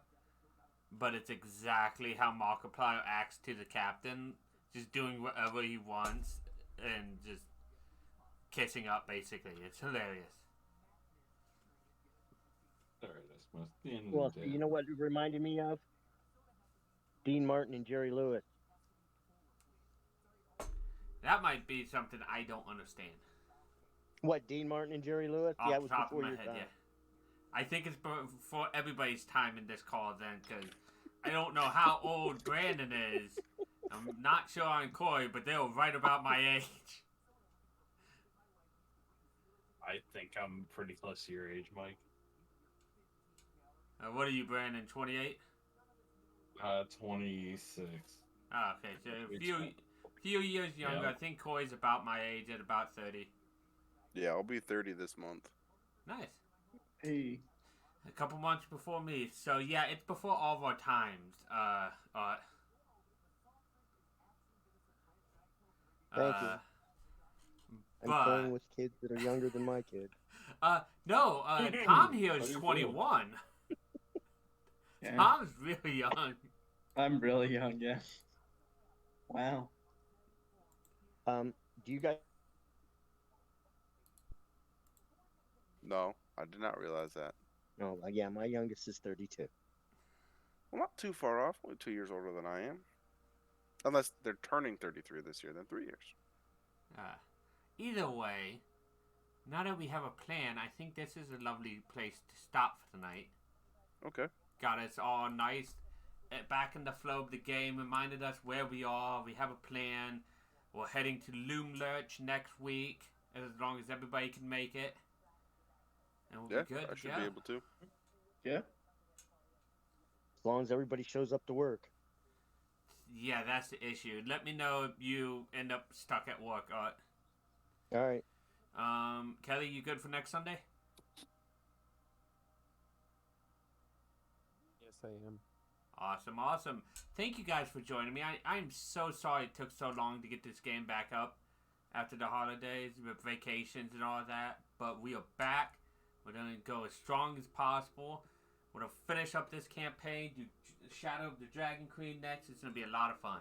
Speaker 1: but it's exactly how Markiplier acts to the captain, just doing whatever he wants and just kissing up, basically. It's hilarious.
Speaker 9: Well, you know what it reminded me of? Dean Martin and Jerry Lewis.
Speaker 1: That might be something I don't understand.
Speaker 9: What, Dean Martin and Jerry Lewis?
Speaker 1: Off
Speaker 9: Yeah, it was
Speaker 1: the top
Speaker 9: before
Speaker 1: of my
Speaker 9: your
Speaker 1: head,
Speaker 9: time.
Speaker 1: yeah. I think it's before everybody's time in this call then, because I don't know how old Brandon is. I'm not sure on Corey, but they were right about my age.
Speaker 3: I think I'm pretty close to your age, Mike.
Speaker 1: What are you, Brandon? 28?
Speaker 3: 26.
Speaker 1: Oh, okay, so a few years younger.
Speaker 3: Yeah.
Speaker 1: I think Corey's about my age at about 30.
Speaker 2: yeah, I'll be 30 this month.
Speaker 1: Nice.
Speaker 7: Hey.
Speaker 1: A couple months before me. So, yeah, it's before all of our times.
Speaker 9: Thank you. I'm playing with kids that are younger than my kid.
Speaker 1: No, Tom here is 21.
Speaker 7: Yeah.
Speaker 1: Tom's really young.
Speaker 7: I'm really young, yeah. Wow.
Speaker 9: Do you guys?
Speaker 2: No, I did not realize that.
Speaker 9: No, yeah, my youngest is 32.
Speaker 2: Well, not too far off. Only 2 years older than I am. Unless they're turning 33 this year, then 3 years.
Speaker 1: Either way, now that we have a plan, I think this is a lovely place to stop for tonight.
Speaker 2: Okay.
Speaker 1: Got us all nice, back in the flow of the game, reminded us where we are, we have a plan. We're heading to Loom Lurch next week, as long as everybody can make it. And we'll be good
Speaker 2: I
Speaker 1: to
Speaker 2: should
Speaker 1: go.
Speaker 2: be able to.
Speaker 7: Yeah.
Speaker 9: As long as everybody shows up to work.
Speaker 1: Yeah, that's the issue. Let me know if you end up stuck at work.
Speaker 9: All right.
Speaker 1: Kelly, you good for next Sunday?
Speaker 5: Yes, I am.
Speaker 1: Awesome. Thank you guys for joining me. I'm so sorry it took so long to get this game back up after the holidays with vacations and all that. But we are back. We're going to go as strong as possible. We're gonna finish up this campaign. Do Shadow of the Dragon Queen next. It's gonna be a lot of fun.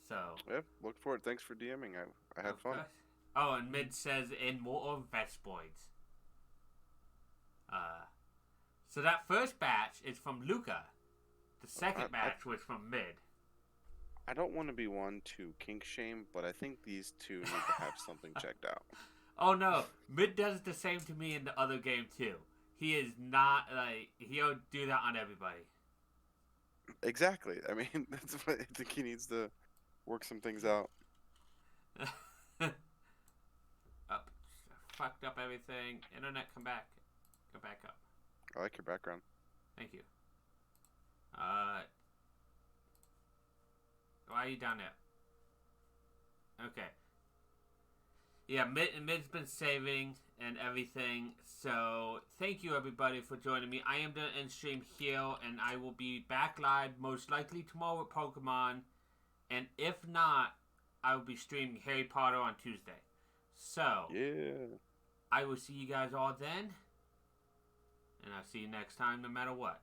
Speaker 1: So.
Speaker 2: Yeah, look for it. Thanks for DMing. I had fun.
Speaker 1: Oh, and Mid says Immortal Vespoids. So that first batch is from Luca. The second batch was from Mid.
Speaker 2: I don't want to be one to kink shame, but I think these two need to have something checked out.
Speaker 1: Oh no, Mid does the same to me in the other game too. He is not like he'll do that on everybody.
Speaker 2: Exactly. I mean, that's what I think he needs to work some things out.
Speaker 1: Up, fucked up everything. Internet, come back. Go back up.
Speaker 2: I like your background.
Speaker 1: Thank you. Why are you down there? Okay. Yeah, Mid's been saving and everything. So, thank you everybody for joining me. I am going to end stream here, and I will be back live most likely tomorrow with Pokemon. And if not, I will be streaming Harry Potter on Tuesday. So,
Speaker 2: yeah.
Speaker 1: I will see you guys all then. And I'll see you next time no matter what.